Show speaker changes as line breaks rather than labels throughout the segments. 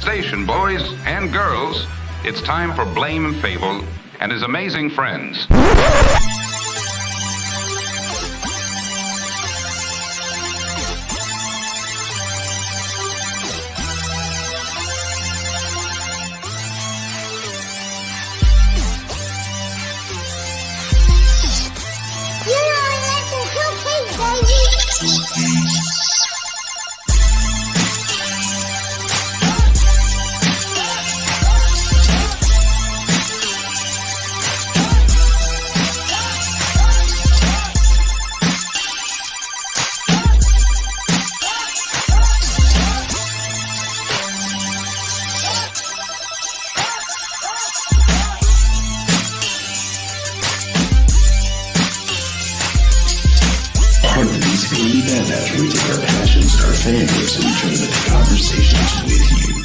Station, boys and girls, it's time for Blame and Fable and his amazing friends.
We take our passions and our fandoms and we turn them into conversations with you.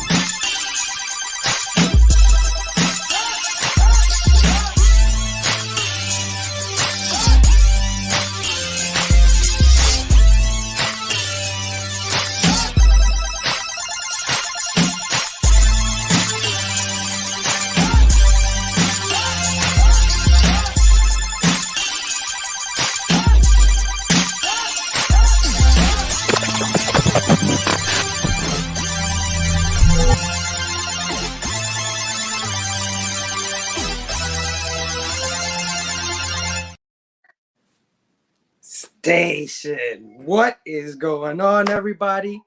Station. What is going on, everybody?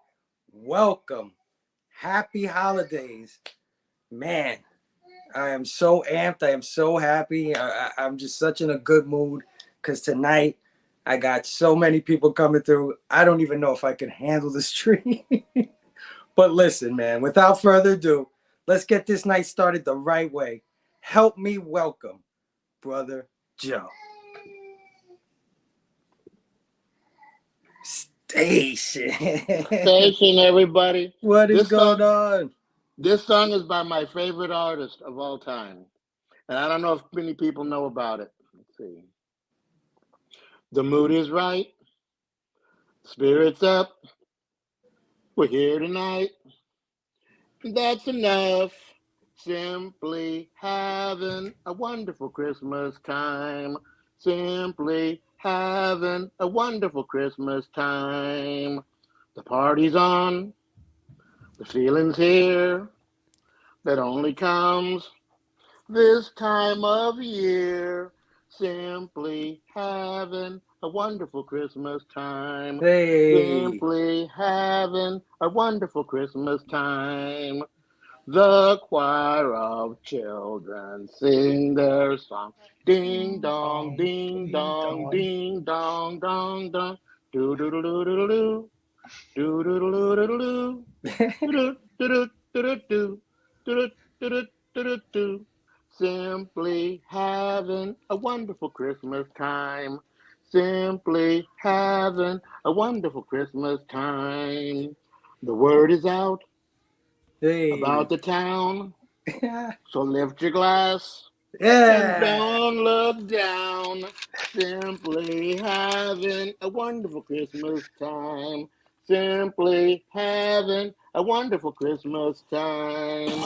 Welcome. Happy holidays. Man, I am so amped. I am so happy. I'm just such in a good mood because tonight I got so many people coming through. I don't even know if I can handle the stream. But listen, man, without further ado, let's get this night started the right way. Help me welcome Brother Joe.
Station, everybody.
What is going on?
This song is by my favorite artist of all time. And I don't know if many people know about it. Let's see. The mood is right. Spirits up. We're here tonight. That's enough. Simply having a wonderful Christmas time. Simply having a wonderful Christmas time. The party's on. The feeling's here. That only comes this time of year. Simply having a wonderful Christmas time.
Hey.
Simply having a wonderful Christmas time. The choir of children sing their song. Ding dong, ding dong, ding dong, dong dong. Do do do do do do. Do do do do do do. Do do do do do do do. Simply having a wonderful Christmas time. Simply having a wonderful Christmas time. The word is out.
Hey.
About the town. So lift your glass.
Yeah.
And don't look down. Simply having a wonderful Christmas time. Simply having a wonderful Christmas time.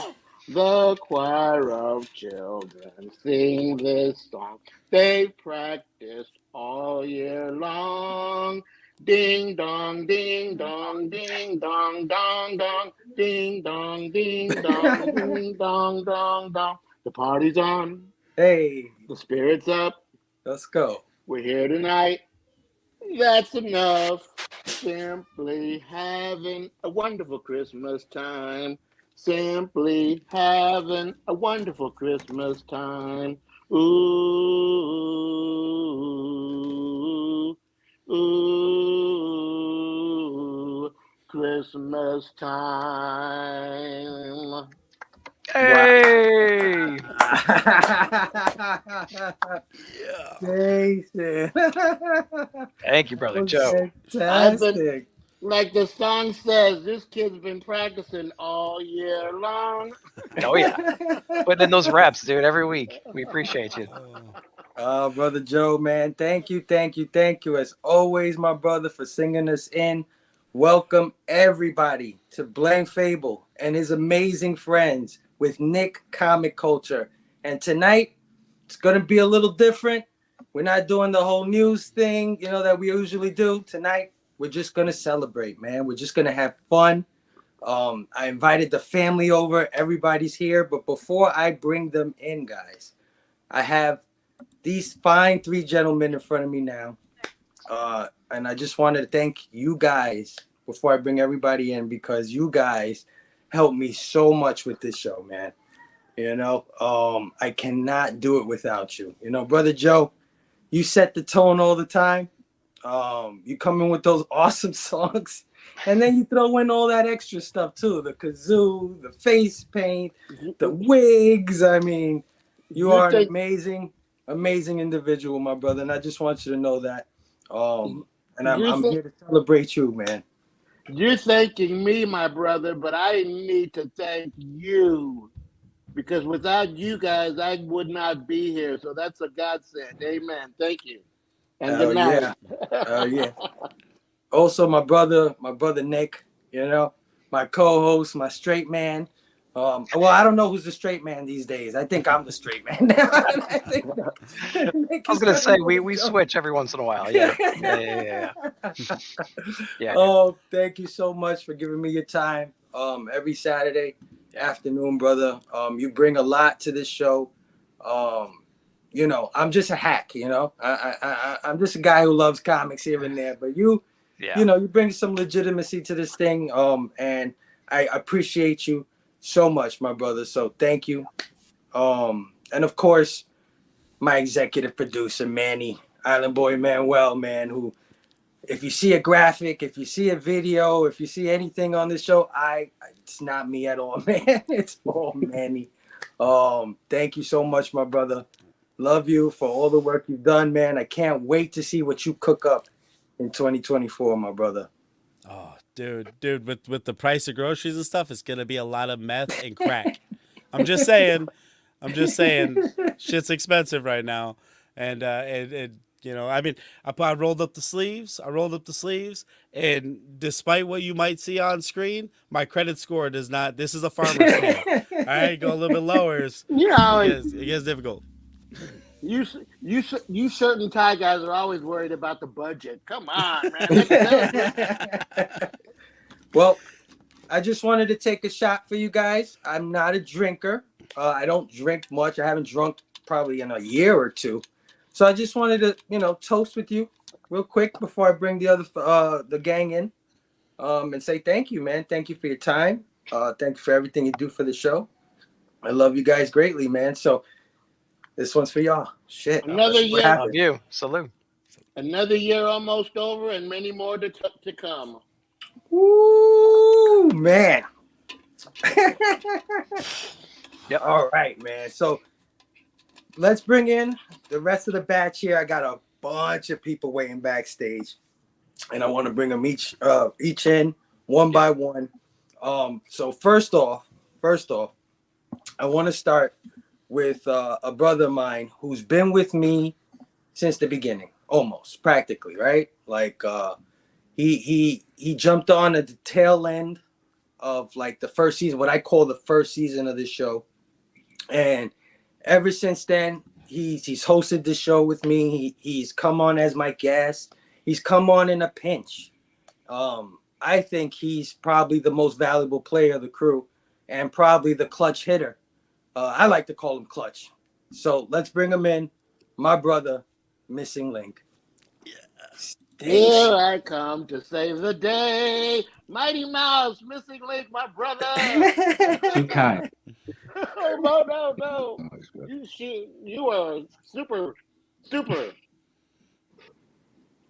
The choir of children sing this song. They've practiced all year long. Ding dong, ding dong, ding dong, dong dong, ding dong, ding dong, ding dong, dong dong. The party's on.
Hey.
The spirit's up.
Let's go.
We're here tonight. That's enough. Simply having a wonderful Christmas time. Simply having a wonderful Christmas time. Ooh, ooh, Christmas time.
Hey!
Jason.
Thank you, Brother Joe.
Fantastic.
Like the song says, this kid's been practicing all year long.
Oh, yeah. Putting in those reps, dude, every week. We appreciate you.
Brother Joe, man, thank you. As always, my brother, for singing us in welcome everybody to Blame Fable and his amazing friends with Nick Comic Culture. And tonight, it's going to be a little different. We're not doing the whole news thing, that we usually do. Tonight, we're just going to celebrate, man. We're just going to have fun. I invited the family over. Everybody's here. But before I bring them in, guys, I have these fine three gentlemen in front of me now. And I just wanted to thank you guys before I bring everybody in, because you guys helped me so much with this show, man. I cannot do it without you. Brother Joe, you set the tone all the time. You come in with those awesome songs, and then you throw in all that extra stuff too, the kazoo, the face paint, the wigs. I mean, you are an amazing individual, my brother, and I just want you to know that. And I'm here to celebrate you, man.
You're thanking me, my brother, but I need to thank you, because without you guys, I would not be here. So that's a godsend. Amen. Thank you. And good night.
Yeah. Also, my brother Nick, my co-host, my straight man. Well, I don't know who's the straight man these days. I think I'm the straight man now.
I was gonna say we switch every once in a while. Yeah. Yeah.
Oh, thank you so much for giving me your time. Every Saturday afternoon, brother. You bring a lot to this show. I'm just a hack. I'm just a guy who loves comics here and there. But you bring some legitimacy to this thing. And I appreciate you so much, my brother. So thank you. And of course, my executive producer, Manny, Island Boy Manuel, man, who, if you see a graphic, if you see a video, if you see anything on this show, it's not me at all, man. It's all Manny. Thank you so much, my brother. Love you for all the work you've done, man. I can't wait to see what you cook up in 2024, my brother.
Oh, dude, with the price of groceries and stuff, it's gonna be a lot of meth and crack. I'm just saying, shit's expensive right now, and I mean, I rolled up the sleeves, and despite what you might see on screen, my credit score does not. This is a farmer's store. All right, go a little bit lower. It gets difficult.
You shirt and tie guys are always worried about the budget. Come on, man.
Well, I just wanted to take a shot for you guys. I'm not a drinker. I don't drink much. I haven't drunk probably in a year or two. So I just wanted to, toast with you real quick before I bring the gang in, and say thank you, man. Thank you for your time. Thank you for everything you do for the show. I love you guys greatly, man. So this one's for y'all. Shit.
Another year.
Love you. Salute.
Another year almost over, and many more to come.
Ooh, man.
Yep.
All right, man. So let's bring in the rest of the batch here. I got a bunch of people waiting backstage, and I want to bring them each in one by one. So first off, I want to start with a brother of mine who's been with me since the beginning, almost practically, right? Like he jumped on at the tail end of like the first season, what I call the first season of this show, and ever since then he's hosted the show with me. He's come on as my guest. He's come on in a pinch. I think he's probably the most valuable player of the crew, and probably the clutch hitter. I like to call him Clutch. So let's bring him in. My brother, Missing Link.
Here I come to save the day. Mighty Mouse, Missing Link, my brother.
Too kind.
Oh, no. You are super.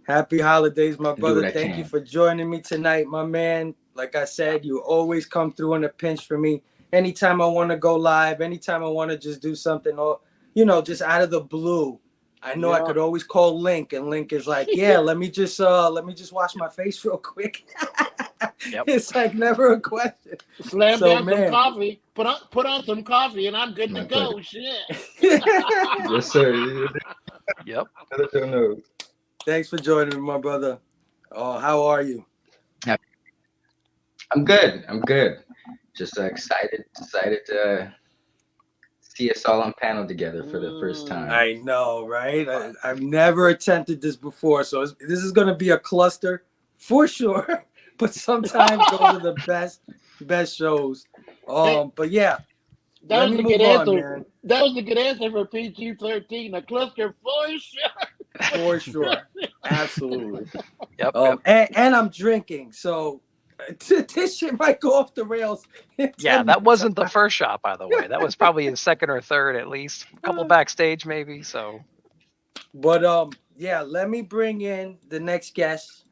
Happy holidays, my brother.
what I
Thank
can.
you for joining me tonight, my man. Like I said, you always come through in a pinch for me. Anytime I want to go live, anytime I want to just do something, or just out of the blue, I know I could always call Link, and Link is like, yeah, let me just wash my face real quick.
Yep.
It's like never a question.
Slam
So,
down
man.
some coffee. Put on some coffee, and I'm good
My
to go.
pleasure.
Shit.
Yes, sir.
Yep.
Thanks for joining me, my brother. Oh, how are you?
Happy
I'm good. I'm good. Just excited to see us all on panel together for the first time.
I know, right? I've never attempted this before, so this is going to be a cluster for sure. But sometimes those are the best shows. But yeah,
That
let
was
me
a
move
good
on,
answer.
man.
That was a good answer for PG-13. A cluster for sure.
For sure, absolutely.
Yep.
And I'm drinking, so this shit might go off the rails. in
Yeah,
10
that
minutes.
wasn't the first shot, by the way. That was probably the second or third, at least. A couple backstage, maybe. So,
But yeah, let me bring in the next guest.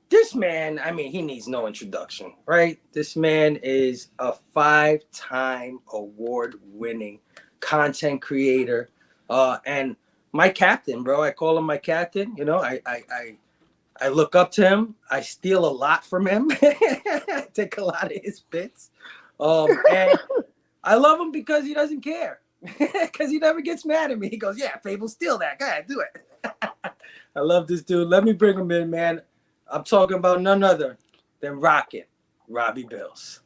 This man, I mean, he needs no introduction, right? This man is a 5-time award-winning content creator, and my captain, bro. I call him my captain. You know, I look up to him. I steal a lot from him. I take a lot of his bits, and I love him because he doesn't care. Because he never gets mad at me. He goes, "Yeah, Fable, steal that. Go ahead, do it." I love this dude. Let me bring him in, man. I'm talking about none other than Rocket Robbie Bills.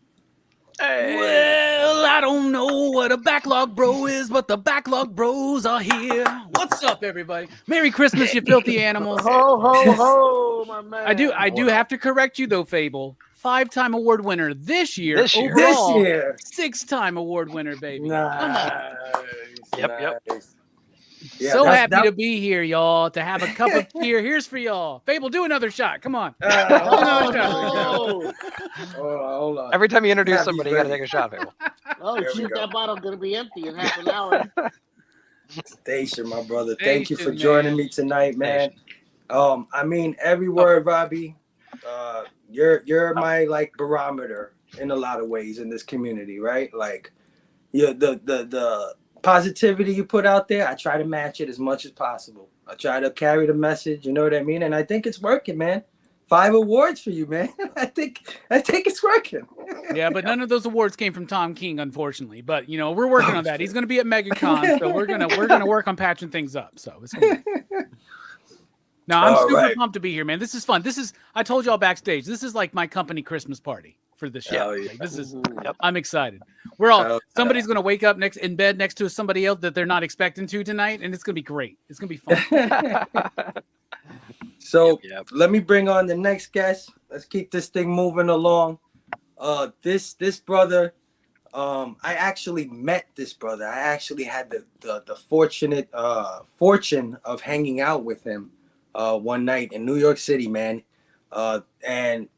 Well, I don't know what a backlog bro is, but the backlog bros are here. What's up, everybody? Merry Christmas, you filthy animals.
Ho, ho, ho, my man.
I do have to correct you though, Fable. 5-time award winner this year.
This year.
Overall,
This year.
6-time award winner, baby. Come on.
Nice.
Yep.
Yeah,
So
that's-
happy to be here, y'all. To have a cup of beer. Here's for y'all. Fable, do another shot. Come on.
Oh,
Hold on.
every time you introduce
Yeah,
somebody,
he's
you got to
ready.
take a shot, people.
oh
There we
shoot,
go.
that bottle's going to be empty in half an hour.
Station, my brother. Thank you for
Station,
joining
man.
me tonight, man. I mean, every word, Robbie. You're my like barometer in a lot of ways in this community, right? Like, the positivity you put out there, I try to match it as much as possible. I try to carry the message, you know what I mean? And I think it's working, man. 5 awards for you, man. I think it's working.
Yeah, but none of those awards came from Tom King, unfortunately. But you know, we're working on that. He's going to be at MegaCon, so we're gonna work on patching things up. So it's gonna be... No, I'm
All
super
right.
pumped to be here, man. This is fun. I told y'all backstage. This is like my company Christmas party for this show.
Hell yeah.
Like, this is.
Yep.
I'm excited. We're all.
Hell
Somebody's going to wake up in bed next to somebody else that they're not expecting to tonight, and it's going to be great. It's going to be fun.
So
Yep.
let me bring on the next guest. Let's keep this thing moving along. This brother, I actually met this brother. I actually had the fortunate fortune of hanging out with him one night in New York City, man. And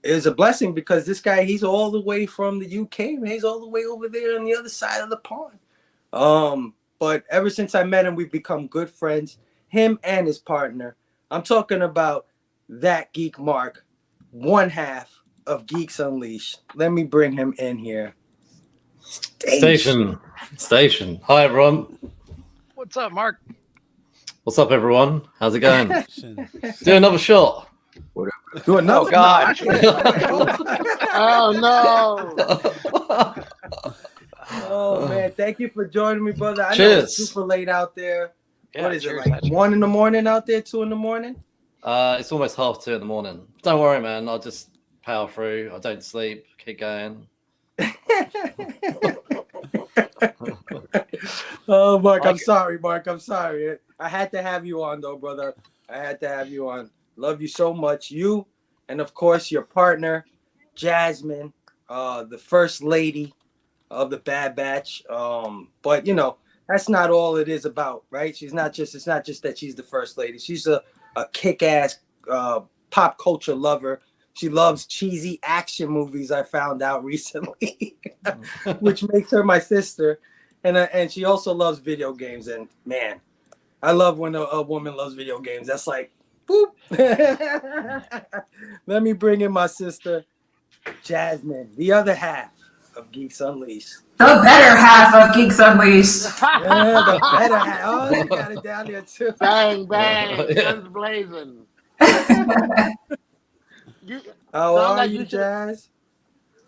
it was a blessing because this guy, he's all the way from the UK, man. He's all the way over there on the other side of the pond. But ever since I met him, we've become good friends. Him and his partner. I'm talking about that geek Mark, one half of Geeks Unleashed. Let me bring him in here.
Station. Hi, everyone.
What's up, Mark?
What's up, everyone? How's it going? Do another shot.
Do another.
Oh, God.
Oh no!
Oh man, thank you for joining me, brother. I know
Cheers.
it's super late out there.
Yeah,
What is
cheers,
it, like
man.
1 a.m. out there, 2 a.m?
It's almost 2:30 in the morning. Don't worry, man. I'll just power through. I don't sleep. Keep going.
Oh, Mark, I'm
Like-
sorry, Mark. I'm sorry. I had to have you on, though, brother. I had to have you on. Love you so much. You, and of course, your partner, Jasmine, the first lady of the Bad Batch. But you know, that's not all it is about, right? It's not just that she's the first lady. She's a kick-ass pop culture lover. She loves cheesy action movies, I found out recently, which makes her my sister. And she also loves video games. And man, I love when a woman loves video games. That's like, boop. Let me bring in my sister, Jasmine, the other half of Geeks Unleashed.
The better half of Geeks Unleashed.
Yeah, the better half. Oh, you got it down there too.
Bang bang, guns blazing. You,
How
Sound
are
like
you,
you should-
Jazz?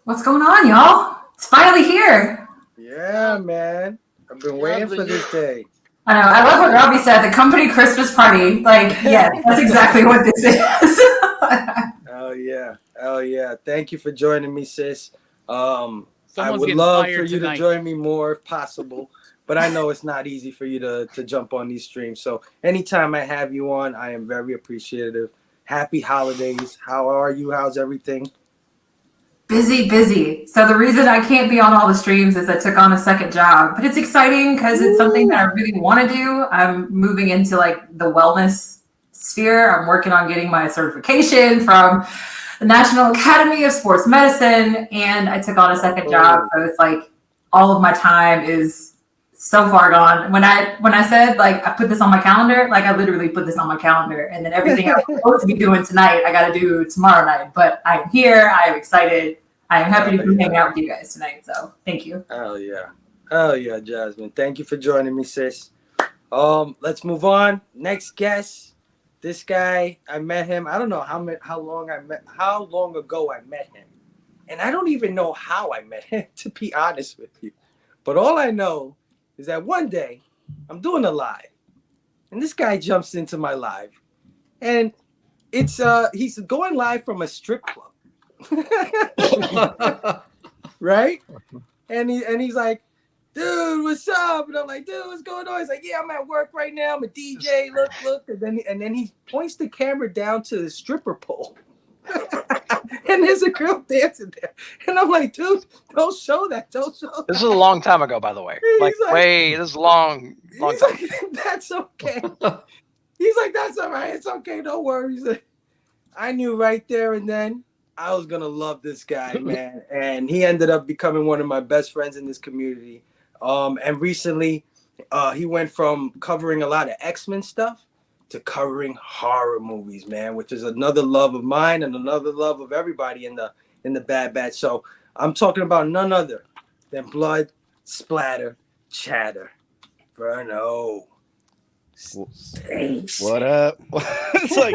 What's going on, y'all? It's finally here.
Yeah, man. I've been waiting for this day.
I know. I love what Robbie said. The company Christmas party. Like, yeah, that's exactly what this is.
Oh yeah, Oh yeah. Thank you for joining me, sis. I
Someone's
would
getting
love
fired
for you
tonight.
to join me more if possible, but I know it's not easy for you to jump on these streams. So anytime I have you on, I am very appreciative. Happy holidays. How are you? How's everything?
Busy. So the reason I can't be on all the streams is I took on a second job, but it's exciting because it's something that I really want to do. I'm moving into like the wellness sphere. I'm working on getting my certification from the National Academy of Sports Medicine, and I took on a second job. So it's like all of my time is so far gone. When I said like I put this on my calendar, like I literally put this on my calendar, and then everything I was supposed to be doing tonight, I got to do tomorrow night. But I'm here. I'm excited. I'm happy to be hanging out with you guys tonight. So thank you.
Oh yeah, Jasmine. Thank you for joining me, sis. Let's move on. Next guest. This guy, I met him. I don't know how long ago I met him, and I don't even know how I met him, to be honest with you. But all I know is that one day I'm doing a live, and this guy jumps into my live, and it's he's going live from a strip club. Right? And he's like, dude, what's up? And I'm like, dude, what's going on? He's like, yeah, I'm at work right now. I'm a DJ. Look. And then he points the camera down to the stripper pole. And there's a girl dancing there. And I'm like, dude, don't show that. Don't show that.
This is a long time ago, by the way. Like, this is long time.
Like, that's okay. He's like, that's all right. It's okay. Don't worry. He's like, I knew right there and then I was gonna love this guy, man. And he ended up becoming one of my best friends in this community. And recently, he went from covering a lot of X-Men stuff to covering horror movies, man, which is another love of mine and another love of everybody in the Bad Batch. So I'm talking about none other than Blood, Splatter, Chatter, Verno.
What up? It's like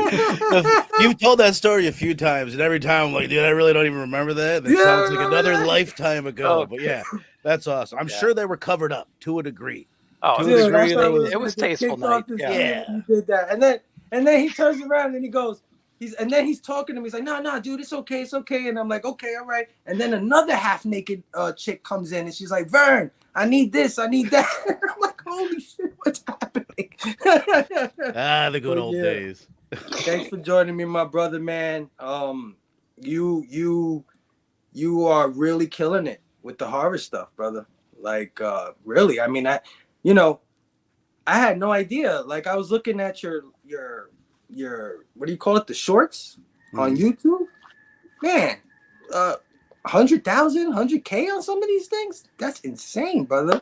you've told that story a few times, and every time I'm like, dude, I really don't even remember that. That sounds like another lifetime ago. But yeah, that's awesome. I'm sure they were covered up to a degree.
Oh,
Dude,
it was tasteful night.
Yeah. He did that, and then he turns around and he goes, he's talking to me. He's like, no, dude, it's okay. And I'm like, okay, all right. And then another half naked chick comes in and she's like, Vern, I need this, I need that. I'm like, holy shit, what's happening?
The good old days.
Thanks for joining me, my brother, man. You are really killing it with the horror stuff, brother. Like, really. I mean, I had no idea. Like, I was looking at your what do you call it? The shorts on YouTube. Man, 100,000, 100K on some of these things. That's insane, brother.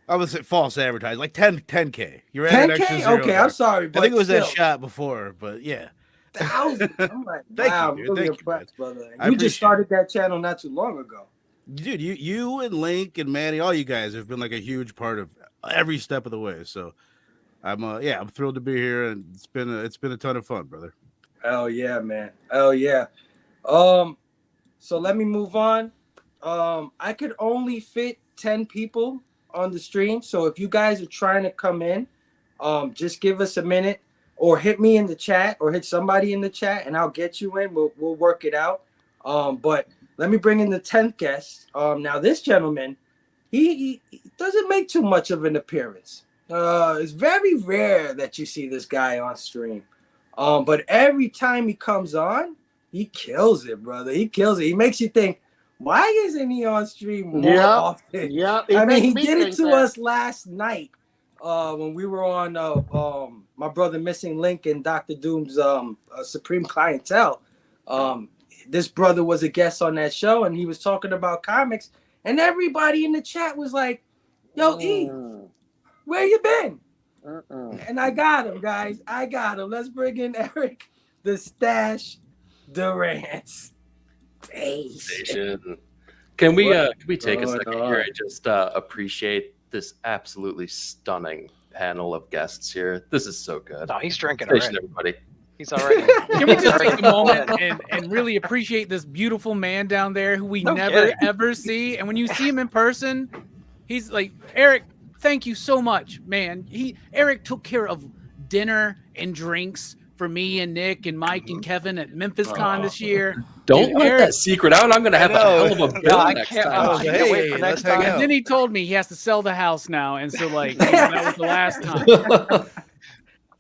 I was false advertising, like 10K. You're
10K? Okay, I'm sorry.
I think it was
still,
that shot before, but yeah.
1,000. I'm like,
Thank
wow,
you,
I'm really
Thank you,
impressed, brother.
I
You just started
appreciate
that channel not too long ago.
Dude, you and Link and Manny, all you guys have been like a huge part of every step of the way. So I'm thrilled to be here, and it's been a ton of fun, brother.
Oh yeah, man. Oh yeah. So let me move on. I could only fit 10 people on the stream. So if you guys are trying to come in, just give us a minute or hit me in the chat or hit somebody in the chat and I'll get you in. We'll work it out. But let me bring in the 10th guest. Now this gentleman, he doesn't make too much of an appearance. It's very rare that you see this guy on stream. But every time he comes on, he kills it, brother. He kills it. He makes you think, why isn't he on stream more often?
Yeah.
I mean, he did it to us last night when we were on my brother Missing Link and Dr. Doom's Supreme Clientele. This brother was a guest on that show, and he was talking about comics, and everybody in the chat was like, yo, E, where you been? And I got him, guys. I got him. Let's bring in Eric the Stash Durant.
Can we take a second here and just appreciate this absolutely stunning panel of guests here? This is so good.
No, he's drinking already.
Everybody.
He's already.
Can we just take a moment and really appreciate this beautiful man down there who we never ever see? And when you see him in person, he's like, Eric, thank you so much, man. Eric took care of dinner and drinks for me and Nick and Mike and Kevin at Memphis Con this year.
Don't
Dude,
let
Eric-
that secret out. I'm gonna have a
know.
hell of a
Yeah,
bill
I
next
can't,
time.
I can't wait for
Hey,
next
let's hang
time.
out.
And then he told me he has to sell the house now, and so like that was the last time.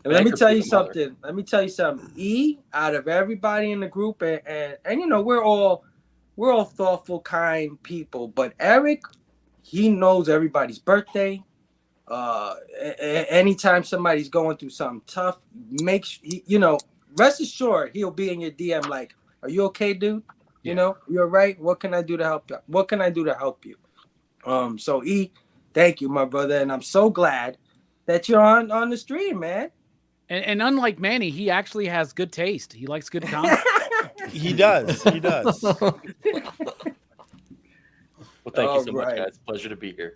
And let me tell you
Bankruptcy mother.
something. Let me tell you something. E, out of everybody in the group, and you know, we're all thoughtful, kind people. But Eric, he knows everybody's birthday. Anytime somebody's going through something tough, rest assured he'll be in your DM like, "Are you okay, dude? You know, you're right. What can I do to help you? What can I do to help you?" So E, thank you, my brother, and I'm so glad that you're on the stream, man.
And unlike Manny, he actually has good taste. He likes good content.
He does. He does.
Well, thank you so much,
Alright.
guys. Pleasure to be here.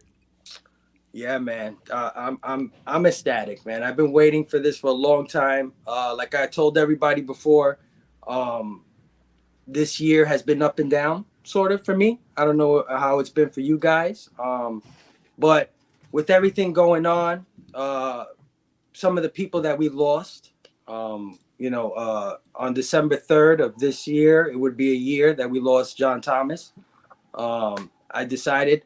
Yeah, man. I'm ecstatic, man. I've been waiting for this for a long time. Like I told everybody before, this year has been up and down, sort of, for me. I don't know how it's been for you guys. But with everything going on, some of the people that we lost, on December 3rd of this year, it would be a year that we lost John Thomas. I decided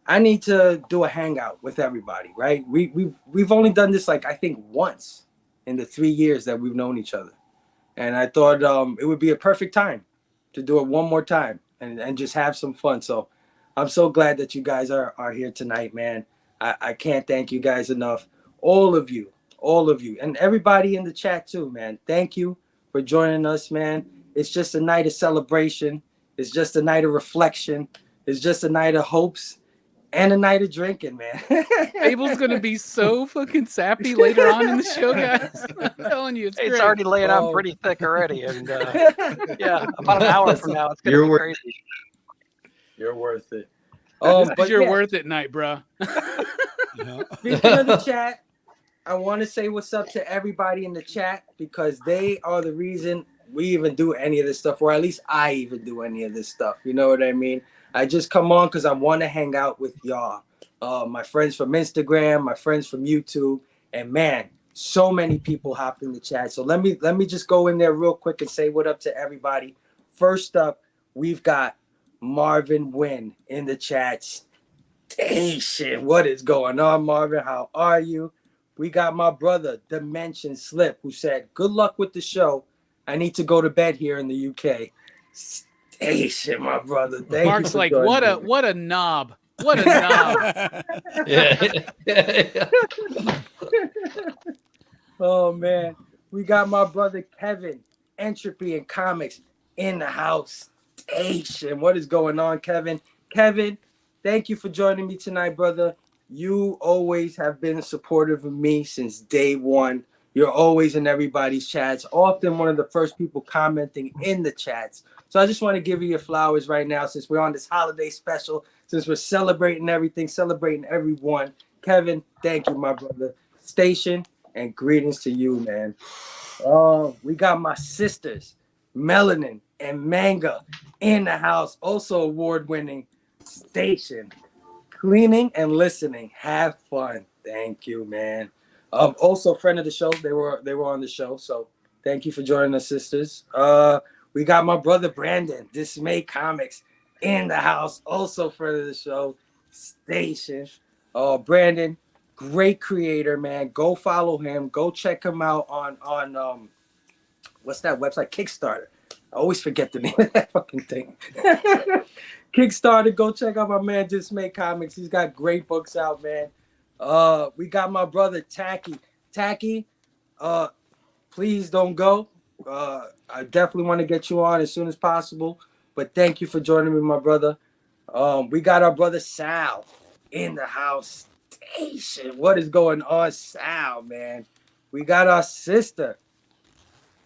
I need to do a hangout with everybody, right? We've only done this like I think once in the 3 years that we've known each other, and I thought it would be a perfect time to do it one more time and just have some fun. So I'm so glad that you guys are here tonight, man. I can't thank you guys enough. All of you, and everybody in the chat too, man. Thank you for joining us, man. It's just a night of celebration. It's just a night of reflection. It's just a night of hopes and a night of drinking, man.
Abel's gonna be so fucking sappy later on in the show, guys. I'm telling you, it's
It's
great.
already laying on pretty thick already, and yeah, about an hour from now, it's gonna
You're
be
worth
crazy.
You're worth it.
This is
But
your
yeah,
worth it night, bro.
speaking of the chat, I want to say what's up to everybody in the chat because they are the reason we even do any of this stuff, or at least I even do any of this stuff. You know what I mean? I just come on because I want to hang out with y'all. My friends from Instagram, my friends from YouTube, and man, so many people hopped in the chat. So let me just go in there real quick and say what up to everybody. First up, we've got Marvin Wynn in the chat. Station. What is going on, Marvin? How are you? We got my brother, Dimension Slip, who said, "Good luck with the show. I need to go to bed here in the UK." Station, my brother. Thank you.
Mark's
for
like,
joining
what a
me.
knob. What a knob.
Yeah.
Oh man, we got my brother Kevin, Entropy and Comics in the house. Station. What is going on, Kevin? Kevin, thank you for joining me tonight, brother. You always have been supportive of me since day one. You're always in everybody's chats, often one of the first people commenting in the chats. So I just want to give you your flowers right now since we're on this holiday special, since we're celebrating everything, celebrating everyone. Kevin, thank you, my brother. Station, and greetings to you, man. Oh, we got my sisters, Melanin and Manga, in the house, also award-winning. Station, cleaning and listening. Have fun. Thank you, man. Also friend of the show. They were on the show, so thank you for joining us, sisters. We got my brother Brandon, Dismay Comics, in the house, also friend of the show. Station. Brandon, great creator, man. Go follow him. Go check him out on what's that website? Kickstarter. I always forget the name of that fucking thing. Kickstarter. Go check out my man Dismay Comics. He's got great books out, man. We got my brother Tacky. Tacky, please don't go. I definitely want to get you on as soon as possible. But thank you for joining me, my brother. We got our brother Sal in the house. Station. What is going on, Sal, man? We got our sister,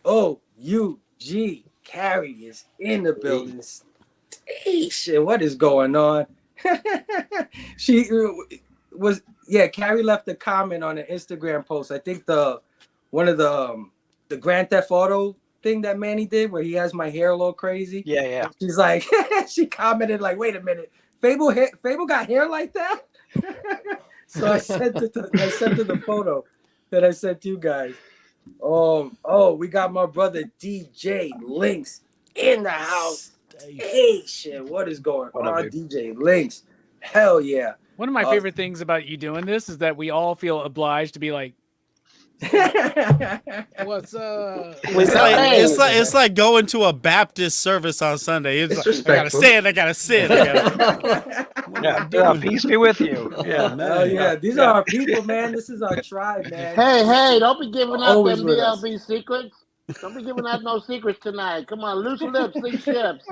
OUG Carrie, is in the building. Station. What is going on? She was, Carrie left a comment on an Instagram post. I think one of the Grand Theft Auto thing that Manny did where he has my hair a little crazy.
Yeah.
She's like, she commented like, wait a minute, Fable got hair like that? So I sent her the photo that I sent you guys. Oh, we got my brother DJ Lynx in the house. Hey, shit, what is going
What up,
on,
dude?
DJ Lynx? Hell yeah.
One of my favorite things about you doing this is that we all feel obliged to be like, "What's up?"
It's like going to a Baptist service on Sunday. It's like, I gotta stand, I gotta sit.
Yeah, peace be with you. Yeah,
Hell yeah. These are our people, man. This is our tribe, man.
Hey, don't be giving out
Always
them
with us.
DLB secrets. Don't be giving out no secrets tonight. Come on, loose lips, sink ships.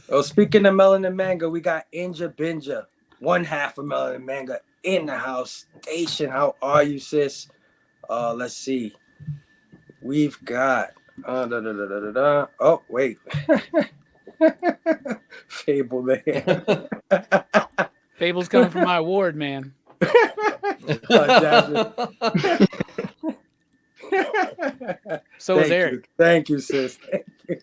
Oh, speaking of Melanin Manga, we got Inja Binja, one half of Melanin Manga in the house. Station, how are you, sis? Let's see. We've got oh wait. Fable man.
Fable's coming for my award, man. So is Eric.
Thank you, sis. Thank you.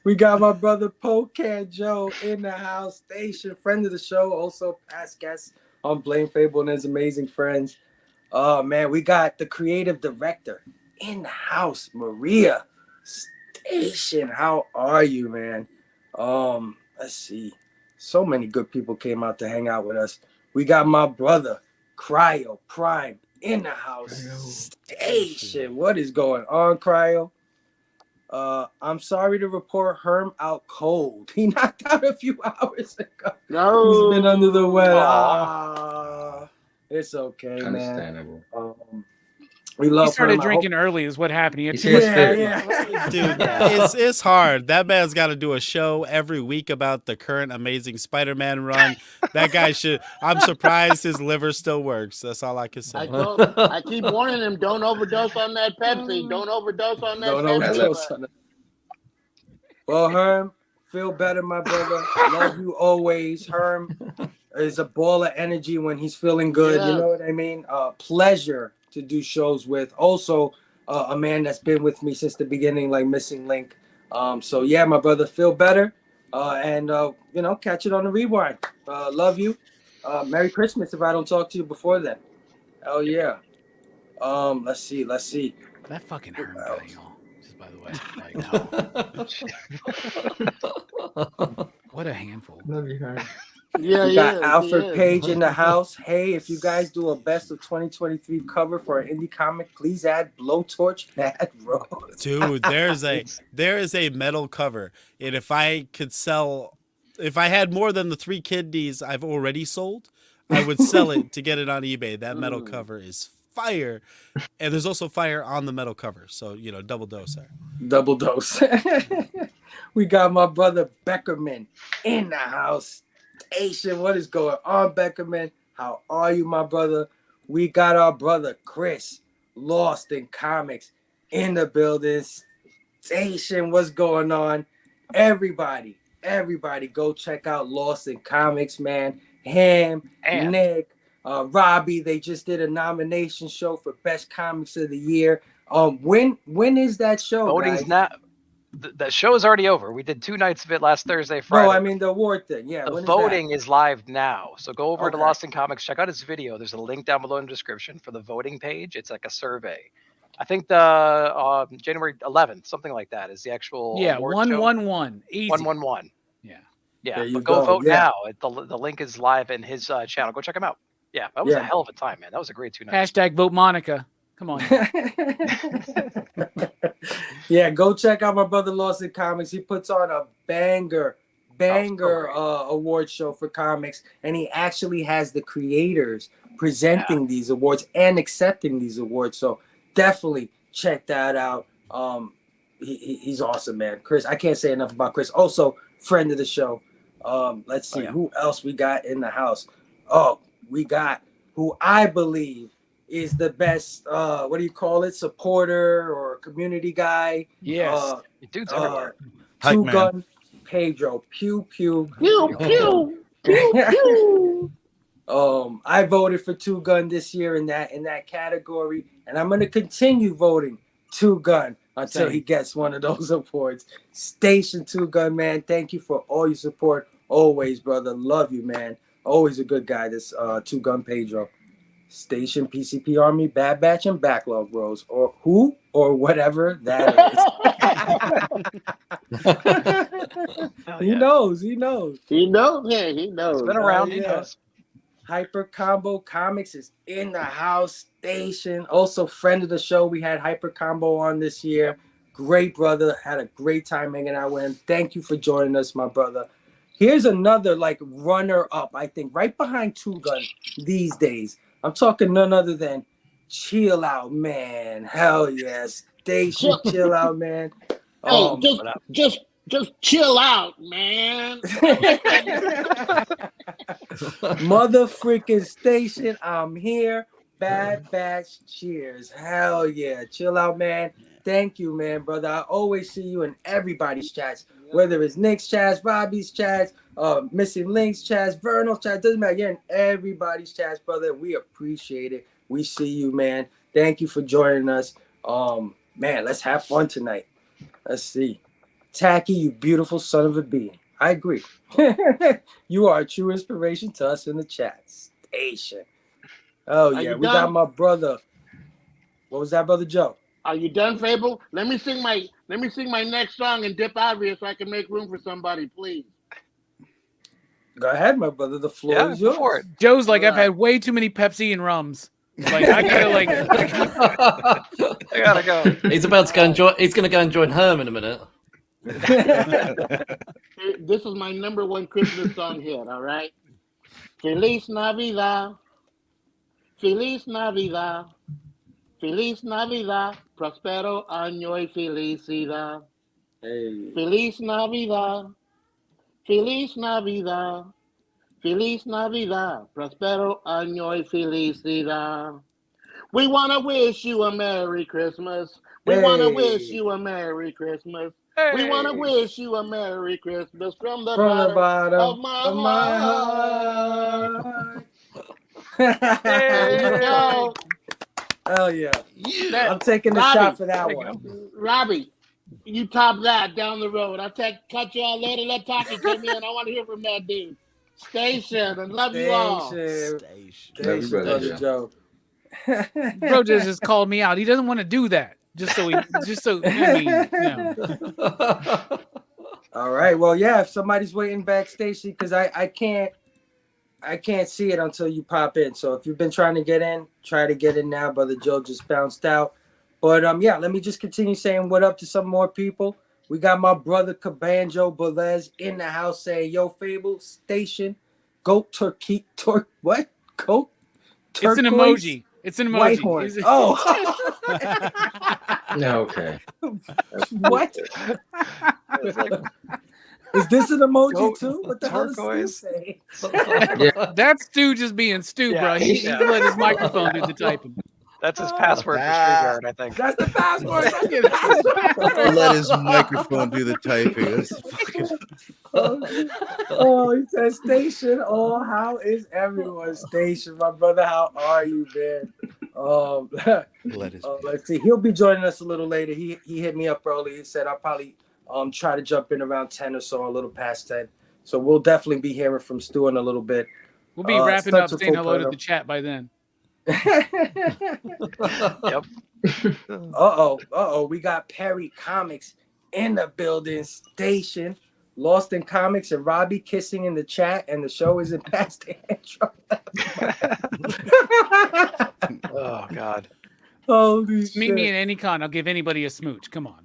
We got my brother Pocan Joe in the house. Station, friend of the show, also past guest on Blame Fable and his amazing friends. Oh man, we got the creative director in the house, Maria. Station, how are you, man? Let's see. So many good people came out to hang out with us. We got my brother Cryo Prime in the house. Station, what is going on, Cryo? I'm sorry to report Herm out cold. He knocked out a few hours ago.
No.
He's been under the weather. It's okay,
Understandable.
man. We love
He started
Herm.
drinking early is what happened. He had
He's
too much
here
beer.
Dude, it's hard. That man's got to do a show every week about the current Amazing Spider-Man run. That guy should. I'm surprised his liver still works. That's all I can say.
I keep warning him, don't overdose on that Pepsi. Don't overdose on that
Don't
Pepsi.
overdose on it. Well, Herm, feel better, my brother. Love you always. Herm is a ball of energy when he's feeling good.
Yeah.
You know what I mean? Pleasure to do shows with. Also, a man that's been with me since the beginning, like Missing Link. So yeah, my brother, feel better. And catch it on the rewind. Love you. Merry Christmas if I don't talk to you before then. Hell yeah. Let's see.
That fucking Herm guy, y'all. Just by the way. What a handful.
Love you, Herm.
Yeah,
We got
yeah,
Alfred
yeah.
Page in the house. Hey, if you guys do a best of 2023 cover for an indie comic, please add Blowtorch Bad Rose.
Dude, there is a metal cover, and if I had more than the 3 kidneys I've already sold, I would sell it to get it on eBay. That metal cover is fire, and there's also fire on the metal cover, so double dose there.
Double dose. We got my brother Beckerman in the house. Station, what is going on, Beckerman? How are you, my brother? We got our brother Chris, Lost in Comics, in the building. Station, what's going on? Everybody, go check out Lost in Comics, man. Him, Nick, Robbie, they just did a nomination show for Best Comics of the Year. When is that show?
Voting's
guys?
not. The show is already over. We did 2 nights of it last Thursday, Friday.
No, I mean the award thing. Yeah.
The
when
voting is live now. So go over to
Okay.
Lost in Comics, check out his video. There's a link down below in the description for the voting page. It's like a survey. I think the January 11th, something like that, is the actual award show.
111. Easy.
111.
Yeah.
Yeah,
There you
but go
go,
vote
yeah.
now. The link is live in his channel. Go check him out. Yeah, that was a
Yeah.
hell of a time, man. That was a great 2 nights.
Hashtag vote Monica. Come on.
Yeah, go check out my brother Lost in Comics. He puts on a banger award show for comics, and he actually has the creators presenting these awards and accepting these awards. So definitely check that out. He's awesome, man. Chris, I can't say enough about Chris. Also, friend of the show. Let's see who else we got in the house. Oh, we got who I believe is the best, what do you call it, supporter or community guy.
Yes.
Dude's everywhere.
Hype
Two
man.
Gun Pedro. Pew pew.
Pew, pew, pew, pew.
I voted for Two Gun this year in that category, and I'm gonna continue voting Two Gun until he gets one of those awards. Station Two Gun, man. Thank you for all your support. Always, brother. Love you, man. Always a good guy, this Two Gun Pedro. Station, PCP Army, Bad Batch, and Backlog Bros, or who or whatever that is. He knows.
He knows. Yeah, he knows.
It's been around. He knows.
Hyper Combo Comics is in the house. Station, also friend of the show. We had Hyper Combo on this year. Great brother. Had a great time hanging out with him. Thank you for joining us, my brother. Here's another like runner up, I think, right behind Two Gun these days. I'm talking none other than Chill Out Man. Hell yeah. Station Chill Out Man.
Hey, just chill out, man.
Mother freaking Station, I'm here. Bad Batch, cheers. Hell yeah. Chill Out Man. Thank you, man, brother. I always see you in everybody's chats, whether it's Nick's chats, Robbie's chats, Missing Links chats, Vernal's chats. Doesn't matter. You're in everybody's chats, brother. We appreciate it. We see you, man. Thank you for joining us. Man, let's have fun tonight. Let's see. Tacky, you beautiful son of a being. I agree. You are a true inspiration to us in the chat. Station. Oh yeah, we got my brother. What was that, Brother Joe?
Are you done, Fable? Let me sing my next song and dip out of here so I can make room for somebody, please.
Go ahead, my brother. The floor is yours.
For it. Joe's like, I've had way too many Pepsi and rums. Like I gotta like.
I gotta go.
He's about to go and join. He's gonna go and join Herm in a minute.
This is my number one Christmas song hit. All right. Feliz Navidad. Feliz Navidad. Feliz Navidad. Prospero año y felicidad.
Hey.
Feliz Navidad. Feliz Navidad. Feliz Navidad. Prospero año y felicidad. We want to wish you a Merry Christmas. We want to wish you a Merry Christmas.
Hey.
We want to wish you a Merry Christmas from the
bottom
of my heart. There you go.
Hell yeah. I'm taking the shot for that one.
Robbie, you top that down the road. I'll cut you all later. Let Talkie come in. I want to hear from that dude. Station, and love you all.
Station, Brother Joe.
Bro just called me out. He doesn't want to do that. I mean,
All right. Well, yeah, if somebody's waiting backstage, because I can't see it until you pop in. So if you've been trying to get in, try to get in now. Brother Joe just bounced out. But yeah, let me just continue saying what up to some more people. We got my brother Cabanjo Velez in the house saying, yo, Fable, Station, Goat Turkey, what? Goat?
It's an emoji. It's an emoji.
Whitehorn. Oh.
No, okay.
What? Is this an emoji too? What the hell does Stu say?
That's Stu just being Stu, bro. He can let his microphone do the typing.
That's his password for StreamYard, I think.
That's the password.
Let his microphone do the typing. That's fucking...
Oh, he said, Station. Oh, how is everyone? Station, my brother, how are you, man? Let's see. He'll be joining us a little later. He hit me up early. He said I'll probably try to jump in around 10 or so, a little past 10. So we'll definitely be hearing from Stu in a little bit.
We'll be wrapping up, saying hello to the chat by then.
Yep.
Uh-oh. We got Perry Comics in the building. Station. Lost in Comics and Robbie kissing in the chat, and the show isn't past the intro.
Oh, God.
Holy shit.
Meet me at any con. I'll give anybody a smooch. Come on.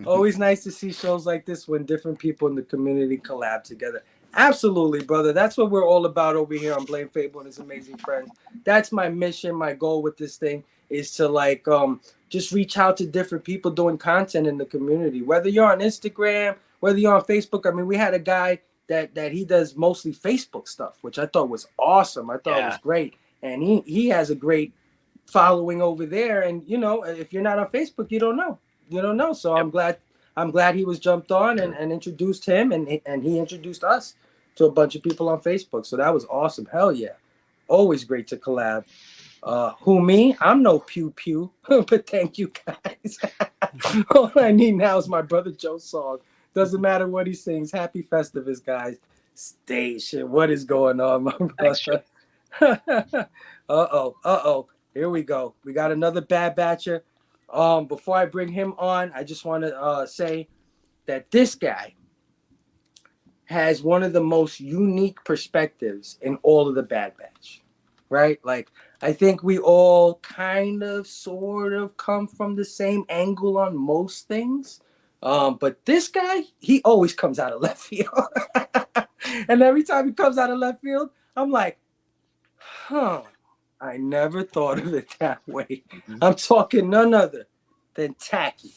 Always nice to see shows like this when different people in the community collab together. Absolutely, brother. That's what we're all about over here on Blame Fable and his amazing friends. That's my mission. My goal with this thing is to just reach out to different people doing content in the community. Whether you're on Instagram, whether you're on Facebook. I mean, we had a guy that he does mostly Facebook stuff, which I thought was awesome. I thought it was great. And he has a great following over there. And, if you're not on Facebook, you don't know. So I'm glad he was jumped on and introduced him, and he introduced us to a bunch of people on Facebook. So that was awesome. Hell yeah. Always great to collab. Who me? I'm no pew, but thank you guys. All I need now is my brother Joe's song. Doesn't matter what he sings. Happy Festivus, guys. Station. What is going on, my brother? Uh-oh. Here we go. We got another Bad Batcher. Before I bring him on, I just want to say that this guy has one of the most unique perspectives in all of the Bad Batch, right? Like, I think we all kind of sort of come from the same angle on most things. But this guy, he always comes out of left field. And every time he comes out of left field, I'm like, I never thought of it that way. I'm talking none other than Tacky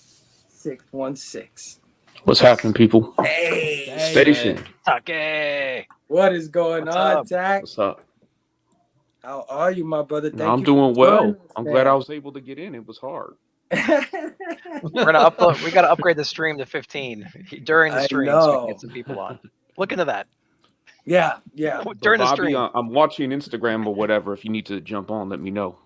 616.
What's happening, people?
Hey,
Station.
Tacky.
What is going on, Tack?
What's up?
How are you, my brother? Thank
I'm
you
doing
for
well.
joining us,
I'm
man.
glad I was able to get in. It was hard.
We're gonna upload. We gotta upgrade the stream to 15 during the
I
stream so we
know.
can get some people on. Look into that.
Yeah.
During the
Bobby,
stream.
I'm watching Instagram or whatever. If you need to jump on, let me know.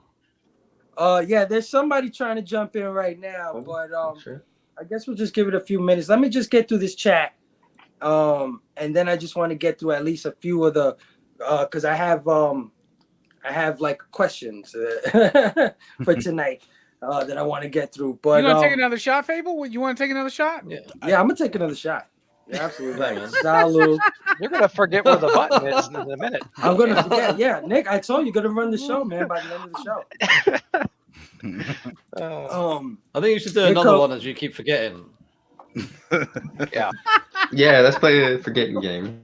Yeah, there's somebody trying to jump in right now, but
Sure.
I guess we'll just give it a few minutes. Let me just get through this chat. And then I just want to get through at least a few of the because I have like questions for tonight that I want to get through. But
You want to take another shot, Fable? You want to take another shot?
yeah, I'm gonna take another shot. You're absolutely right. Salud.
You're gonna forget where the button is in a minute.
I'm gonna forget. Yeah, Nick, I told you, gonna run the show, man. By the end of the show.
I think you should do
Here
another
come-
one as you keep forgetting.
Yeah.
Yeah, let's play the forgetting game.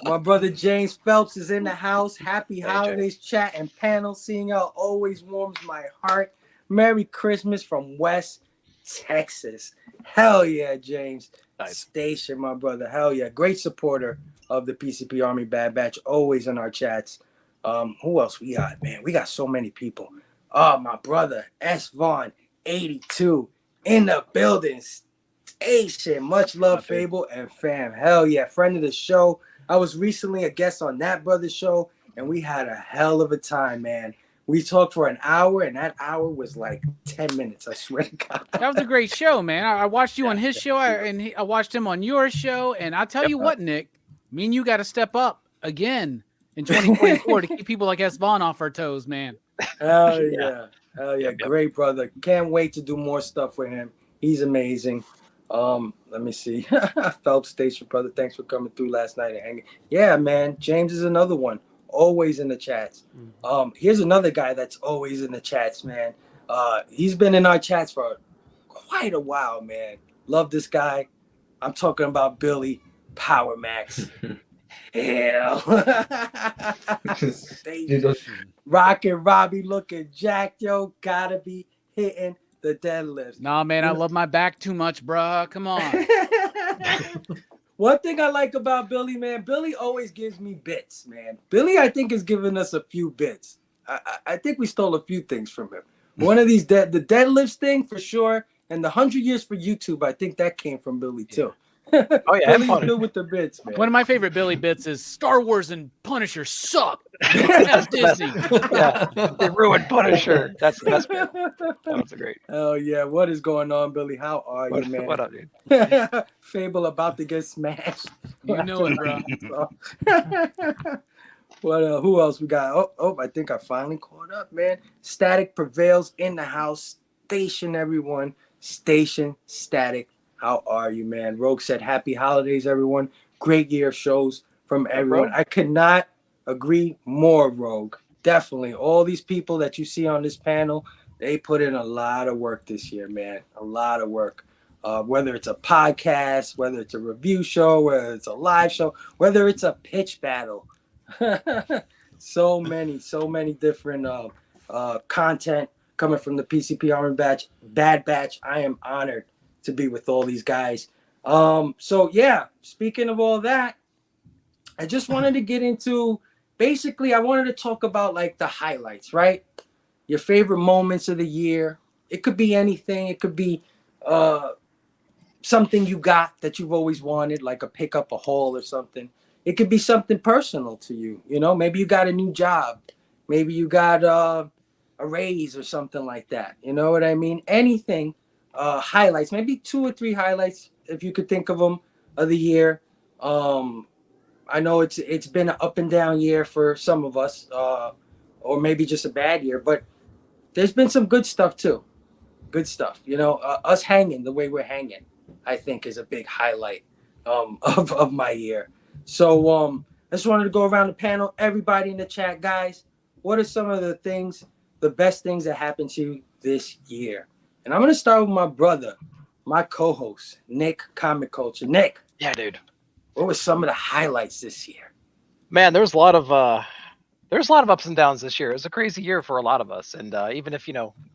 My brother James Phelps is in the house. Happy
Hey,
holidays, chat and panel. Seeing y'all always warms my heart. Merry Christmas from West Texas. Hell yeah, James.
Nice.
Station, my brother. Hell yeah. Great supporter of the PCP Army Bad Batch. Always in our chats. Who else we got, man? We got so many people. Oh, my brother S Vaughn 82 in the building. Station. Much love, Fable and fam. Hell yeah. Friend of the show. I was recently a guest on that brother's show, and we had a hell of a time, man. We talked for an hour, and that hour was like 10 minutes. I swear to God.
That was a great show, man. I watched you on his show, and I watched him on your show. And I'll tell you what, Nick, me and you got to step up again in 2024 to keep people like S. Vaughn off our toes, man.
Hell yeah. Hell yeah. Great brother. Can't wait to do more stuff with him. He's amazing. Let me see. Phelps Station, brother. Thanks for coming through last night and hanging. Yeah, man. James is another one. Always in the chats. Here's another guy that's always in the chats, man. He's been in our chats for quite a while, man. Love this guy. I'm talking about Billy Power Max. Hell. Rockin' Robbie looking jacked, yo. Gotta be hitting the deadlift.
Nah, man, I love my back too much, bruh. Come on.
One thing I like about Billy, man, Billy always gives me bits, man. Billy, I think, has given us a few bits. I think we stole a few things from him. One of these, the deadlifts thing for sure, and the 100 years for YouTube, I think that came from Billy too.
Oh yeah,
Billy's good with the bits, man.
One of my favorite Billy bits is Star Wars and Punisher suck. That's Disney.
Yeah, they ruined Punisher. That's the best bit. That's a great.
Oh yeah, what is going on, Billy? How are you, man?
What up, dude?
Fable about to get smashed.
You know it, bro.
What? Who else we got? Oh, I think I finally caught up, man. Static Prevails in the house. Station, everyone. Station Static. How are you, man? Rogue said, "Happy holidays, everyone. Great year of shows from everyone." I could not agree more, Rogue. Definitely, all these people that you see on this panel, they put in a lot of work this year, man. A lot of work. Whether it's a podcast, whether it's a review show, whether it's a live show, whether it's a pitch battle. so many different content coming from the PCP Army Bad Batch. I am honored to be with all these guys. So yeah, speaking of all that, I just wanted to get into, basically I wanted to talk about like the highlights, right? Your favorite moments of the year. It could be anything. It could be something you got that you've always wanted, like a pick up a haul or something. It could be something personal to you. You know, maybe you got a new job. Maybe you got a raise or something like that. You know what I mean? Anything. Highlights, maybe 2 or 3 highlights if you could think of them of the year. I know it's been an up and down year for some of us, or maybe just a bad year, but there's been some good stuff too. Good stuff. You know, us hanging the way we're hanging, I think, is a big highlight of my year. So I just wanted to go around the panel. Everybody in the chat, guys, what are some of the best things that happened to you this year? And I'm going to start with my brother, my co-host, Nick Comic Culture. Nick.
Yeah, dude.
What were some of the highlights this year?
Man, there's a lot of ups and downs this year. It was a crazy year for a lot of us, and even if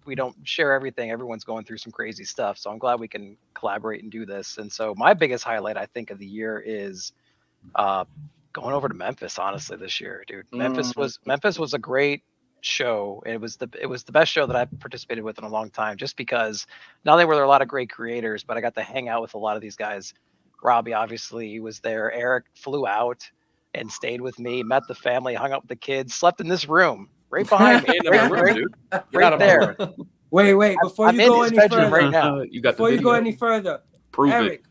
we don't share everything, everyone's going through some crazy stuff. So I'm glad we can collaborate and do this. And so my biggest highlight, I think, of the year is going over to Memphis. Honestly, this year, dude, Memphis was a great show. It was the best show that I participated with in a long time, just because not only were there a lot of great creators, but I got to hang out with a lot of these guys. Robbie obviously was there. Eric flew out and stayed with me, met the family, hung out with the kids, slept in this room right behind me, right there.
Wait, before you go any further,
right now.
Before you go any further,
Prove
Eric,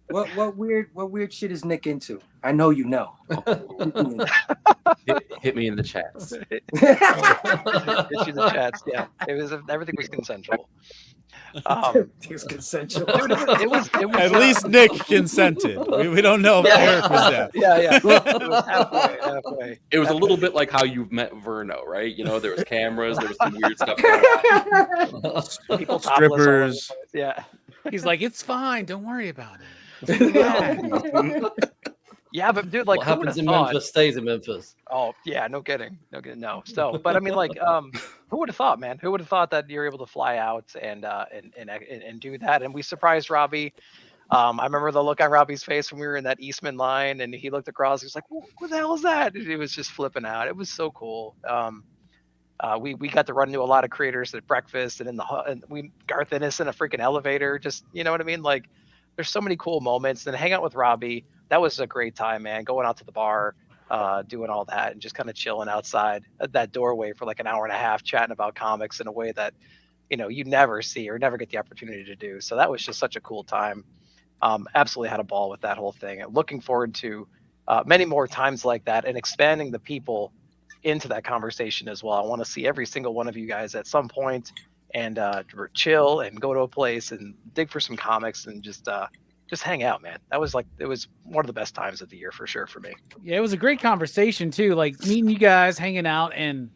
what weird shit is Nick into? I know you know.
Hit me in the chats.
Hit you in the chats. Yeah, everything was consensual.
It was consensual.
Dude, it was
At least Nick consented. We don't know if Eric was there.
Yeah. It was halfway.
It was a little bit like how you've met Verno, right? You know, there was cameras, there was some weird stuff going on.
People
Strippers.
Yeah.
He's like, it's fine. Don't worry about it.
Yeah, but dude, like,
what happens in Memphis stays in Memphis.
Oh yeah, no kidding. No. So, but I mean, like, who would have thought, man? Who would have thought that you're able to fly out and do that? And we surprised Robbie. I remember the look on Robbie's face when we were in that Eastman line, and he looked across. He was like, "What the hell is that?" And he was just flipping out. It was so cool. We got to run into a lot of creators at breakfast and Garth Ennis in a freaking elevator. Just, you know what I mean? Like, there's so many cool moments. And hang out with Robbie. That was a great time, man. Going out to the bar, doing all that, and just kind of chilling outside at that doorway for like an hour and a half, chatting about comics in a way that, you never see or never get the opportunity to do. So that was just such a cool time. Absolutely had a ball with that whole thing. And looking forward to many more times like that and expanding the people into that conversation as well. I want to see every single one of you guys at some point and chill and go to a place and dig for some comics and just hang out, man. It was one of the best times of the year for sure for me.
Yeah, it was a great conversation too. Like meeting you guys, hanging out, and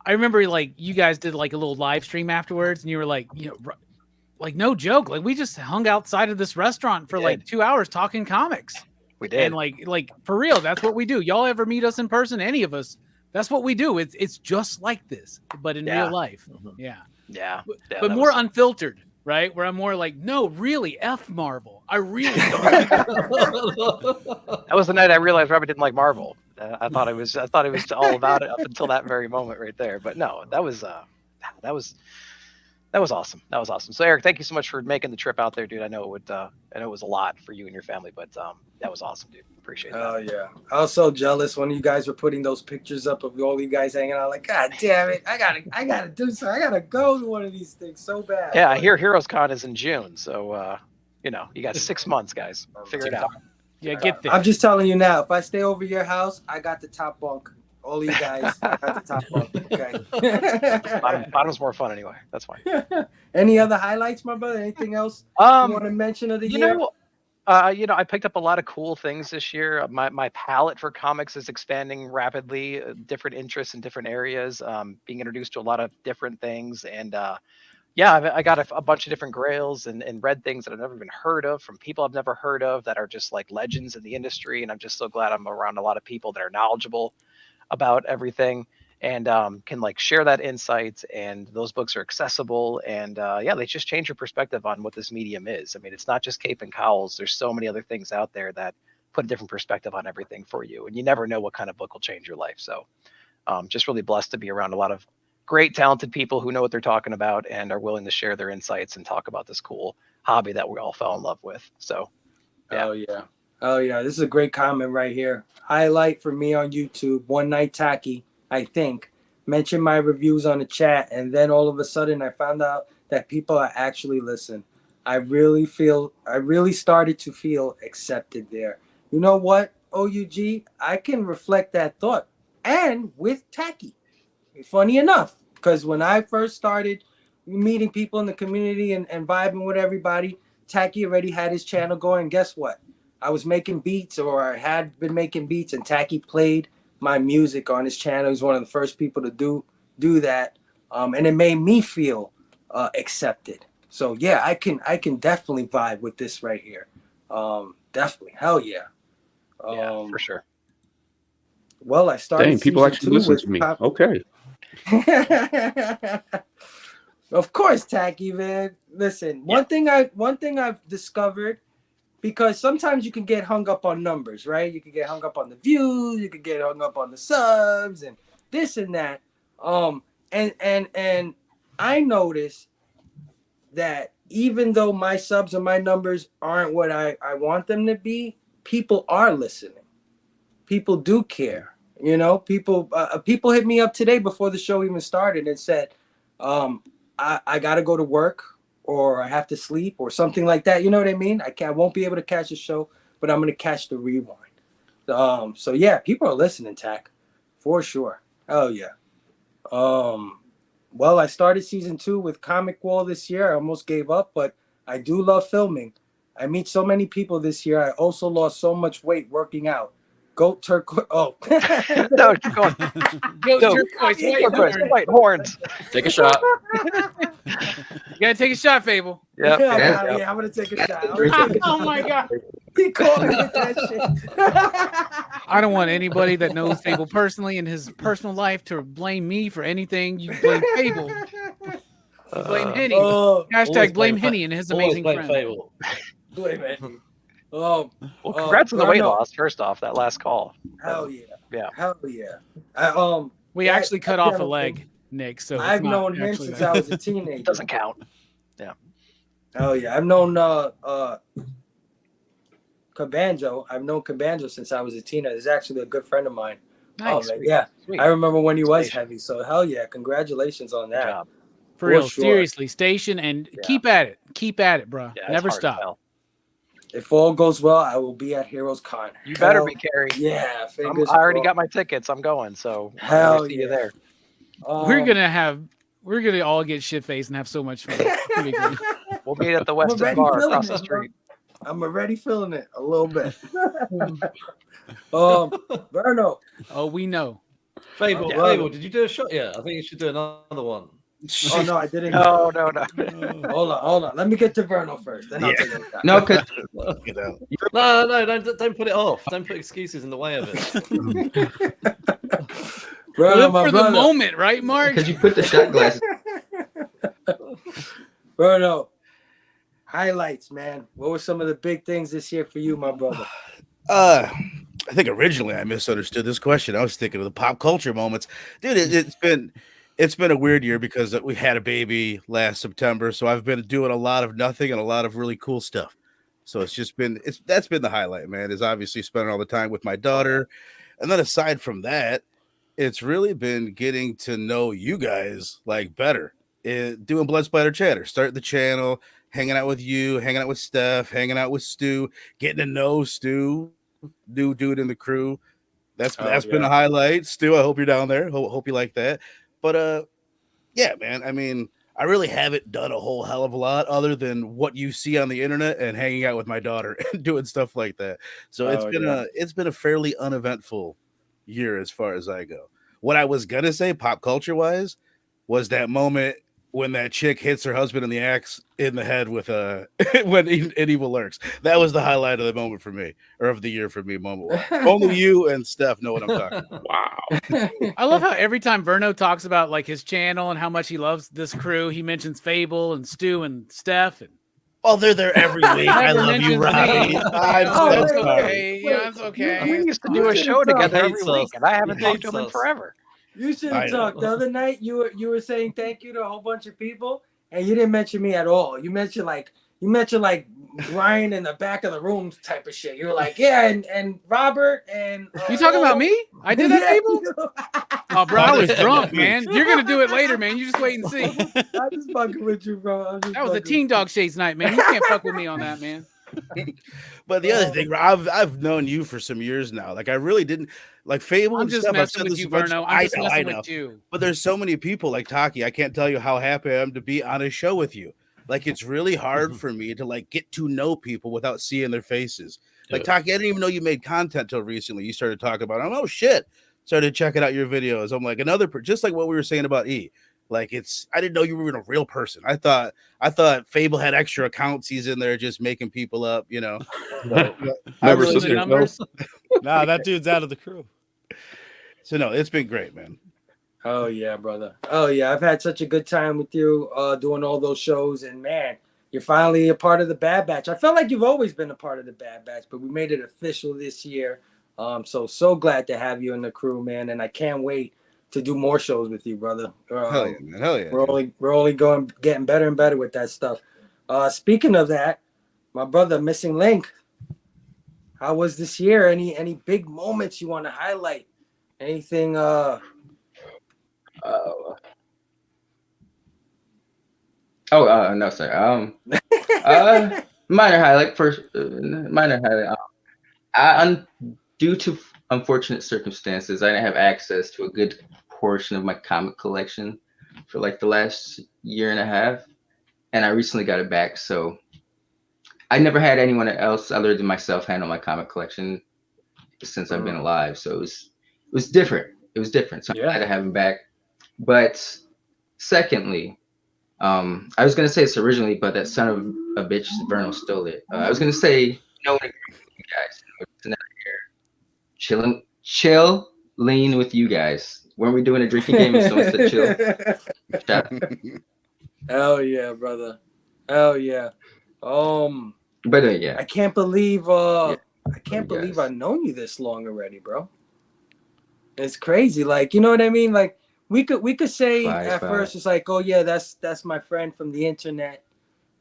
I remember like you guys did like a little live stream afterwards, and you were like, like no joke, like we just hung outside of this restaurant for like 2 hours talking comics.
We did,
and like for real, that's what we do. Y'all ever meet us in person? Any of us? That's what we do. It's just like this, but in real life.
Yeah.
But more unfiltered. Right, where I'm more like, no, really, F Marvel. I really don't.
That was the night I realized Robbie didn't like Marvel. I thought it was all about it up until that very moment right there. But no, that was awesome. That was awesome. So Eric, thank you so much for making the trip out there, dude. I know it was a lot for you and your family, but that was awesome, dude. Appreciate that.
Oh yeah, I was so jealous when you guys were putting those pictures up of all you guys hanging out. Like, God damn it, I gotta do something. I gotta go to one of these things so bad.
Yeah, I hear Heroes Con is in June, so you got 6 months, guys. Figure it out.
Yeah, get there.
I'm just telling you now. If I stay over your house, I got the top bunk. All you guys, I got the top bunk. Okay.
Bottom's more fun anyway. That's fine.
Any other highlights, my brother? Anything else you want to mention of the year?
I picked up a lot of cool things this year. My palette for comics is expanding rapidly. Different interests in different areas. Being introduced to a lot of different things, and I got a bunch of different grails and read things that I've never even heard of from people I've never heard of that are just like legends in the industry. And I'm just so glad I'm around a lot of people that are knowledgeable about everything and can like share that insight, and those books are accessible, and they just change your perspective on what this medium is. I mean, it's not just Cape and Cowls. There's so many other things out there that put a different perspective on everything for you, and you never know what kind of book will change your life. So just really blessed to be around a lot of great talented people who know what they're talking about and are willing to share their insights and talk about this cool hobby that we all fell in love with. So
Oh yeah, this is a great comment right here. Highlight for me on YouTube, One Night Tacky, I think, mentioned my reviews on the chat, and then all of a sudden I found out that people are actually listening. I really started to feel accepted there. You know what? OUG, I can reflect that thought, and with Tacky. Funny enough, because when I first started meeting people in the community and vibing with everybody, Tacky already had his channel going. Guess what? I was making beats, or I had been making beats, and Tacky played my music on his channel. He's one of the first people to do that, and it made me feel accepted. So yeah, I can definitely vibe with this right here. Definitely, hell yeah.
Yeah, for sure.
Well, I started.
Dang, people actually listen to me. Okay.
Of course, Tacky, man. Listen, one thing I've discovered, because sometimes you can get hung up on numbers, right? You can get hung up on the views, you can get hung up on the subs and this and that. And I noticed that even though my subs and my numbers aren't what I want them to be, people are listening. People do care. You know, people hit me up today before the show even started and said, I got to go to work, or I have to sleep, or something like that. You know what I mean? I won't be able to catch the show, but I'm going to catch the rewind. So yeah, people are listening, Tack, for sure. Oh yeah. Well, I started season 2 with Comic Wall this year. I almost gave up, but I do love filming. I meet so many people this year. I also lost so much weight working out. Goat turquoise. Oh.
No, keep going.
Goat turquoise.
White horns.
Take a shot.
You gotta take a shot, Fable.
Yep.
Yeah, I'm gonna take a shot.
Oh my god.
He called me with that shit.
I don't want anybody that knows Fable personally in his personal life to blame me for anything. You blame Fable. Blame Henny. Hashtag blame Henny and his amazing friend.
Fable.
Blame Henny.
Well, congrats on the weight loss. First off, that last call.
Hell yeah.
Yeah.
Hell yeah.
We actually cut off a leg, Nick. So
I've known him since I was a teenager.
Doesn't count. Yeah.
Oh yeah, I've known Cabanjo. I've known Cabanjo since I was a teenager. He's actually a good friend of mine.
Nice.
Man, yeah.
Sweet.
I remember when he was heavy. So hell yeah, congratulations on that.
job.
For real, seriously, station and keep at it. Keep at it, bro.
Yeah,
Never
it's hard to
stop.
tell.
If all goes well, I will be at Heroes Con.
You better be, Carrie.
Yeah,
I already got my tickets. I'm going, so
Hell
I'll see you there.
We're gonna all get shit faced and have so much fun. It's gonna be great.
We'll meet at the Weston Bar across the street.
I'm already feeling it a little bit. Verno.
Oh, we know.
Fable, Fable, did you do a shot yet? I think you should do another one.
Oh no, I didn't.
No.
Hold on. Let me get to Verno first. Then I'll take a shot.
No, because
no, don't put it off. Don't put excuses in the way of it.
Verno,
Live for the moment, right, Mark?
because you put the shot glasses.
Verno, highlights, man. What were some of the big things this year for you, my brother?
I think originally I misunderstood this question. I was thinking of the pop culture moments, dude. It's been a weird year because we had a baby last September, so I've been doing a lot of nothing and a lot of really cool stuff. So that's been the highlight, man. Is obviously spending all the time with my daughter, and then aside from that, it's really been getting to know you guys like better. Doing Blood Splatter Chatter, starting the channel, hanging out with you, hanging out with Steph, hanging out with Stu, getting to know Stu, new dude in the crew. That's been a highlight. Stu, I hope you're down there. Hope you like that. But yeah, man. I mean, I really haven't done a whole hell of a lot other than what you see on the internet and hanging out with my daughter and doing stuff like that. So it's been a fairly uneventful year as far as I go. What I was gonna say, pop culture wise, was that moment when that chick hits her husband in the axe in the head with when in Evil Lurks. That was the highlight of the moment for me, or of the year for me. Moment. Only you and Steph know what I'm talking about.
Wow.
I love how every time Verno talks about like his channel and how much he loves this crew, he mentions Fable and Stu and Steph. And
oh, they're there every week. I love you, Robbie.
That's okay. Yeah, that's okay.
We used to do a show together every week, and I haven't talked to him in forever.
You should have talked. The other night you were saying thank you to a whole bunch of people, and you didn't mention me at all. You mentioned like Brian in the back of the room type of shit. You were like, yeah, and Robert and
you talking about me? I did that, Fable? Oh, bro, I was drunk, man. You're gonna do it later, man. You just wait and see.
I'm just fucking with you, bro.
That was a Teen Dog Shades night, man. You can't fuck with me on that, man.
But the other thing, I've known you for some years now. Like I really didn't like Fable.
I'm
and
just
stuff. I've
messing
said
with
this
you,
a bunch-
Verno. I'm just
I
messing
know.
with you.
But there's so many people like Taki. I can't tell you how happy I am to be on a show with you. Like it's really hard for me to like get to know people without seeing their faces. Like Taki, I didn't even know you made content till recently. You started talking about it. I'm, oh shit. Started checking out your videos. I'm like just like what we were saying about E. Like I didn't know you were a real person. I thought Fable had extra accounts. He's in there just making people up, you know. So, I
Never
really
sister.
didn't know.
Nah, that dude's out of the crew.
So no, it's been great, man.
Oh yeah, brother. Oh yeah, I've had such a good time with you doing all those shows, and man, you're finally a part of the Bad Batch. I felt like you've always been a part of the Bad Batch, but we made it official this year. So glad to have you in the crew, man, and I can't wait to do more shows with you, brother.
Hell yeah, man. Hell yeah.
We're only getting better and better with that stuff. Speaking of that, my brother, Missing Link. How was this year? Any big moments you want to highlight? Anything?
No, sorry. Minor highlight first. Minor highlight. Due to unfortunate circumstances, I didn't have access to a good portion of my comic collection for like the last year and a half, and I recently got it back. So I never had anyone else other than myself handle my comic collection since I've been alive. So it was different. It was different. So I'm glad to have him back. But secondly, I was gonna say this originally, but that son of a bitch Vernal stole it. I was gonna say no one agrees with you guys. It's another year. Chill, lean with you guys. Weren't we doing a drinking game and someone said chill? Shout out.
Hell yeah, brother. Hell yeah.
But yeah.
I can't believe I can't
You
believe
guys.
I've known you this long already, bro. It's crazy. Like, you know what I mean? Like we could say
Flies
at
by.
first it's like, oh yeah, that's my friend from the internet,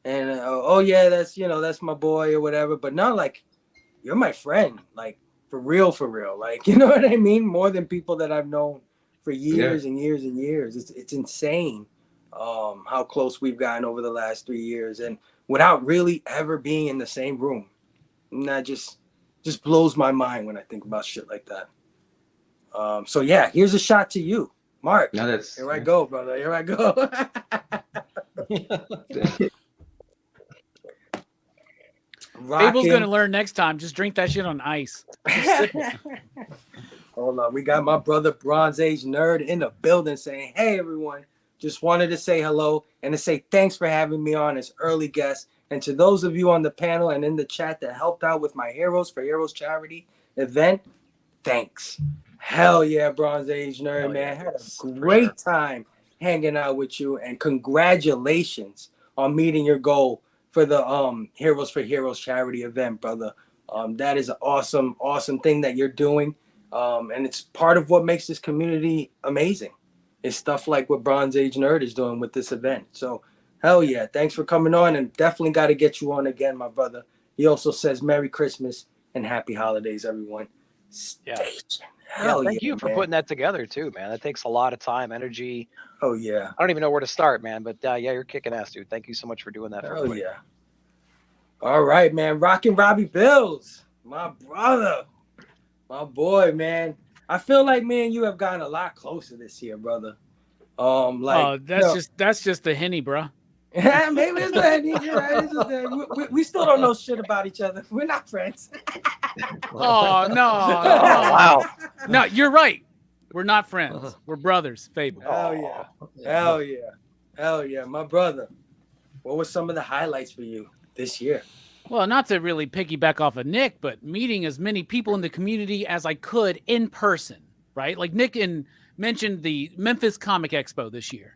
and oh yeah, that's my boy or whatever. But not like you're my friend, like for real, like, you know what I mean? More than people that I've known for years and years and years. It's insane how close we've gotten over the last 3 years, and without really ever being in the same room. And that just blows my mind when I think about shit like that. So yeah, here's a shot to you, Mark.
No, that's
Here I go, brother. Here I go.
Fable's gonna learn next time. Just drink that shit on ice.
Hold on, we got my brother Bronze Age Nerd in the building saying, "Hey everyone, just wanted to say hello and to say thanks for having me on as early guest. And to those of you on the panel and in the chat that helped out with my Heroes for Heroes charity event, thanks." Hell yeah, Bronze Age Nerd, man. Had a great time hanging out with you, and congratulations on meeting your goal for the Heroes for Heroes charity event, brother. That is an awesome thing that you're doing. And it's part of what makes this community amazing. It's stuff like what Bronze Age Nerd is doing with this event. So hell yeah, thanks for coming on, and definitely got to get you on again, my brother. He also says Merry Christmas and Happy Holidays, everyone.
Yeah.
Hell
Thank you for
man.
putting that together too, man. That takes a lot of time, energy.
Oh yeah.
I don't even know where to start, man. But yeah, you're kicking ass, dude. Thank you so much for doing that. For
Hell
everybody.
yeah. All right, man. Rockin' Robbie Bills, my brother, my boy, man. I feel like me and you have gotten a lot closer this year, brother.
That's just the Henny, bro.
Maybe it's the you're right. It's just that we still don't know shit about each other. We're not friends.
Oh no!
Wow.
No, you're right. We're not friends. We're brothers. Fable.
Hell yeah, my brother. What were some of the highlights for you this year?
Well, not to really piggyback off of Nick, but meeting as many people in the community as I could in person, right? Like Nick mentioned the Memphis Comic Expo this year.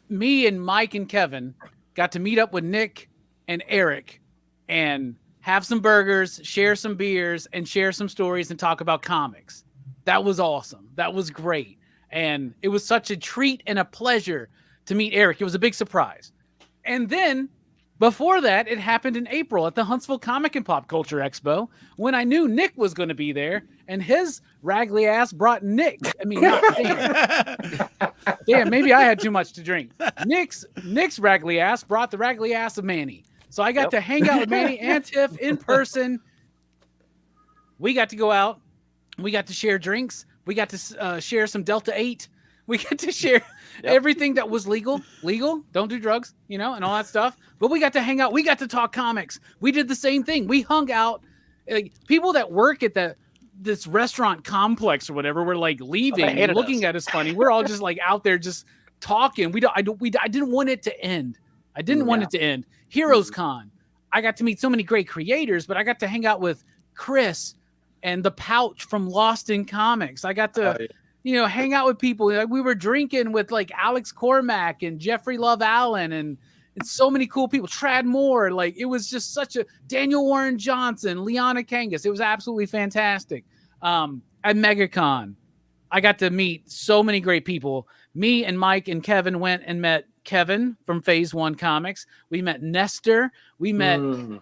Me and Mike and Kevin got to meet up with Nick and Eric and have some burgers, share some beers, and share some stories and talk about comics. That was awesome. That was great. And it was such a treat and a pleasure to meet Eric. It was a big surprise. And then before that, it happened in April at the Huntsville Comic and Pop Culture Expo when I knew Nick was going to be there, and his raggly ass brought Nick. I mean, damn, maybe I had too much to drink. Nick's raggly ass brought the raggly ass of Manny. So I got to hang out with Manny and Tiff in person. We got to go out. We got to share drinks. We got to share some Delta 8. We got to share everything that was legal. Don't do drugs, and all that stuff. But we got to hang out. We got to talk comics. We did the same thing. We hung out. Like, people that work at this restaurant complex or whatever were like leaving and looking at us funny. We're all just like out there just talking. I didn't want it to end. I didn't want it to end. Heroes Con. I got to meet so many great creators, but I got to hang out with Chris and the Pouch from Lost in Comics. I got to, hang out with people. Like, we were drinking with like Alex Cormack and Jeffrey Love Allen and so many cool people. Trad Moore. Like, it was just such a Daniel Warren Johnson, Liana Kangas. It was absolutely fantastic. At MegaCon, I got to meet so many great people. Me and Mike and Kevin went and met Kevin from Phase One Comics. We met Nestor. We met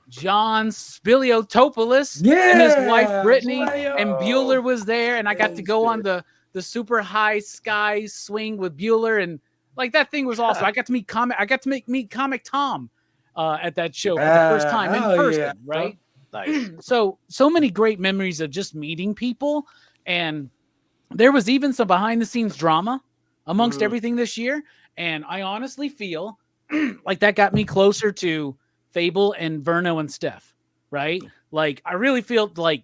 John Spiliotopoulos and his wife Brittany, and Bueller was there. And I got to go on the super high sky swing with Bueller, and like that thing was awesome. I got to meet meet Comic Tom at that show for the first time in person, right? Nice. So many great memories of just meeting people, and there was even some behind the scenes drama amongst everything this year. And I honestly feel like that got me closer to Fable and Verno and Steph, right? Like, I really feel like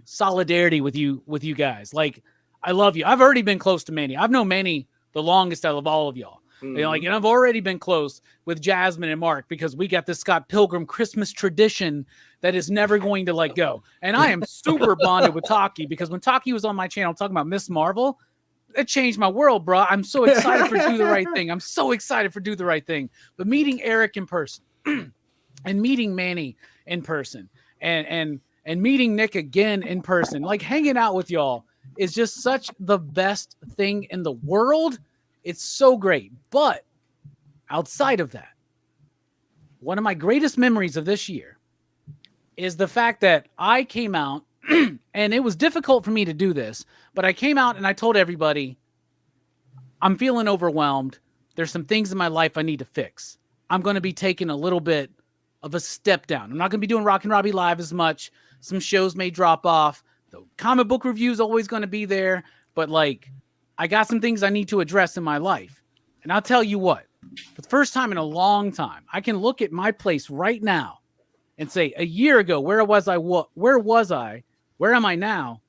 solidarity with you guys. Like, I love you. I've already been close to Manny. I've known Manny the longest out of all of y'all. And I've already been close with Jasmine and Mark because we got this Scott Pilgrim Christmas tradition that is never going to let go. And I am super bonded with Taki because when Taki was on my channel talking about Miss Marvel, it changed my world, bro. I'm so excited for Do the Right Thing. I'm so excited for Do the Right Thing. But meeting Eric in person and meeting Manny in person and meeting Nick again in person, like hanging out with y'all is just such the best thing in the world. It's so great. But outside of that, one of my greatest memories of this year is the fact that I came out and it was difficult for me to do this, but I came out and I told everybody, I'm feeling overwhelmed. There's some things in my life I need to fix. I'm going to be taking a little bit of a step down. I'm not going to be doing Rock and Robbie Live as much. Some shows may drop off. The comic book review is always going to be there, but like, I got some things I need to address in my life. And I'll tell you what, for the first time in a long time, I can look at my place right now and say, a year ago, where was I? Where am I now?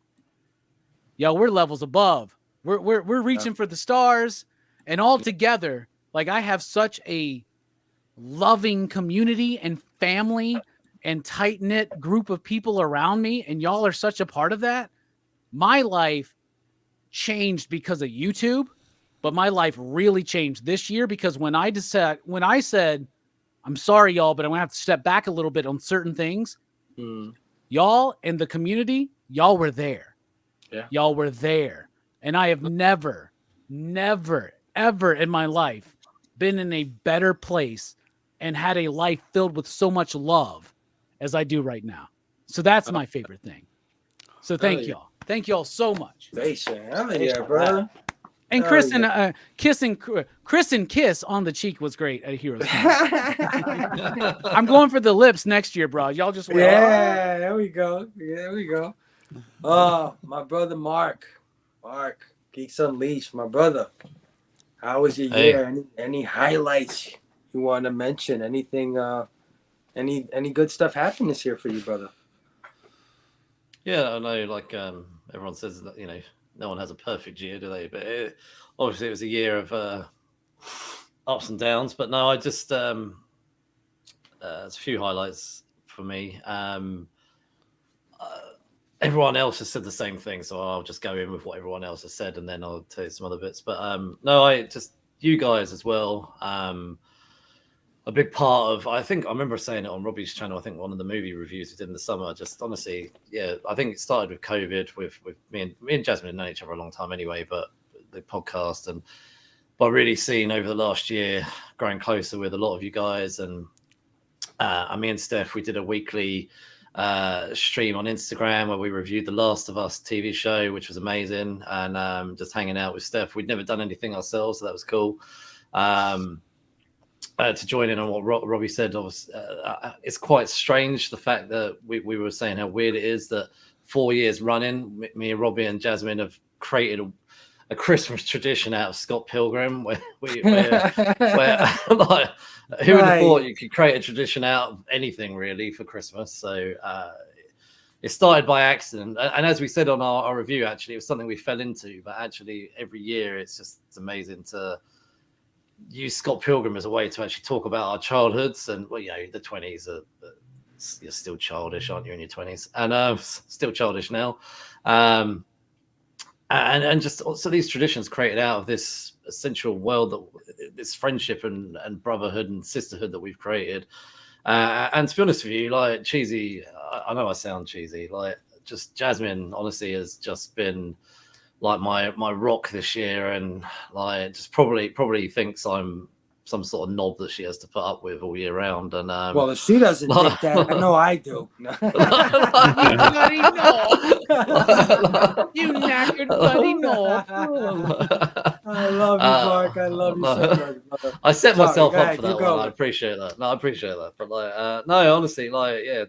Yo, we're levels above. We're reaching for the stars, and all together, like, I have such a loving community and family and tight-knit group of people around me, and y'all are such a part of that. My life changed because of YouTube, but my life really changed this year because when I said, I'm sorry, y'all, but I'm gonna have to step back a little bit on certain things. Y'all and the community, y'all were there. Yeah. Y'all were there. And I have never, ever in my life been in a better place and had a life filled with so much love as I do right now. So that's my favorite thing. So thank y'all. Thank y'all so much.
Yeah, bro.
And Chris and Chris and kiss on the cheek was great at Heroes. I'm going for the lips next year, bro. Y'all just wait.
Yeah, there we go. Oh, my brother Mark, Geeks Unleashed, my brother. How was your year? Any highlights you want to mention? Anything? Any good stuff happened this year for you, brother?
Yeah, I know. Like everyone says that no one has a perfect year, do they? But obviously, it was a year of ups and downs. But no, I just there's a few highlights for me. Everyone else has said the same thing, so I'll just go in with what everyone else has said, and then I'll tell you some other bits. But no, I just you guys as well. A big part of, I think I remember saying it on Robbie's channel, I think one of the movie reviews we did in the summer, just honestly, yeah, I think it started with COVID with me and Jasmine had known each other a long time anyway, but the podcast but really seeing over the last year, growing closer with a lot of you guys and me and Steph, we did a weekly stream on Instagram where we reviewed The Last of Us TV show, which was amazing, and just hanging out with Steph. We'd never done anything ourselves, so that was cool. to join in on what Robbie said, it's quite strange the fact that we were saying how weird it is that 4 years running, me and Robbie and Jasmine have created a Christmas tradition out of Scott Pilgrim, where like, who would have thought you could create a tradition out of anything really for Christmas? So it started by accident, and as we said on our review, actually, it was something we fell into. But actually, every year, it's amazing to use Scott Pilgrim as a way to actually talk about our childhoods. And well, the 20s are you're still childish, aren't you, in your 20s? And still childish now. And just so these traditions created out of this essential world, that this friendship and brotherhood and sisterhood that we've created. And to be honest with you, like cheesy, I know I sound cheesy, like just Jasmine honestly has just been like my rock this year, and like just probably thinks I'm some sort of knob that she has to put up with all year round. And
well, if she doesn't think that, I know I do.
You bloody knob. You knackered bloody knob.
I love you, Mark. I love you so much, brother.
I set myself up for that
you go.
one. I appreciate that. No, I appreciate that. But like, no, honestly, like, yeah.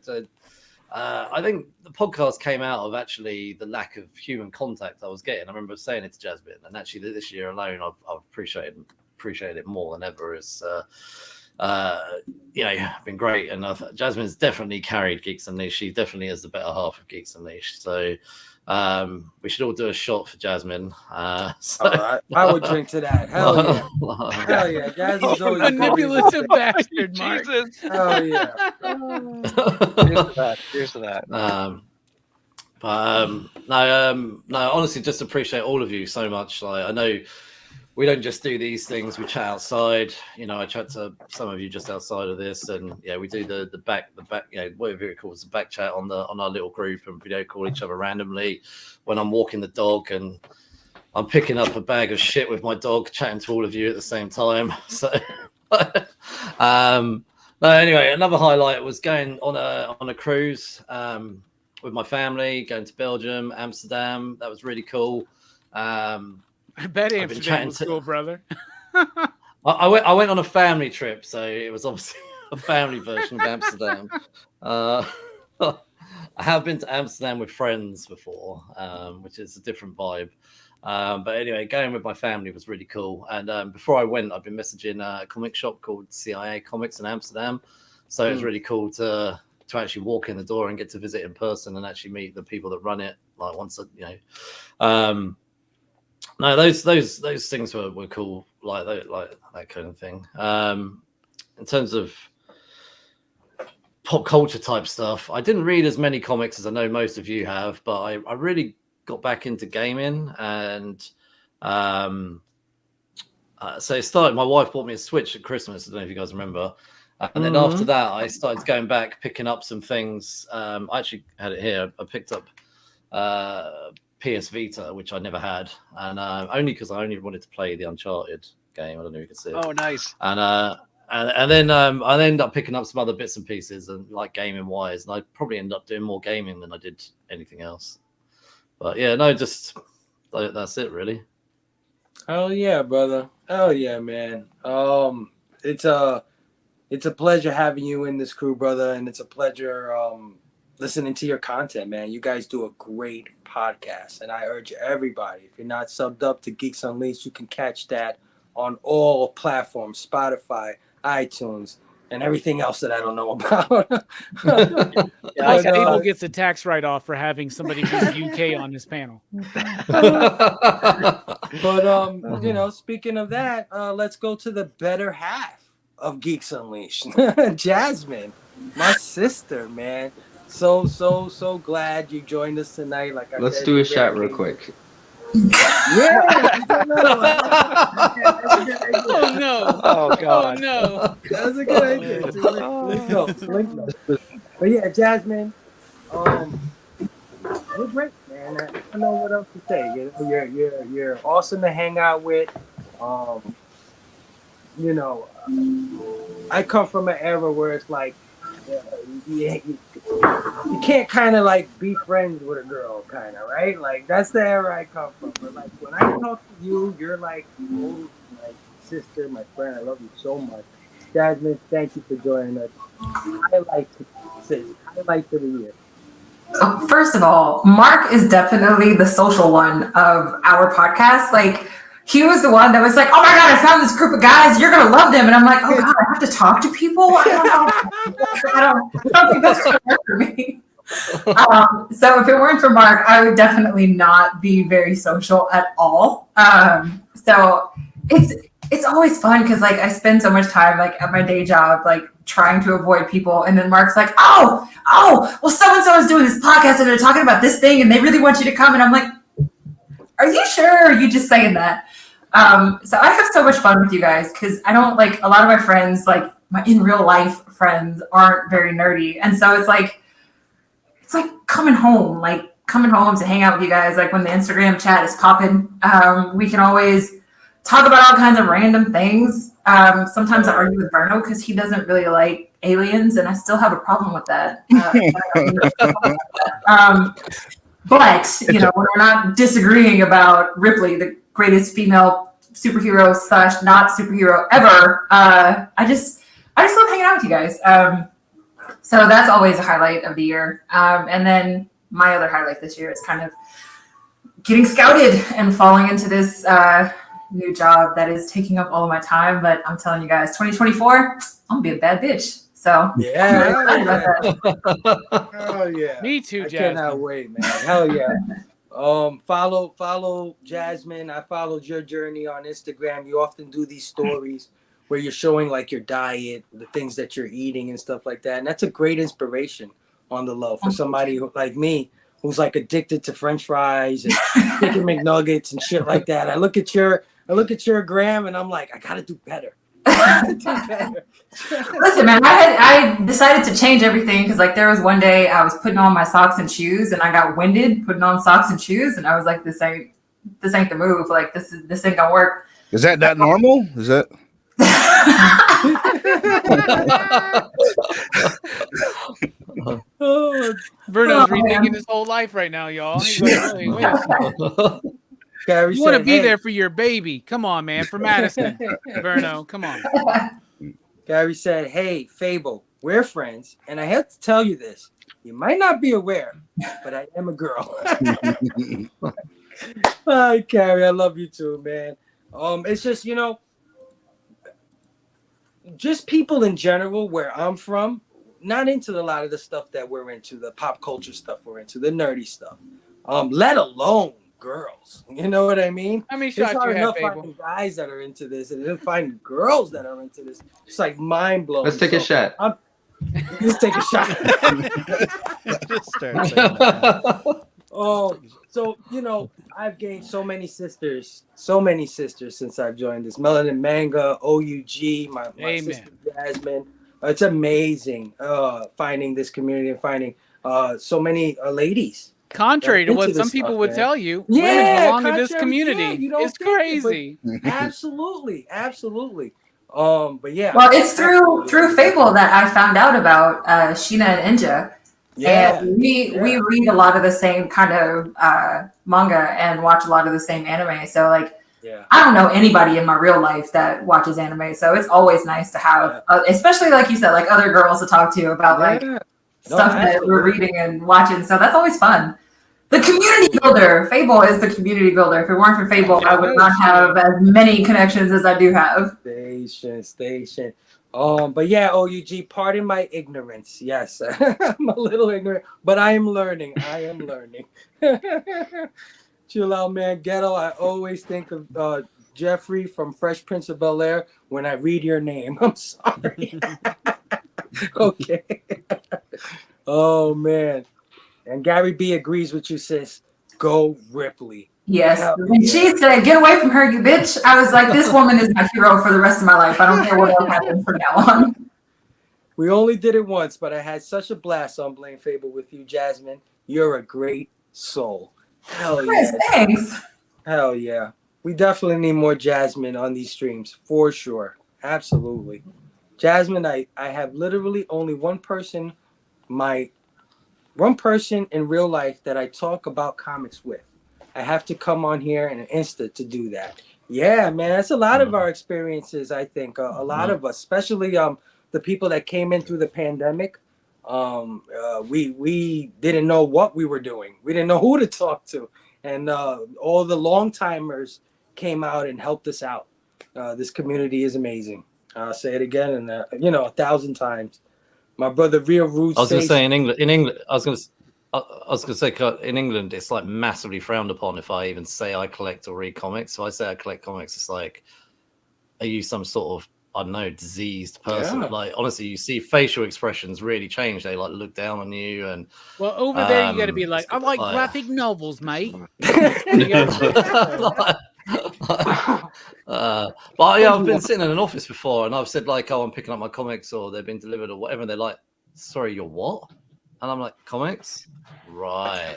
I think the podcast came out of actually the lack of human contact I was getting. I remember saying it to Jasmine, and actually this year alone, I've appreciated it more than ever. It's been great, and Jasmine's definitely carried Geeks Unleashed. She definitely is the better half of Geeks Unleashed. So we should all do a shot for Jasmine.
I would drink to that. Hell yeah. Hell yeah. Jasmine's always
manipulative bastard, Mark.
Jesus.
Hell yeah.
Cheers to that.
No, honestly, just appreciate all of you so much. Like, I know we don't just do these things, we chat outside. I chat to some of you just outside of this, and we do the back, whatever it calls, the back chat on our little group, and video call each other randomly when I'm walking the dog and I'm picking up a bag of shit with my dog, chatting to all of you at the same time. So no, anyway, another highlight was going on a cruise with my family, going to Belgium, Amsterdam. That was really cool.
I bet Amsterdam was cool, brother.
I went on a family trip, so it was obviously a family version of Amsterdam. I have been to Amsterdam with friends before, which is a different vibe. But anyway, going with my family was really cool. And before I went, I've been messaging a comic shop called CIA Comics in Amsterdam. So it was really cool to actually walk in the door and get to visit in person and actually meet the people that run it. Like no, those things were cool, like that kind of thing. In terms of pop culture type stuff, I didn't read as many comics as I know most of you have, but I really got back into gaming, and so it started. My wife bought me a Switch at Christmas. I don't know if you guys remember. And then after that, I started going back, picking up some things. I actually had it here. I picked up PS Vita, which I never had, and only because I only wanted to play the Uncharted game. I don't know if you can see it.
Oh, nice.
And then I ended up picking up some other bits and pieces, and like gaming wise, and I probably ended up doing more gaming than I did anything else. But yeah, no, just that's it really.
Hell yeah, brother. Hell yeah, man. It's a pleasure having you in this crew, brother, and it's a pleasure listening to your content, man. You guys do a great podcast, and I urge everybody, if you're not subbed up to Geeks Unleashed, you can catch that on all platforms, Spotify, iTunes, and everything else that I don't know about.
Like Abel gets a tax write-off for having somebody from the UK on his panel.
But speaking of that, let's go to the better half of Geeks Unleashed. Jasmine, my sister, man. So glad you joined us tonight.
Let's do a shot real quick.
Yeah.
Oh no.
Oh god.
Oh no.
That's a good idea. Link up. But yeah, Jasmine, you're great, man. I don't know what else to say. You're awesome to hang out with. I come from an era where it's like, you can't kind of like be friends with a girl, kind of, right? Like that's the era I come from. But like when I talk to you, you're like, oh, my sister, my friend. I love you so much. Jasmine, thank you for joining us. Highlight for the year.
First of all, Mark is definitely the social one of our podcast. Like, he was the one that was like, "Oh my God, I found this group of guys. You're gonna love them." And I'm like, "Oh God, I have to talk to people. I don't think that's gonna work for me." So if it weren't for Mark, I would definitely not be very social at all. So it's always fun because like I spend so much time like at my day job, like trying to avoid people, and then Mark's like, "Oh, well, so and so is doing this podcast and they're talking about this thing, and they really want you to come." And I'm like, "Are you sure? Or are you just saying that?" So I have so much fun with you guys because I don't like a lot of my friends, like my in real life friends, aren't very nerdy, and so it's like coming home to hang out with you guys. Like when the Instagram chat is popping, we can always talk about all kinds of random things. Sometimes I argue with Verno because he doesn't really like aliens, and I still have a problem with that. But you know, when we're not disagreeing about Ripley, the greatest female superhero / not superhero ever, I just love hanging out with you guys. So that's always a highlight of the year. And then my other highlight this year is kind of getting scouted and falling into this new job that is taking up all of my time. But I'm telling you guys, 2024, I'm gonna be a bad bitch. So
Yeah.
I'm really excited about that.
Hell yeah.
Me too,
I
Jasmine.
cannot wait, man. Hell yeah. Follow Jasmine. I followed your journey on Instagram. You often do these stories where you're showing like your diet, the things that you're eating and stuff like that. And that's a great inspiration on the low for somebody like me who's like addicted to French fries and chicken McNuggets and shit like that. I look at your gram and I'm like, I gotta do better.
Listen, man, I decided to change everything because like there was one day I was putting on my socks and shoes and I got winded putting on socks and shoes and I was like, this ain't the move. Like this ain't gonna work.
Is that not normal? Is that?
Bruno's rethinking his whole life right now, y'all. He's like, wait a second.
Gary
You want to
said,
be
"Hey."
there for your baby. Come on, man. For Madison. Verno, come on.
Gary said, "Hey, Fable, we're friends, and I have to tell you this. You might not be aware, but I am a girl." Hi, Gary. I love you too, man. It's just, you know, just people in general where I'm from, not into a lot of the stuff that we're into, the pop culture stuff we're into, the nerdy stuff. Let alone girls. You know what I mean?
How many
It's
shots
hard
you have,
enough
Fable?
finding guys that are into this, and then finding girls that are into this. It's like mind blowing.
Let's take a shot.
Let's take a shot.
Just start saying that.
So you know, I've gained so many sisters since I've joined this. Melanin Manga, OUG, my
Amen.
sister Jasmine. It's amazing finding this community and finding so many ladies.
Contrary to
into
what
this
some people
stuff,
would
man.
tell you,
Yeah,
women belong to this
contrary,
community.
yeah, you don't
It's
think it,
crazy.
but absolutely. But yeah,
Well, it's through Fable that I found out about Sheena and Inja.
Yeah,
And we read a lot of the same kind of manga and watch a lot of the same anime. So like,
yeah.
I don't know anybody in my real life that watches anime. So it's always nice to have, especially like you said, like other girls to talk to about like stuff that we're reading and watching. So that's always fun. The community builder. Fable is the community builder. If it weren't for Fable, I would not have as many connections as I do have.
Station. But yeah, OUG, pardon my ignorance. Yes, I'm a little ignorant, but I am learning. Chill out, man. Ghetto, I always think of Jeffrey from Fresh Prince of Bel-Air when I read your name. I'm sorry. Okay. Oh, man. And Gary B agrees with you, sis. Go Ripley.
Yes.
Hell
When she said, "Get away from her, you bitch," I was like, this woman is my hero for the rest of my life. I don't care what else happens from now on.
We only did it once, but I had such a blast on Blame Fable with you, Jasmine. You're a great soul. Hell
Chris,
yeah.
thanks.
Hell yeah. We definitely need more Jasmine on these streams, for sure. Absolutely. Jasmine, I have literally only one person in real life that I talk about comics with. I have to come on here and Insta to do that. Yeah, man, that's a lot of our experiences. I think a lot of us, especially the people that came in through the pandemic. We didn't know what we were doing. We didn't know who to talk to, and all the long timers came out and helped us out. This community is amazing. I'll say it again, and 1,000 times. My brother, Real Roots.
I was going to say in England, I was going to say in England, it's like massively frowned upon if I even say I collect or read comics. So I say I collect comics. It's like, are you some sort of, I don't know, diseased person?
Yeah.
Like, honestly, you see facial expressions really change. They like look down on you, and
Well, over there you got to be like, I like graphic novels, mate.
But yeah, I've been sitting in an office before, and I've said like, "Oh, I'm picking up my comics," or they've been delivered, or whatever. And they're like, "Sorry, you're what?" And I'm like, "Comics, right?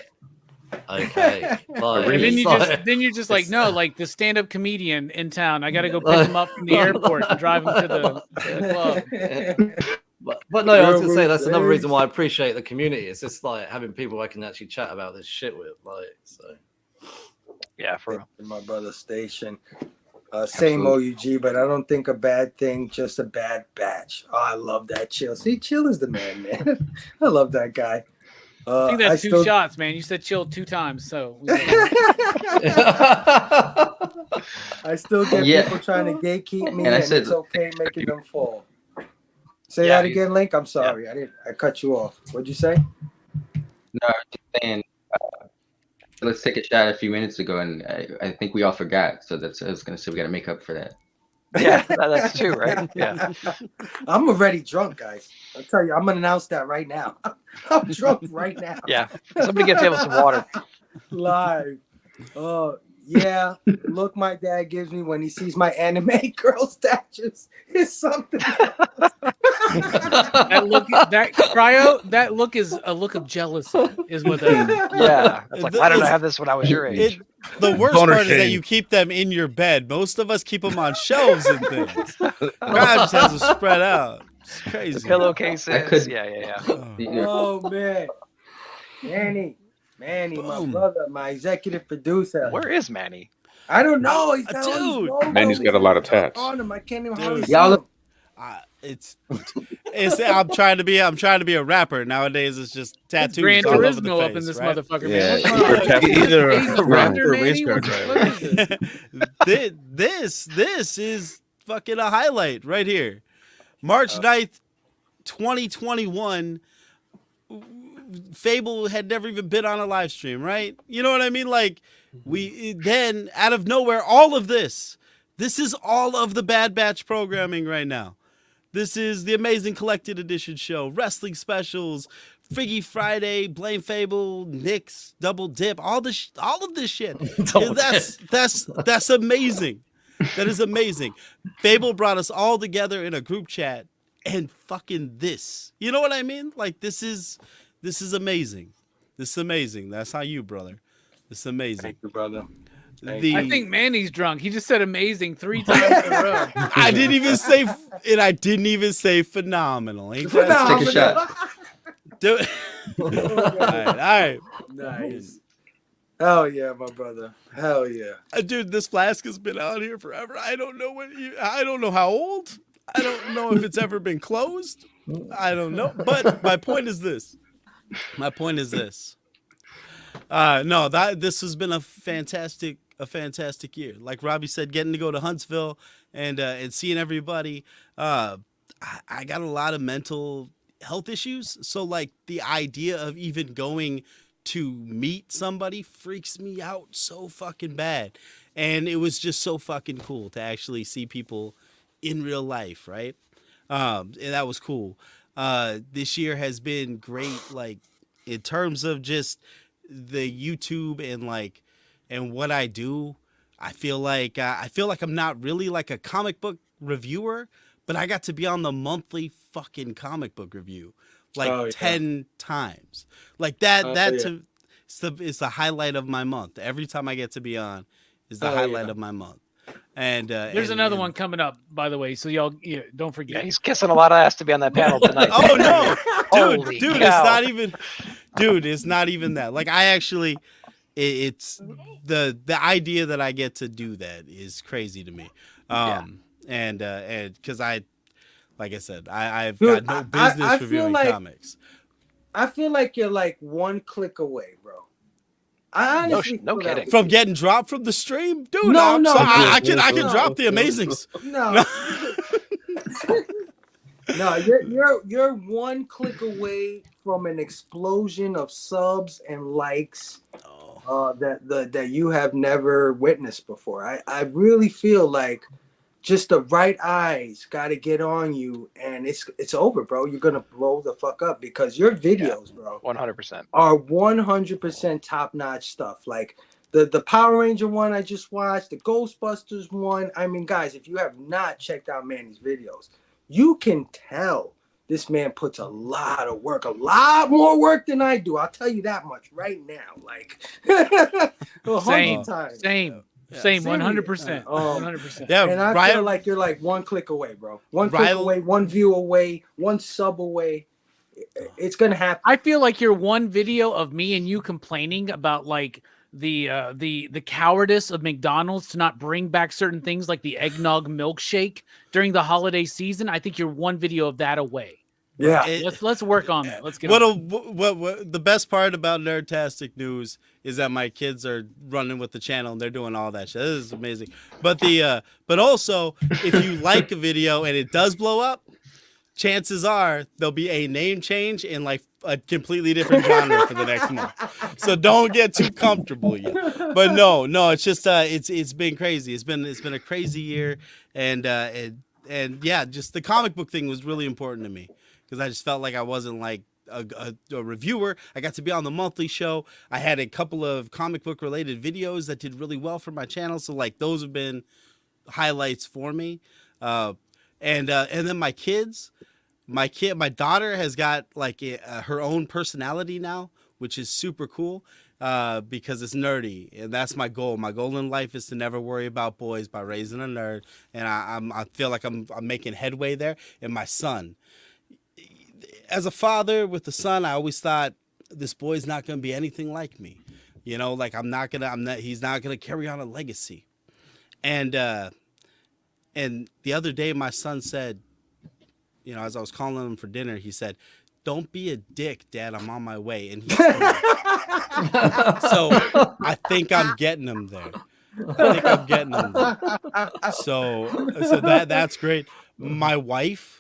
Okay." Like,
And then
it's
you're just like, no, like the stand-up comedian in town. I got to go pick him up from the airport and drive him to the club.
But no, I was gonna say that's another reason why I appreciate the community. It's just like having people I can actually chat about this shit with, like so.
Yeah, for real.
My brother Station. Same OUG, but I don't think a bad thing, just a bad batch. Oh, I love that Chill. See, Chill is the man. I love that guy.
I think that's two shots, man. You said Chill 2 times, so.
I still get people trying to gatekeep me, and it's okay making them fall. Say that again, Link. I'm sorry, I cut you off. What'd you say?
No, I'm just saying. Let's take a shot a few minutes ago, and I think we all forgot. So that's I was gonna say we got to make up for that.
Yeah, that's true, right? Yeah.
I'm already drunk, guys. I'll tell you, I'm gonna announce that right now. I'm drunk right now.
Yeah. Somebody get Fable some water.
Live. Oh, yeah. Look, my dad gives me when he sees my anime girl statues is something.
That look is a look of jealousy, is what that is.
Yeah. It's like, why did I have this when I was your age?
The worst part is that you keep them in your bed. Most of us keep them on shelves and things. God just has them spread out. It's crazy.
The pillowcases. Yeah.
Oh, man. Manny, my brother, my executive producer.
Where is Manny?
I don't know. He's got
Dude. Manny's got a lot of tats.
On him. I can't even hardly see
Y'all
him.
It's I'm trying to be a rapper nowadays. It's just tattoos
Gran
all over the
Turismo
face,
up in this
right?
motherfucker,
Yeah,
man.
either
He's
a
a
rapper or
rapper,
race car
Manny?
driver.
This is fucking a highlight right here. March 9th, 2021. Fable had never even been on a live stream, right? You know what I mean? Like, we then out of nowhere, all of this is all of the Bad Batch programming right now. This is the Amazing Collected Edition show, wrestling specials, Figgy Friday, Blame Fable, Nick's Double Dip, all of this shit. That's amazing. That is amazing. Fable brought us all together in a group chat, and fucking this. You know what I mean? Like, this is amazing. This is amazing. That's how you, brother. This is amazing.
Thank you, brother.
I think Manny's drunk. He just said amazing 3 times in a row.
I didn't even say phenomenal. Ain't that-
Phenomenal.
Take a shot.
Do it. All right.
Nice. Hell yeah, my brother. Hell yeah.
Dude, this flask has been out here forever. I don't know how old. I don't know if it's ever been closed. I don't know. But my point is this. No, this has been a fantastic year. Like Robbie said, getting to go to Huntsville and seeing everybody. I got a lot of mental health issues, so like the idea of even going to meet somebody freaks me out so fucking bad. And it was just so fucking cool to actually see people in real life, right? And that was cool. This year has been great, like in terms of just the YouTube and what I do. I feel like I'm not really like a comic book reviewer, but I got to be on the monthly fucking comic book review like 10 times. Like that it's the highlight of my month. Every time I get to be on is the highlight of my month. And
there's another one coming up, by the way, so y'all don't forget.
Yeah, he's kissing a lot of ass to be on that panel tonight.
Oh no,
Holy
dude,
cow.
it's not even that. Like I actually, it's the idea that I get to do that is crazy to me. And because like I said, I've
Dude,
got no business
I feel
reviewing
like-
comics.
I feel like you're like one click away, bro. I honestly
no
feel that
kidding.
From getting dropped from the stream, dude.
No,
I'm
no,
sorry.
no.
I can
No.
drop the Amazings.
No. No, you're one click away from an explosion of subs and likes that you have never witnessed before. I really feel like just the right eyes got to get on you, and it's over, bro. You're gonna blow the fuck up because your videos, bro,
100%.
are 100% top notch stuff. Like the Power Ranger one I just watched, the Ghostbusters one. I mean, guys, if you have not checked out Manny's videos, you can tell this man puts a lot of work, a lot more work than I do. I'll tell you that much right now. Like 100 times.
Same.
Yeah.
Same.
Serious.
100%. 100%.
Yeah,
And I
Ryan,
feel like you're like one click away, bro. One click
Ryan-
away, one view away, one sub away. It's gonna happen.
I feel like you're one video of me and you complaining about like the cowardice of McDonald's to not bring back certain things like the eggnog milkshake during the holiday season. I think you're one video of that away.
Yeah.
Let's work on that. Let's get
what
on.
the best part about Nerdtastic News is that my kids are running with the channel and they're doing all that shit. This is amazing. But but also if you like a video and it does blow up, chances are there'll be a name change in like a completely different genre for the next month. So don't get too comfortable yet. But no, it's just it's been crazy. It's been a crazy year, and yeah, just the comic book thing was really important to me because I just felt like I wasn't like a reviewer. I got to be on the monthly show. I had a couple of comic book related videos that did really well for my channel. So like those have been highlights for me. And then my daughter has got like her own personality now, which is super cool because it's nerdy, and that's my goal. My goal in life is to never worry about boys by raising a nerd, and I feel like I'm making headway there. And my son, as a father with a son, I always thought this boy's not going to be anything like me, you know, like he's not gonna carry on a legacy, and the other day my son said, you know, as I was calling him for dinner, he said, "Don't be a dick, Dad. I'm on my way." And he's 3. So I think I'm getting him there. So that's great. My wife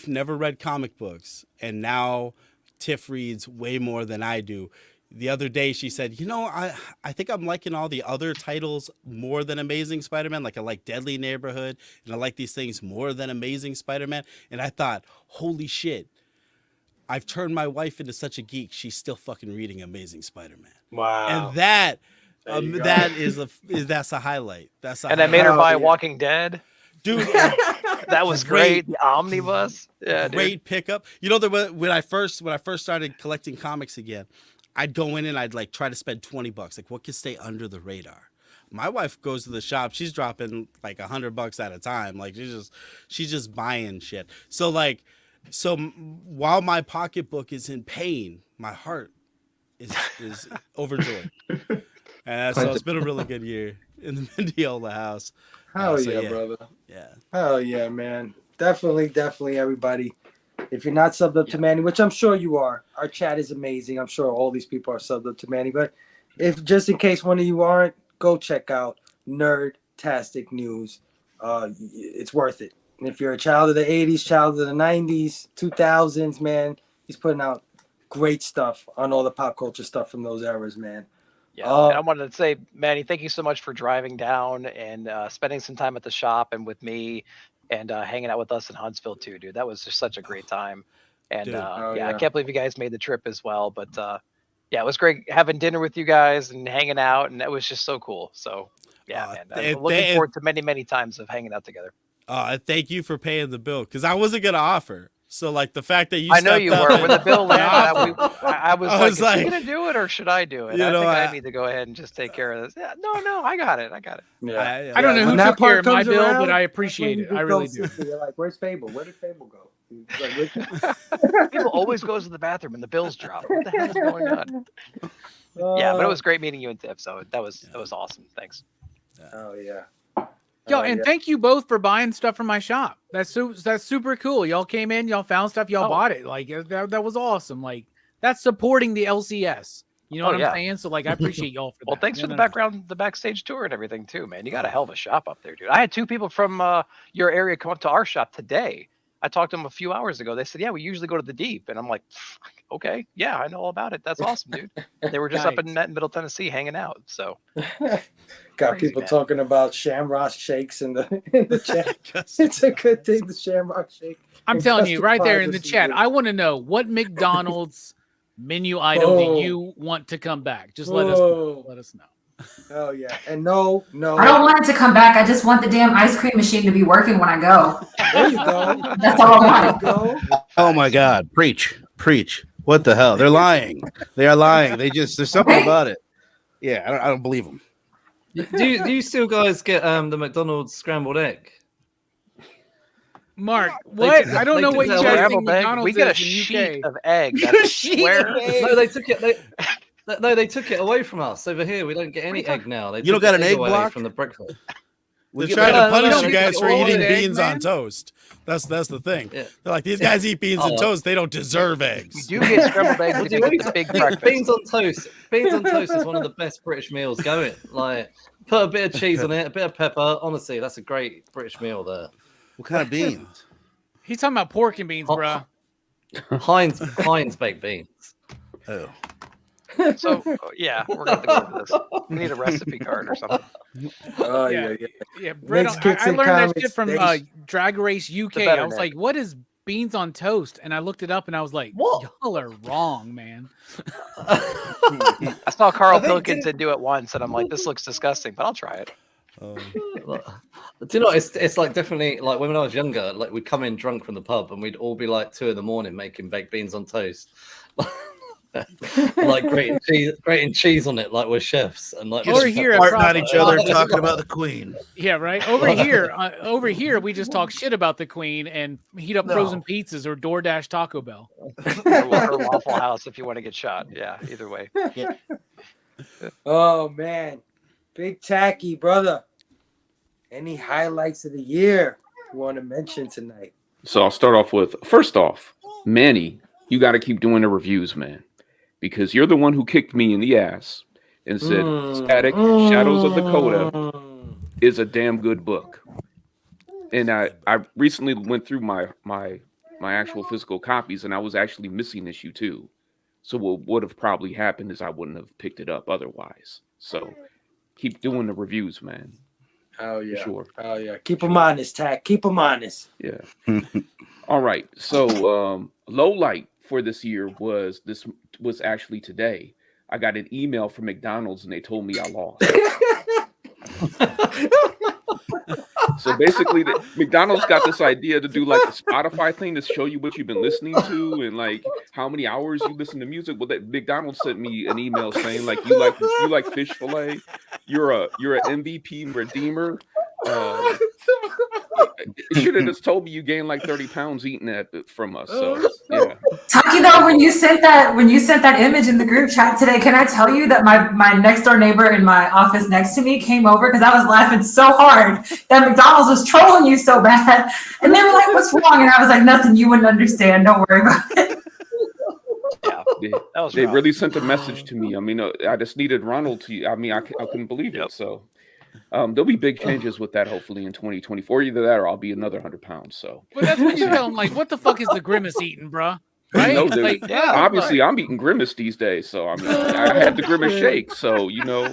never read comic books, and now Tiff reads way more than I do. The other day she said, you know, I think I'm liking all the other titles more than Amazing Spider-Man. Like I like Deadly Neighborhood and I like these things more than Amazing Spider-Man. And I thought, holy shit, I've turned my wife into such a geek. She's still fucking reading Amazing Spider-Man.
Wow.
And that's a highlight.
I made her buy Walking Dead.
Dude,
that was great. The omnibus. Yeah,
great pickup. You know, when I first started collecting comics again, I'd go in and I'd like try to spend $20. Like what could stay under the radar? My wife goes to the shop. She's dropping like $100 at a time. Like she's just buying shit. So while my pocketbook is in pain, my heart is overjoyed. And so it's been a really good year in the Mendiola house.
Hell yeah, brother.
Yeah.
Hell yeah, man. Definitely, everybody. If you're not subbed up to Manny, which I'm sure you are, our chat is amazing. I'm sure all these people are subbed up to Manny. But if just in case one of you aren't, go check out Nerdtastic News. It's worth it. And if you're a child of the 80s, child of the 90s, 2000s, man, he's putting out great stuff on all the pop culture stuff from those eras, man.
Yeah, and I wanted to say, Manny, thank you so much for driving down and spending some time at the shop and with me and hanging out with us in Huntsville too, dude. That was just such a great time. And I can't believe you guys made the trip as well. But yeah, it was great having dinner with you guys and hanging out, and that was just so cool. So yeah, man, I'm looking forward to many, many times of hanging out together.
Thank you for paying the bill because I wasn't gonna offer. So like the fact that you,
I know you were when the bill landed. I was like, is he gonna do it or should I do it? I think I need to go ahead and just take care of this. Yeah, no, I got it.
Yeah.
I don't know who
that
took care
part
of my
comes
bill,
around,
but I
that's
appreciate
when
it.
you
I
just
really
go
do.
sit there, you're like, where's Fable? Where did Fable go? It's like,
People always goes to the bathroom and the bills drop. What the hell is going on? Yeah, but it was great meeting you and Tiff. So that was awesome. Thanks.
Oh yeah.
Yo,
Oh,
and
yeah.
thank you both for buying stuff from my shop. That's super cool. Y'all came in, y'all found stuff, y'all bought it. Like that was awesome. Like that's supporting the LCS. You know what I'm saying? So like I appreciate y'all for that.
Well, thanks for the backstage tour and everything too, man. You got a hell of a shop up there, dude. I had 2 people from your area come up to our shop today. I talked to them a few hours ago. They said, "Yeah, we usually go to the Deep," and I'm like, "Okay, yeah, I know all about it. That's awesome, dude." They were just up in Middle Tennessee hanging out. So
got
crazy,
people
man.
talking about Shamrock shakes in the chat. It's a good thing, the Shamrock shake.
I'm
And
telling you
custard
right there
pies
in the
is
chat.
good.
I want to know what McDonald's menu item do you want to come back? Just let us know.
Oh yeah, and no.
I don't want it to come back. I just want the damn ice cream machine to be working when I go.
There you go.
That's all I
There you
want.
go.
Oh my God! Preach. What the hell? They're lying. They are lying. There's something about it. Yeah, I don't believe them.
Do you still guys get the McDonald's scrambled egg?
Mark, what? I don't know what you guys think
Scrambled egg.
McDonald's
We get a
is in
sheet
UK.
of egg. That's a square.
No, they took it. They took it away from us over here. We don't get any egg now. They
You don't
took
got
the
an egg
away
block?
from the breakfast.
They're
get
trying
that.
to punish
no,
you guys for
all
eating
the egg,
beans
man.
on toast. That's the thing.
Yeah.
They're like, these guys eat beans on toast. They don't deserve eggs.
You do get scrambled eggs if you get the big breakfast.
Beans on toast. Beans on toast is one of the best British meals going. Like, put a bit of cheese on it, a bit of pepper. Honestly, that's a great British meal there.
What kind of beans?
He's talking about pork and beans, bro.
Heinz baked beans.
Oh.
So yeah, we're gonna have to go into this. We need a recipe card or something.
Oh
Yeah,
yeah.
Yeah, Brett,
Next Kicks
I
and
learned that
Comics
shit from
Days.
Drag Race UK.
The better
I was
net.
like, what is beans on toast? And I looked it up and I was like,
What?
y'all are wrong, man.
I saw Carl Pilkington do it once, and I'm like, this looks disgusting, but I'll try it.
Do you know? It's like definitely like when I was younger. Like we'd come in drunk from the pub and we'd all be like 2 a.m. making baked beans on toast, like grating cheese on it, like we're chefs and like
Over here,
Farting on each other, talking about the Queen.
Yeah, right. Over here, we just talk shit about the Queen and heat up frozen pizzas or DoorDash Taco Bell.
Or Waffle House if you want to get shot. Yeah, either way.
Oh man, Big Tacky brother. Any highlights of the year you want to mention tonight?
So I'll start off with, first off, Manny, you got to keep doing the reviews, man, because you're the one who kicked me in the ass and said Static Shadows of Dakota is a damn good book. And I recently went through my actual physical copies, and I was actually missing issue 2. So what would have probably happened is I wouldn't have picked it up otherwise. So keep doing the reviews, man.
Oh yeah.
Sure.
Oh yeah. Keep them honest, Tack. Keep them honest.
Yeah. All right. So low light for this year was actually today. I got an email from McDonald's and they told me I lost. So basically, McDonald's got this idea to do like the Spotify thing to show you what you've been listening to and like how many hours you listen to music. Well, McDonald's sent me an email saying like you like fish fillet, you're an MVP redeemer. You should have just told me you gained like 30 pounds eating that from us. So yeah.
Taki, though, when you sent that image in the group chat today, can I tell you that my next door neighbor in my office next to me came over because I was laughing so hard that McDonald's was trolling you so bad, and they were like, "What's wrong?" And I was like, "Nothing. You wouldn't understand. Don't worry about it."
Yeah,
they really sent a message to me. I mean, I just needed Ronald to. I mean, I couldn't believe it. So. There'll be big changes with that hopefully in 2024. Either that or I'll be another 100 pounds. So,
But that's what you tell them. Like, what the fuck is the Grimace eating, bro? Right?
No,
Like,
obviously I'm eating Grimace these days. So I mean, I had the Grimace shake. So you know,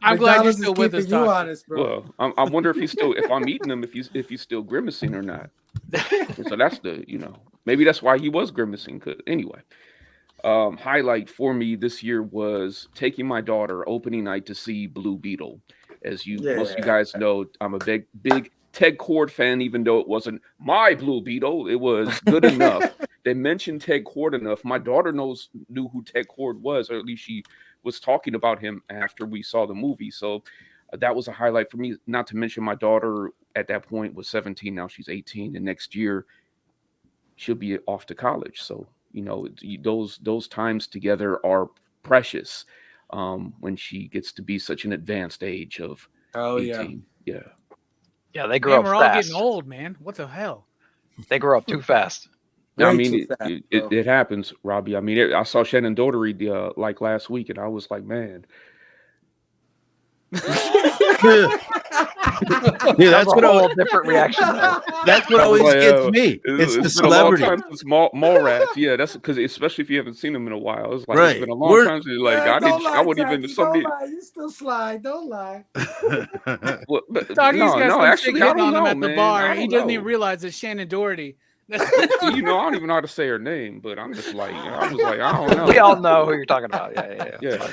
I'm glad you're
McDonald's is
still with us,
keeping you
Doc.
honest, bro.
well, I wonder if I'm eating him, if he's still grimacing or not. So that's maybe that's why he was grimacing. Anyway, highlight for me this year was taking my daughter opening night to see Blue Beetle. As most of you guys know, I'm a big Ted Kord fan, even though it wasn't my Blue Beetle. It was good enough. They mentioned Ted Kord enough. My daughter knew who Ted Kord was, or at least she was talking about him after we saw the movie. So that was a highlight for me. Not to mention my daughter at that point was 17. Now she's 18. And next year, she'll be off to college. So, those times together are precious when she gets to be such an advanced age of 18. Yeah.
Yeah, they grow
Man,
up
we're all
fast.
getting old, man. What the hell?
They grow up too fast.
I
Way
mean,
too fast, bro.
it happens, Robbie. I mean, I saw Shannon Daughtery like last week, and I was like, man.
Yeah, that's what
a
I
whole
was,
different reaction. Though.
that's what
I was
always
like,
gets me. It's the
been a long
celebrity.
time since Mallrats. Yeah, that's because especially if you haven't seen them in a while, it's like
Right.
it's been a long
We're-
time since like
Don't lie,
I wouldn't even
Taki,
somebody.
don't lie. You still slide. Don't lie.
Well, but,
Doggy's
no,
got some
actually,
chick
I
hitting
don't
on him
know,
at the
man.
bar.
I
He
don't
doesn't
know.
even realize it's Shannon Doherty.
I don't even know how to say her name, but I'm just like, I was like, I don't know.
We all know who you're talking about. Yeah.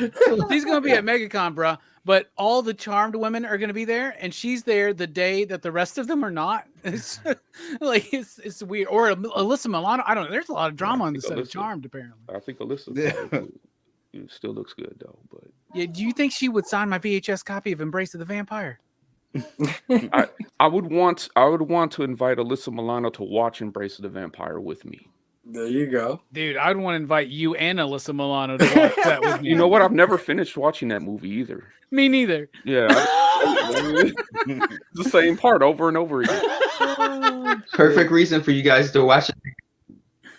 She's gonna be at MegaCon, bro. But all the charmed women are gonna be there, and she's there the day that the rest of them are not. It's like it's weird. Or Alyssa Milano. I don't know. There's a lot of drama on the set of
Alyssa-
Charmed, apparently.
I think Alyssa still looks good though, but
Yeah. Do you think she would sign my VHS copy of Embrace of the Vampire?
I would want to invite Alyssa Milano to watch Embrace of the Vampire with me.
There you go.
Dude, I'd want to invite you and Alyssa Milano to watch that with me.
You know what? I've never finished watching that movie either.
Me neither.
Yeah, the same part over and over again.
Perfect reason for you guys to watch it.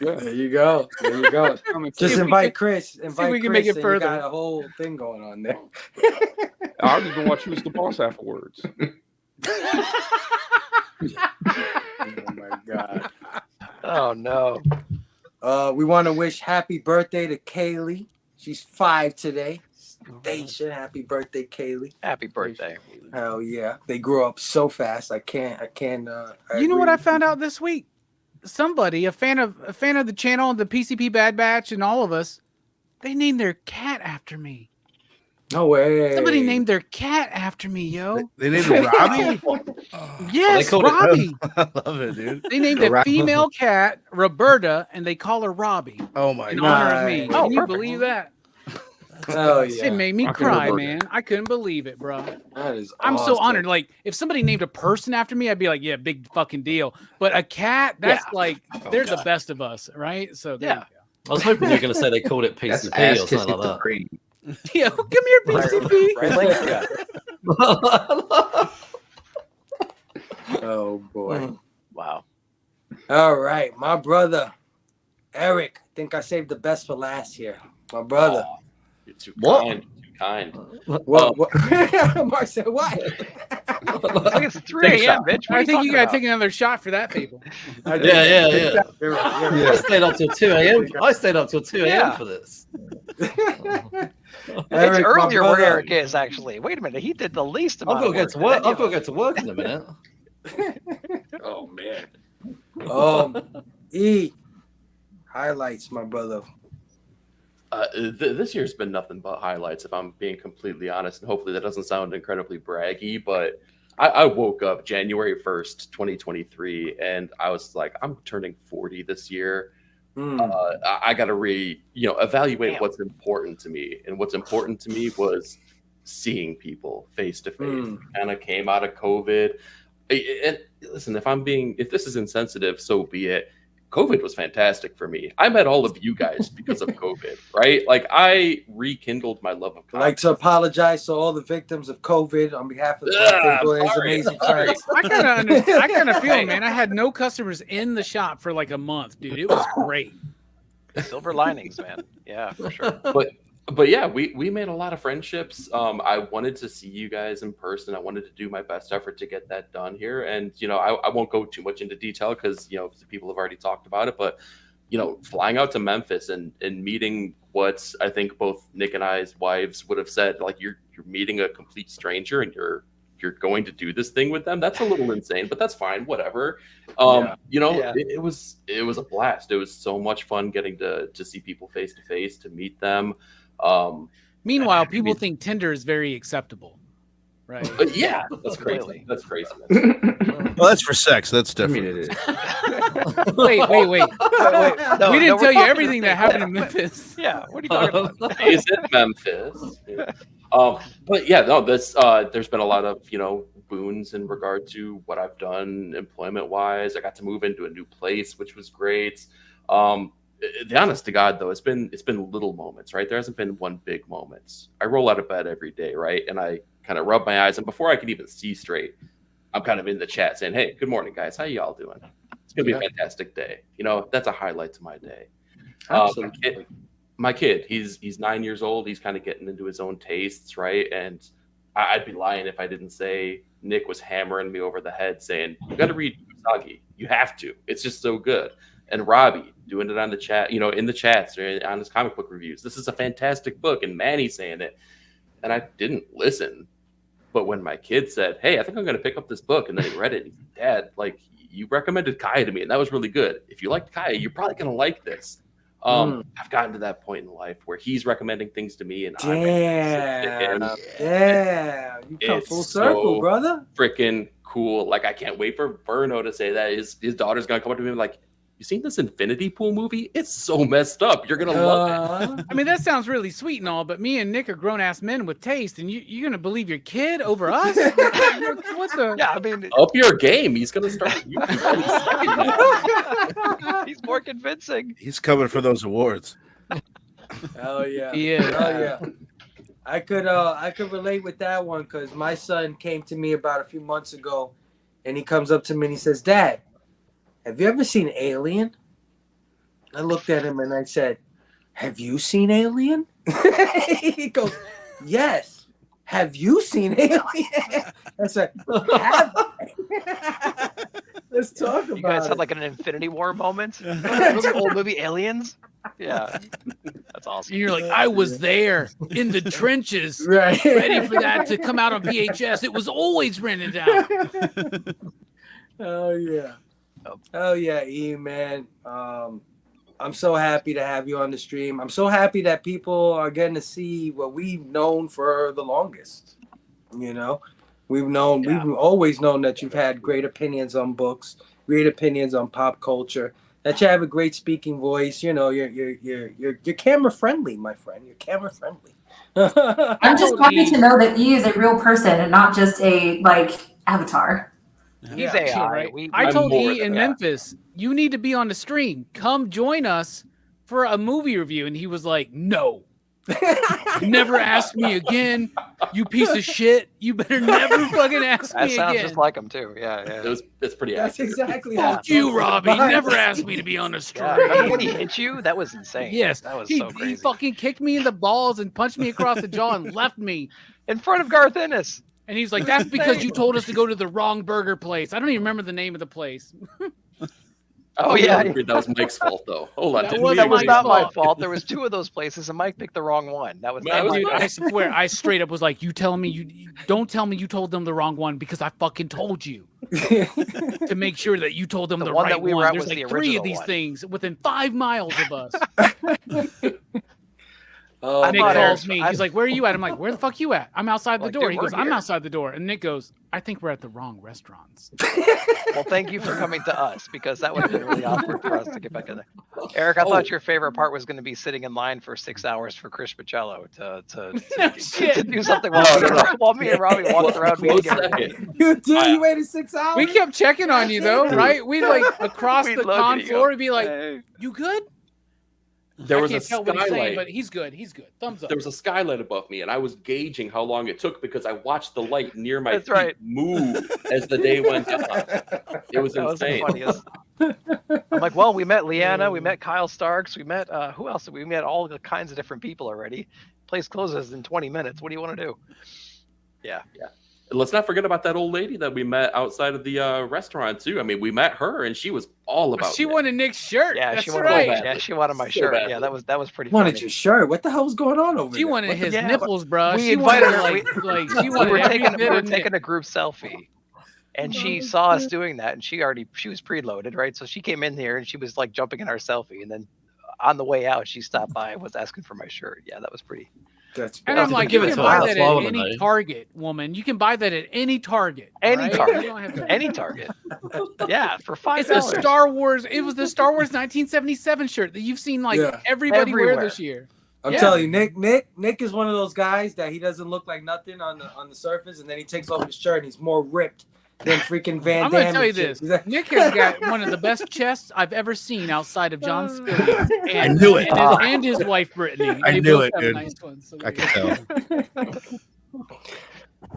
Yeah.
There you go. There you go. Just
we
invite
can-
Chris. Invite
we can
Chris,
make it
and
further.
You got a whole thing going on there.
I'll even watch Who's the Boss afterwards.
Oh my god.
Oh no.
We want to wish happy birthday to Kaylee. She's 5 today. Station, happy birthday, Kaylee.
Happy birthday.
Hell yeah. They grew up so fast. I can't.
You know what I found out this week? Somebody, a fan of the channel, the PCP Bad Batch, and all of us, they named their cat after me.
No way.
Somebody named their cat after me, yo.
They named it Robbie.
Yes,
called it-
Robbie.
I love it, dude.
They named a female cat Roberta, and they call her Robbie
Oh my
in
god.
honor of me.
Nice.
Can you
perfect.
believe that?
Oh yeah.
It made me
I can
cry,
Roberta.
man. I couldn't believe it, bro.
That is.
I'm so
awesome.
honored. Like, if somebody named a person after me, I'd be like, yeah, big fucking deal. But a cat, that's like, they're the best of us, right? So there
Yeah.
I was hoping you were going to say they called it
That's
PCP
ass
or
kissing
something
the
like
brain.
you go. Yeah, come here, PCP.
Right, Link? Yeah.
that.
Oh boy.
Wow.
All right, my brother, Eric. I think I saved the best for last year. My brother.
You're too
What?
kind. Too kind.
What? Mark said what?
It's like it's 3
Take a
a.m.,
shot.
bitch. What are
I
you
think you
talking
gotta
about?
take another shot for that, people.
I did.
Yeah.
You're right. You're
I
right.
stayed up till 2 a.m. I stayed up till 2 a.m.
Yeah.
for this.
Eric,
It's
my
earlier where
brother.
Eric is actually. Wait a minute. He did the least
I've
amount
got
of
to go
work
to work.
of any
I've got to
of
go
us.
to work in a minute.
Oh man.
E. Highlights, my brother.
This year's been nothing but highlights, if I'm being completely honest. And hopefully that doesn't sound incredibly braggy, but I woke up January 1st, 2023, and I was like, I'm turning 40 this year. I got to evaluate
Damn.
what's important to me. And what's important to me was seeing people face to face. And I came out of COVID. And listen, if this is insensitive, so be it. COVID was fantastic for me. I met all of you guys because of COVID, right? Like, I rekindled my love of
I'd like to apologize to all the victims of COVID on behalf of the people and his
sorry.
amazing friends.
I kind of feel, man. I had no customers in the shop for like a month, dude. It was great.
Silver linings, man. Yeah, for sure.
But yeah, we made a lot of friendships. I wanted to see you guys in person. I wanted to do my best effort to get that done here. And, I won't go too much into detail because, people have already talked about it. But, flying out to Memphis and meeting what I think both Nick and I's wives would have said, like, you're meeting a complete stranger and you're going to do this thing with them. That's a little insane, but that's fine. Whatever. It was a blast. It was so much fun getting to see people face to face, to meet them.
Meanwhile, people think Tinder is very acceptable, right?
But yeah, that's crazy. That's crazy.
Well, that's for sex. That's
I mean,
different.
it is.
Wait.
No,
We didn't
we're
tell you
talking
everything
the
that
same
happened in
thing.
Memphis.
Yeah. What are you talking about?
Is it Memphis? But yeah, no, this there's been a lot of boons in regard to what I've done employment wise. I got to move into a new place, which was great. The honest to God though, it's been little moments, right? There hasn't been one big moment. I roll out of bed every day, right, and I kind of rub my eyes, and before I can even see straight, I'm kind of in the chat saying, "Hey, good morning, guys. How y'all doing? It's gonna be a fantastic day." That's a highlight to my day. My kid, he's 9 years old. He's kind of getting into his own tastes, right? And I'd be lying if I didn't say Nick was hammering me over the head saying, "You got to read Usagi. You have to. It's just so good." And Robbie doing it on the chat, in the chats or on his comic book reviews. This is a fantastic book, and Manny saying it, and I didn't listen. But when my kid said, "Hey, I think I'm going to pick up this book," and then he read it, and he said, "Dad, like you recommended Kaya to me, and that was really good. If you liked Kaya, you're probably going to like this." I've gotten to that point in life where he's recommending things to me, and
Damn, you come full circle, brother.
Freaking cool! Like I can't wait for Verno to say that his daughter's gonna come up to me and be like, "You seen this Infinity Pool movie? It's so messed up. You're gonna love it."
I mean, that sounds really sweet and all, but me and Nick are grown ass men with taste, and you're gonna believe your kid over us? What the?
Yeah, I mean,
up your game. He's gonna start.
He's more convincing.
He's coming for those awards.
Hell yeah.
Yeah.
Hell yeah. I could relate with that one because my son came to me about a few months ago, and he comes up to me and he says, "Dad, have you ever seen Alien?" I looked at him and I said, "Have you seen Alien?" He goes, "Yes. Have you seen Alien?" I said, "Have I?" Let's talk about it.
You guys had like an Infinity War moment. Remember the old movie Aliens? Yeah, that's awesome.
And you're like, I was there in the trenches,
right,
ready for that to come out on VHS. It was always rented out.
Oh yeah. Oh yeah, E man. I'm so happy to have you on the stream. I'm so happy that people are getting to see what we've known for the longest. We've always known that you've had great opinions on books, great opinions on pop culture, that you have a great speaking voice. You're camera friendly, my friend. You're camera friendly.
I'm just happy to know that E is a real person and not just a avatar.
He's AI.
Right? I told E in Memphis, you need to be on the stream. Come join us for a movie review. And he was like, "No. Never ask me again, you piece of shit. You better never fucking ask me again."
That sounds just like him too. Yeah.
It's pretty.
That's exactly
Fuck you, Robbie. Never asked me to be on the stream.
Yeah, remember when he hit you? That was insane.
Yes,
that was
so
crazy.
He fucking kicked me in the balls and punched me across the jaw and left me
in front of Garth Ennis.
And he's like, "That's because you told us to go to the wrong burger place." I don't even remember the name of the place.
Oh yeah, that was Mike's fault though. Hold on,
that was not my fault. There was two of those places, and Mike picked the wrong one. That was my
Dude,
fault.
I swear, I straight up was like, "You tell me you don't tell me you told them the wrong one because I fucking told you to make sure that you told them the
one
right
that we were
one."
at
There's
was
like
the
3 of
original
these
one.
things within 5 miles of us.
Oh,
Nick
thought
calls
Eric-
me.
I-
He's like, "Where are you at?" I'm like, "Where the fuck you at?" "I'm outside the
Like,
door."
dude,
He goes,
we're
"I'm
here."
outside the door." And Nick goes, "I think we're at the wrong restaurants."
Well, thank you for coming to us because that would have been really awkward for us to get back in there. Eric, I thought your favorite part was going to be sitting in line for 6 hours for Chris Pacello to do something while me and Robbie walked around meeting everybody.
You waited 6 hours.
We kept checking on you though, right? We'd like across
We'd
the
look
con
and you
floor,
go,
we'd be like,
"Hey."
"You good?"
There was
I
a
can't tell what he's saying,
skylight.
but he's good. He's good. Thumbs up.
There was a skylight above me, and I was gauging how long it took because I watched the light near my
That's
feet
right.
move as the day went on. It was
That was the
insane.
funniest. I'm like, well, we met Leanna, we met Kyle Starks, we met who else? We met all the kinds of different people already. Place closes in 20 minutes. What do you want to do? Yeah.
And let's not forget about that old lady that we met outside of the restaurant too. I mean, we met her, and she was all about.
She
Nick.
wanted Nick's shirt.
Yeah,
That's
she wanted
right.
yeah, she wanted my
So
shirt.
badly.
Yeah, that was pretty
Wanted
funny.
your shirt. What the hell's going on over
She
there?
wanted
What the-
his
Yeah,
nipples, bro.
we
She
invited
wanted
her.
like she
we
wanted
were
every
taking
bit of Nick.
taking a group selfie, and she saw us doing that, and she was preloaded, right? So she came in here and she was like jumping in our selfie, and then on the way out she stopped by and was asking for my shirt. Yeah, that was pretty.
That's
And
Yeah,
I'm like,
give
you
it
can
to
buy
her.
that
That's all I
at
wanna
any
know.
Target, woman. You can buy that at any Target.
Any
right?
Target.
You don't have to-
Any Target. Yeah, for $5.
It's a Star Wars. It was the Star Wars 1977 shirt that you've seen like
Yeah.
everybody wear
Everywhere.
this year.
I'm
Yeah.
telling you, Nick is one of those guys that he doesn't look like nothing on the surface, and then he takes off his shirt and he's more ripped than freaking Van
I'm
Damme.
gonna tell you
and shit.
this: Nick has got one of the best chests I've ever seen outside of John Spillian. And,
I knew it.
And his wife Brittany.
I
They
knew
both
it,
have
dude.
nice ones, so
I
there
can
you
tell.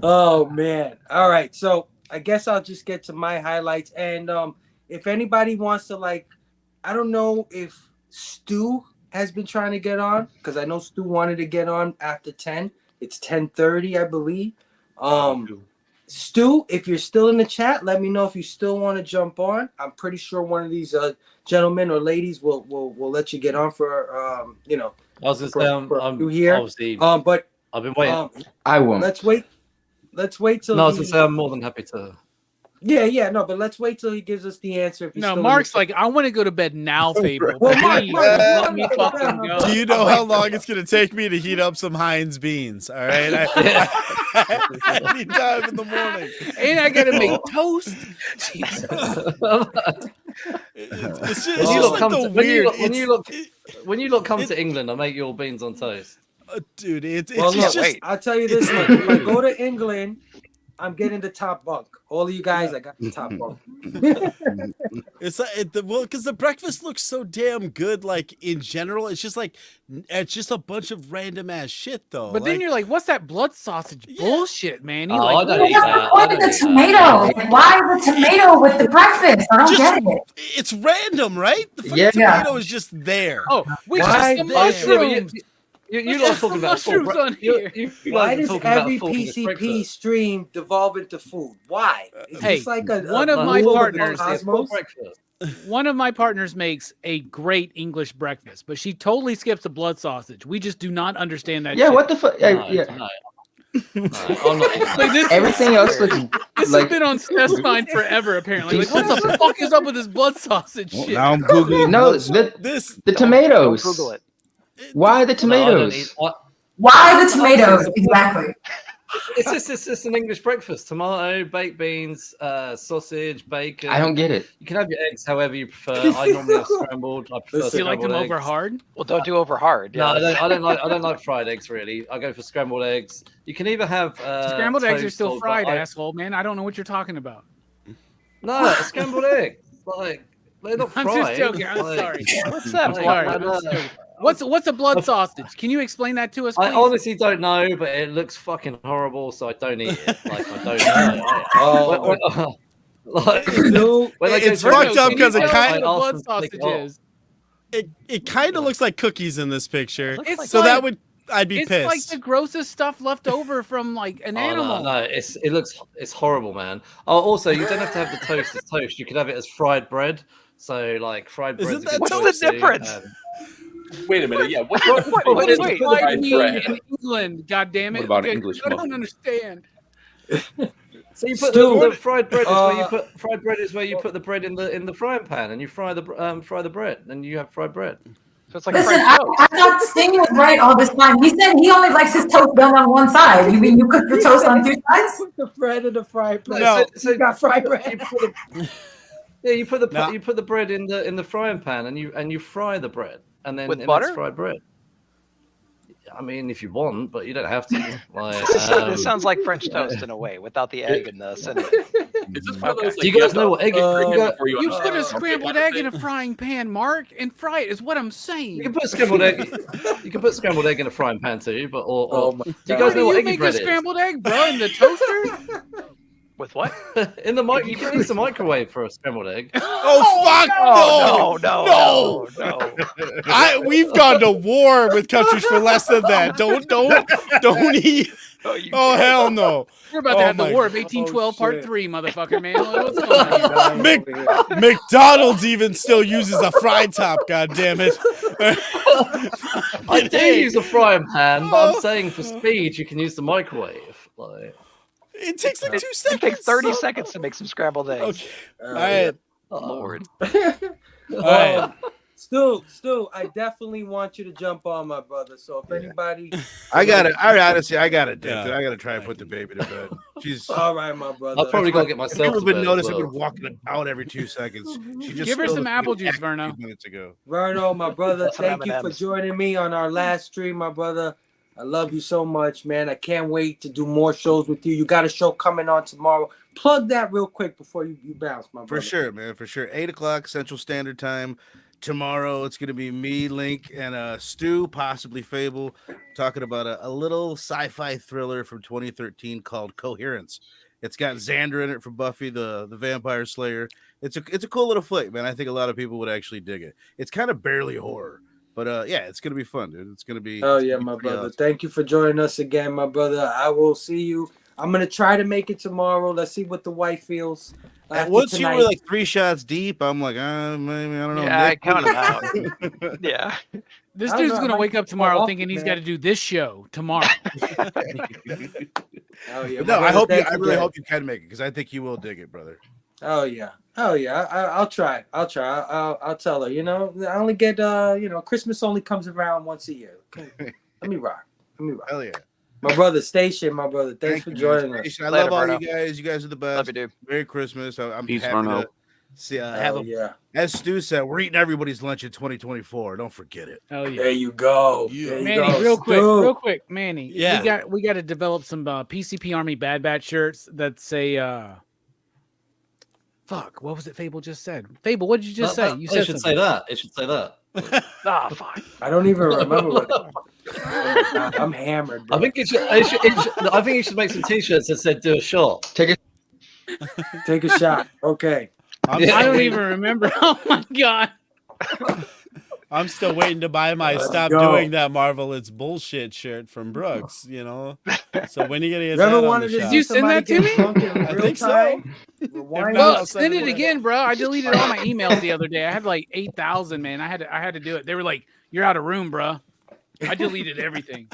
Oh man! All right, so I guess I'll just get to my highlights, and if anybody wants to, like, I don't know if Stu has been trying to get on, because I know Stu wanted to get on after 10. It's 10:30, I believe. Stu, if you're still in the chat, let me know if you still want to jump on. I'm pretty sure one of these gentlemen or ladies will let you get on for you know.
I was just saying, I'm
here.
obviously.
But
I've been waiting.
I won't.
Let's wait till.
No, I was
he-
gonna say I'm more than happy to.
Yeah, no, but let's wait till he gives us the answer. If he's
No,
still in
Mark's
the-
like, I want to go to bed now, Fable.
Well,
Please,
Mark,
let me fucking go.
Do you know how long it's gonna take me to heat up some Heinz beans? All right, I need time in the morning.
And I gotta make toast.
It's
When
just
you lot
like
come
the
to-
weird.
when you lot come to England, I'll make you all beans on toast.
Dude, it's
Well,
just
look, I'll tell you this: look, if I go to England, I'm getting the top bunk. All of you guys, I got the top bunk.
It's like well, because the breakfast looks so damn good. Like in general, it's just a bunch of random ass shit though.
But then you're like, what's that blood sausage bullshit, man? You're
Oh,
like,
I don't
what
eat
the
that.
fuck?
Why the tomato? Like, why the tomato with the breakfast? I don't get it.
It's random, right? The fucking
Yeah.
tomato is just there.
Oh, we
Why
got some
there?
mushrooms.
You
Let's
lot
have
are talking
some
about full
mushrooms on here.
Why
are
does
talking about
every
full English
PCP
breakfast.
stream devolve into food? Why? It's
Hey,
just like
one of my
rule
partners-
the cosmos.
One of my partners makes a great English breakfast, but she totally skips the blood sausage. We just do not understand that.
Yeah,
shit.
what the fuck?
No,
Yeah.
no. No, I'm not eating that.
Like, this
Everything else looks
This
like
has been on Steph's mind forever, apparently. Like, what the fuck is up with this blood sausage
Well,
shit?
now I'm googling.
no.
what's-
The tomatoes.
Don't Google it.
Why the
No, I don't
tomatoes?
eat-
Why the tomatoes? Exactly.
It's just an English breakfast: tomato, baked beans, sausage, bacon.
I don't get it.
You can have your eggs however you prefer. I normally have scrambled. I prefer
Do you like them
scrambled
over
eggs.
hard?
Well, don't do over hard.
No,
Yeah.
I don't like fried eggs really. I go for scrambled eggs. You can either have
Scrambled eggs are
toast
still
or-
fried,
I-
asshole, man. I don't know what you're talking about.
No, a scrambled egg. Like they're not
I'm
fried.
just joking. I'm
Like-
sorry.
What's that?
I'm sorry. I'm
no,
just
no.
joking. What's a blood sausage? Can you explain that to us, please?
I honestly don't know, but it looks fucking horrible, so I don't eat it. Like I don't know.
Oh.
Like,
No,
when I go
it's
to-
fucked up
Can you
'cause it
tell us
kind-
what
I
the
ask
blood
them to take
sausage
it off.
is.
It kind of looks like cookies in this picture.
It's
So
like-
that would I'd be
It's
pissed.
like the grossest stuff left over from like an
Oh,
animal.
no, it's horrible, man. Oh, also, you don't have to have the toast as toast. You can have it as fried bread. So, like, fried bread.
Isn't that
What's
toast?
the difference?
Wait a minute. Yeah. What's
What is
wait,
fried
fried
meat
bread?
in England? God damn it!
What about
Okay,
English
I don't
muffin?
understand.
So you put
Stu,
the fried bread is where you
uh,
put fried bread is where you put the bread in the frying pan and you fry the bread and you have fried bread.
So it's like
Listen,
French
I
toast.
thought Sting was right all this time. He said he only likes his toast done on one side. You mean you cook your toast on two sides?
Put the bread in the fried bread.
No.
So you got fried
You
bread.
put the, yeah, you put the
No.
you put the bread in the frying pan and you fry the bread and then
With
and
butter?
it's fried bread. I mean, if you want, but you don't have to. Like,
This sounds like French toast in a way, without the egg and the cinnamon.
Is this one of those,
Do you guys know what egg?
Uh,
you, got,
You
understand
put a
something
scrambled
kind of
egg in a
thing?
frying pan, Mark, and fry it. Is what I'm saying.
you can put scrambled egg. You can put scrambled egg in a frying pan too, but or
Oh my
do you
Where
guys
do
know what
you
eggy
make a
bread
scrambled egg, bro? In the toaster?
With what?
is? In the mic, you can use the microwave for a scrambled egg.
Oh fuck
Oh,
no!
no.
We've gone to war with countries for less than that. Don't eat. Oh hell no!
We're about to
Oh
have the
my-
War of 1812 Part
shit.
3, motherfucker, man. Like, what's going on?
McDonald's even still uses a fried top. God damn it!
I do use a frying pan, but I'm saying for speed, you can use the microwave. Like,
It takes like 2
It
seconds.
takes 30 seconds to make some scrambled eggs.
Okay. All right.
Lord.
All right.
Stu, I definitely want you to jump on, my brother. So if anybody,
I gotta dig.
Yeah.
I gotta try and put the baby to bed. She's
all right, my brother.
I'll probably go get myself.
People
to
have been
bed as
noticing
well.
I've been walking out every 2 seconds. She just
Give her
spilled
some
a
apple
few
juice,
a few
Verno.
minutes ago.
Verno, my brother,
Some
thank you for
M&Ms.
joining me on our last stream, my brother. I love you so much, man. I can't wait to do more shows with you. You got a show coming on tomorrow. Plug that real quick before you bounce, my brother.
For sure, man. For sure. 8 o'clock Central Standard Time. Tomorrow it's gonna be me, Link, and Stu, possibly Fable, talking about a little sci-fi thriller from 2013 called Coherence. It's got Xander in it from Buffy the Vampire Slayer. It's a cool little flick, man. I think a lot of people would actually dig it. It's kind of barely horror. But yeah, it's gonna be fun, dude. It's gonna be.
Oh
it's
yeah,
gonna be
my
pretty
brother.
awesome.
Thank you for joining us again, my brother. I will see you. I'm gonna try to make it tomorrow. Let's see what the wife feels. after
Once you were
tonight.
like 3 shots deep, I'm like, maybe I don't know.
Yeah, I
Nick-
counted out. Yeah.
This
I don't
dude's
know, I
gonna
might
wake up
keep
tomorrow
off
thinking
it,
he's
man.
got to do this show tomorrow.
Oh yeah.
No,
my
I
brother,
hope you.
thanks
I really
again.
hope you can make it because I think you will dig it, brother.
Oh yeah. I'll try. I'll tell her. You know, I only get Christmas only comes around once a year. Okay. Let me rock.
Hell yeah.
My brother, Station, my brother. Thanks
Thank
for
you,
joining
man.
us.
I
Later,
love all
Verno.
you guys. You guys are the best.
Love you, dude.
Merry Christmas. I'm
Peace,
happy
Verno.
to see. Have a,
Yeah.
as Stu said, we're eating everybody's lunch in 2024. Don't forget it.
Oh yeah.
There you go.
Yeah.
There you
Manny,
go.
real quick, Manny.
Yeah.
We got to develop some PCP Army Bad Batch shirts that say fuck, what was it Fable just said? Fable, what did you just say? You
It
said
should
something.
say that. It should say that.
Ah, fuck.
I don't even remember what. I'm hammered. Bro.
I think I think you should make some T-shirts that said "Do a shot."
Take it.
Take a shot. Okay.
I'm
I
still
don't
waiting-
even remember. Oh my god.
I'm still waiting to buy my
Let's
"Stop
go.
Doing That, Marvel It's Bullshit" shirt from Brooks. You know, so when are you gonna get
You
that
ever
on
wanted
the
to
shop?
see
you send
somebody
that to
get
me?
drunk in
I
real
think so.
time?
If
Rewind
not,
it.
I'll
Send it
away.
again, bro. I deleted all my emails the other day. I had like 8,000, man. I had to do it. They were like, "You're out of room, bro." I deleted everything.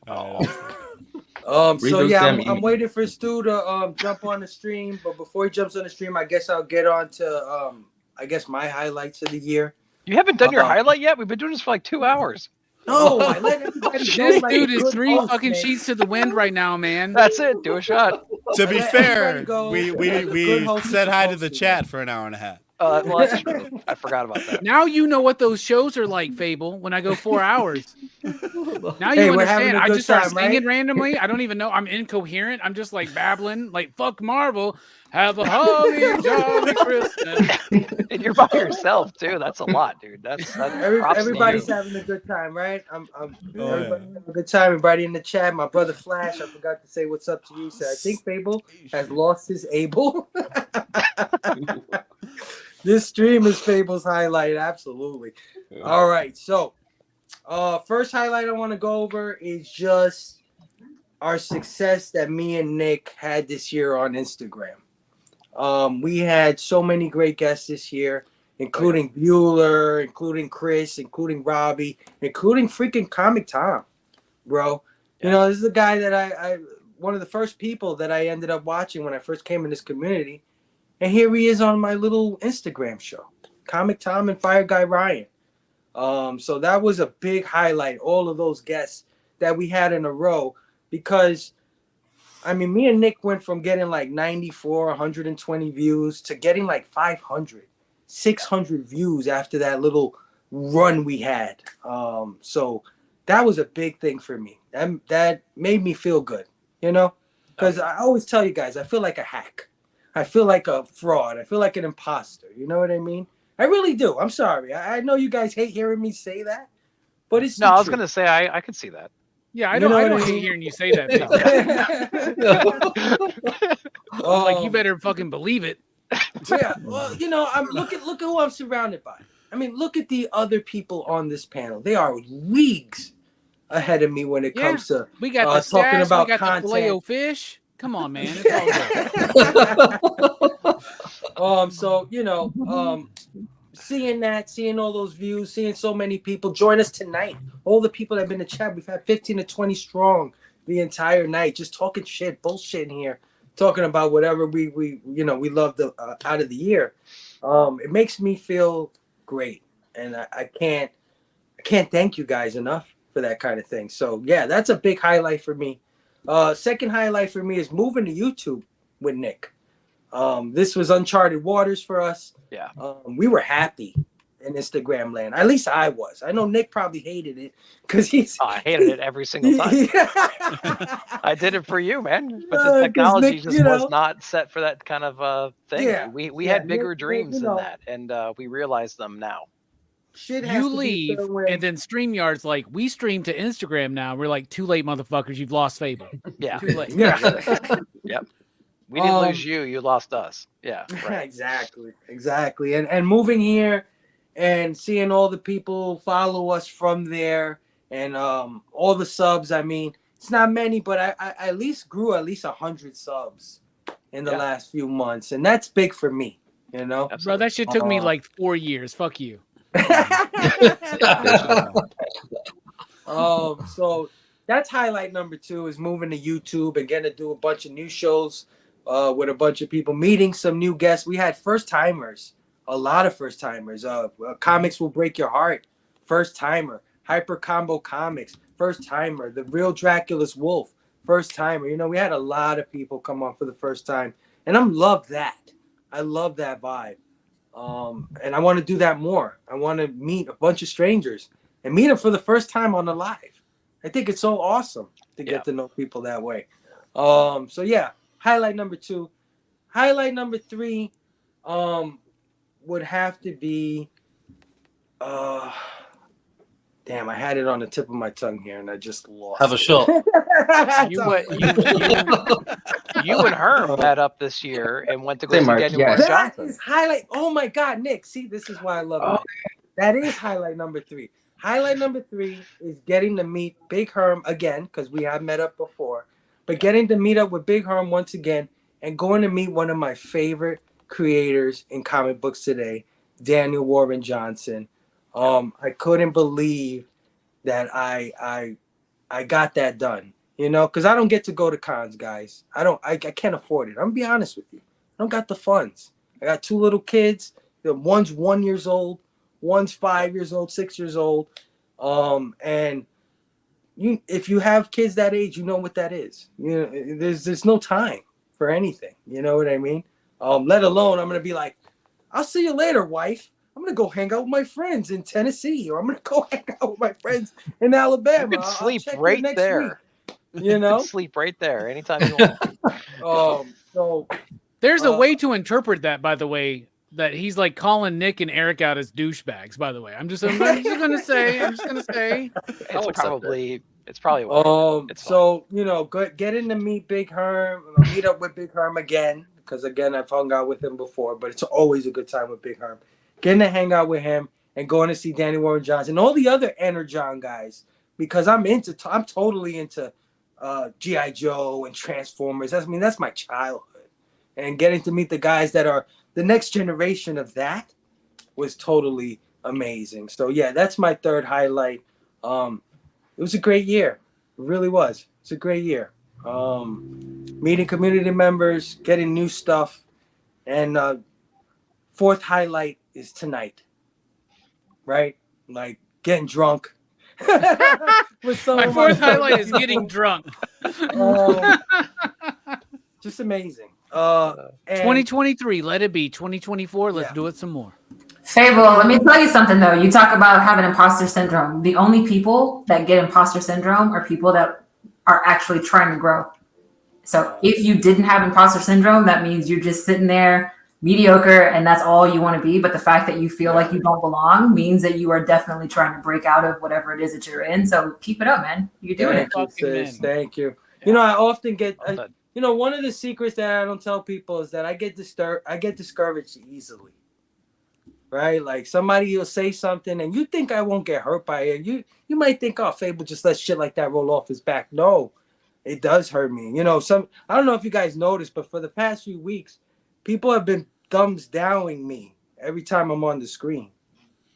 Oh,
Read
So
those
yeah,
damn
I'm waiting for Stu to jump on the stream, but before he jumps on the stream, I guess I'll get on to I guess my highlights of the year.
You haven't done your
Uh-oh.
highlight yet? We've been doing this for like 2 hours.
No, I let everybody
This
know like
dude is
good
3
host,
fucking
man.
sheets to the wind right now, man.
That's it. Do a shot.
to be
Let
fair,
everybody go
we
like a good host
said
is
hi to
supposed
the
to.
chat for an hour and a half.
Well, that's true. I forgot about that.
Now you know what those shows are like, Fable, when I go 4 hours. Now
Hey,
you
we're having
understand.
a
I
good
just start
time,
singing
right?
randomly. I don't even know. I'm incoherent. I'm just like babbling, like, fuck Marvel. Have a holly jolly Christmas.
And you're by yourself too. That's a lot, dude. That's props to
Everybody's
you.
having a good time, right?
Oh,
Everybody having a good time. Everybody in the chat. My brother Flash, I forgot to say what's up to you. So I think Fable has lost his able. This stream is Fable's highlight, absolutely. All right, so first highlight I want to go over is just our success that me and Nick had this year on Instagram. We had so many great guests this year, including Bueller, including Chris, including Robbie, including freaking Comic Tom, bro. You know, this is the guy that I one of the first people that I ended up watching when I first came in this community. And here he is on my little Instagram show, Comic Tom and Fire Guy Ryan. So that was a big highlight, all of those guests that we had in a row, because I mean, me and Nick went from getting like 94, 120 views to getting like 500, 600 views after that little run we had. So that was a big thing for me. That made me feel good, you know, because I always tell you guys, I feel like a hack. I feel like a fraud. I feel like an imposter. You know what I mean? I really do. I'm sorry. I know you guys hate hearing me say that, but it's
No, I was gonna say I could see that.
Yeah, I
You
don't,
know
I
what
don't
I
hate
mean?
hearing you say that. Fable. Like, you better fucking believe it.
Yeah, well, you know, look at who I'm surrounded by. I mean, look at the other people on this panel. They are leagues ahead of me when it comes to
We got the
talking
stash,
about
we got
content.
the Filet-O-Fish. Come on, man. It's all good.
So you know, seeing all those views, seeing so many people join us tonight. All the people that have been in the chat, we've had 15 to 20 strong the entire night, just talking shit, bullshit in here, talking about whatever we love out of the year. It makes me feel great. and I can't thank you guys enough for that kind of thing. So yeah, that's a big highlight for me. Second highlight for me is moving to YouTube with Nick. This was uncharted waters for us.
Yeah.
We were happy in Instagram land. At least I was. I know Nick probably hated it because
I hated it every single time. I did it for you, man. But the technology
Nick,
just was not set for that kind of thing.
Yeah,
We
yeah,
had bigger
Nick,
dreams
you
than
know.
that, and we realize them now.
Shit has
You
to be
leave,
fair where-
and then StreamYard's like, we stream to Instagram now. We're like, too late, motherfuckers. You've lost Fable.
Yeah.
Too late.
Yeah.
Yep. We didn't lose you. You lost us. Yeah. Right.
Exactly. And moving here and seeing all the people follow us from there and all the subs. I mean, it's not many, but I at least grew at least 100 subs in the last few months, and that's big for me. You know,
Bro, that shit took me like 4 years. Fuck you.
So that's highlight number 2 is moving to YouTube and getting to do a bunch of new shows with a bunch of people, meeting some new guests. We had first timers, a lot of first timers. Comics Will Break Your Heart, first timer. Hyper Combo Comics, first timer. The Real Dracula's Wolf, first timer. You know, we had a lot of people come on for the first time, and I love that. I love that vibe. And I want to do that more. I want to meet a bunch of strangers and meet them for the first time on the live. I think it's so awesome to get to know people that way. So yeah, highlight number 2. Highlight number 3 would have to be damn, I had it on the tip of my tongue here and I just lost
Have a shot.
You and Herm met up this year and went to go see Daniel Warren
That
Johnson.
is highlight. Oh my God, Nick. See, this is why I love it. That is highlight number 3. Highlight number 3 is getting to meet Big Herm again, because we have met up before. But getting to meet up with Big Herm once again and going to meet one of my favorite creators in comic books today, Daniel Warren Johnson. I couldn't believe that I got that done. You know, because I don't get to go to cons, guys. I can't afford it. I'm gonna be honest with you. I don't got the funds. I got 2 little kids. One's 1 year old, one's 5 years old, 6 years old. And if you have kids that age, you know what that is. You know, there's no time for anything. You know what I mean? Let alone I'm gonna be like, I'll see you later, wife. I'm gonna go hang out with my friends in Tennessee, or I'm gonna go hang out with my friends in Alabama.
You could sleep
I'll check you
right
next
there.
week. You know,
sleep right there anytime you want.
So
there's a way to interpret that, by the way, that he's like calling Nick and Eric out as douchebags. By the way, I'm just gonna say.
It's probably
so you know, getting to meet Big Herm, meet up with Big Herm again, because again I've hung out with him before, but it's always a good time with Big Herm. Getting to hang out with him and going to see Danny Warren Johnson and all the other Energon guys, because I'm totally into G.I. Joe and Transformers. That's my childhood, and getting to meet the guys that are the next generation of that was totally amazing. So yeah, that's my third highlight. It was a great year. It really was. It's a great year. Meeting community members, getting new stuff, and fourth highlight is tonight. Right? Like getting drunk.
My fourth highlight is getting drunk.
Just amazing.
2023, let it be. 2024, let's do it some more.
Fable, let me tell you something though. You talk about having imposter syndrome. The only people that get imposter syndrome are people that are actually trying to grow. So if you didn't have imposter syndrome, that means you're just sitting there mediocre and that's all you want to be. But the fact that you feel like you don't belong means that you are definitely trying to break out of whatever it is that you're in. So keep it up, man. You're doing it.
Thank you. You know, I often get, you know, one of the secrets that I don't tell people is that I get discouraged easily. Right? Like somebody will say something and you think I won't get hurt by it. You might think, oh, Fable just let shit like that roll off his back. No, it does hurt me. You know, I don't know if you guys noticed, but for the past few weeks, people have been thumbs downing me every time I'm on the screen.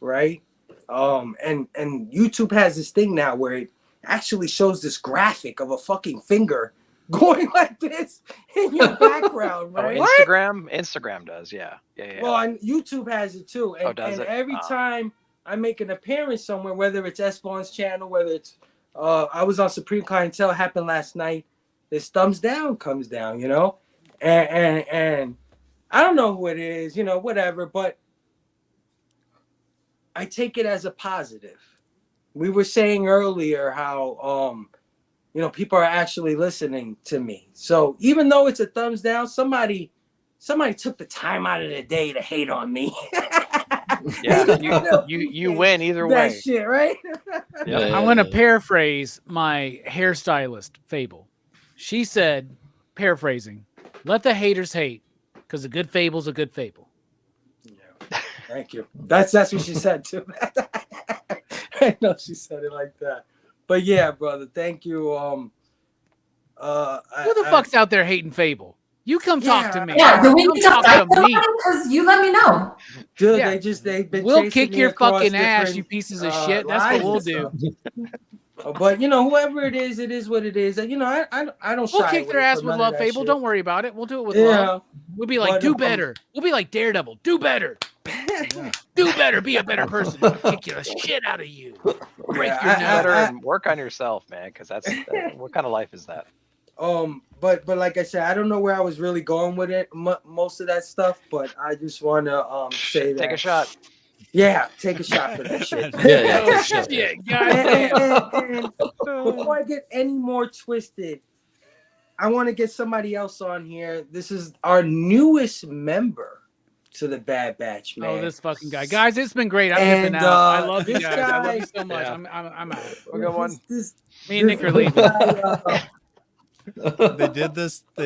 Right? And YouTube has this thing now where it actually shows this graphic of a fucking finger going like this in your background, right?
Instagram does, yeah.
Well, and YouTube has it too. And,
does
and
it?
every time I make an appearance somewhere, whether it's S-Vaughn's channel, whether it's I was on Supreme Clientele, happened last night. This thumbs down comes down, you know, and I don't know who it is, you know, whatever, but I take it as a positive. We were saying earlier how you know, people are actually listening to me. So even though it's a thumbs down, somebody took the time out of the day to hate on me.
Yeah, you win either way.
That shit, right?
I'm going to paraphrase my hairstylist, Fable. She said, paraphrasing, let the haters hate, because a good fable's a good fable.
Yeah. Thank you. That's what she said too. I know she said it like that. But yeah, brother, thank you.
Who the fuck's out there hating Fable? You come talk to me.
Yeah, do we
Come
need to
talk
fight
to me.
because you let me know.
Dude,
Yeah.
they've been
We'll
chasing
kick
me
your
across
fucking ass,
different,
you pieces of shit. That's what
lives
we'll
and
do.
stuff. But you know, whoever it is what it is. You know, I don't.
We'll
shy
kick their
away
ass
from
with
none of
love,
that
Fable.
shit.
Don't worry about it. We'll do it with
Yeah.
love. We'll be like,
But,
do better. We'll be like Daredevil. Do better. Do better. Be a better person. We'll kick the shit out of you. Break your
Do better
nose.
and work on yourself, man, because that's what kind of life is that?
But like I said, I don't know where I was really going with it, most of that stuff. But I just want to say that.
Take a shot.
Yeah, take a shot for that shit.
Yeah, shit.
Yeah, goddamn.
And before I get any more twisted, I want to get somebody else on here. This is our newest member to the Bad Batch, man.
Oh, this fucking guy, guys! It's been great. I'm
And,
dipping out. I love you
this
guys. I love you
guy-
so much.
Yeah.
I'm out.
We'll go one.
Me and Nick are leaving.
They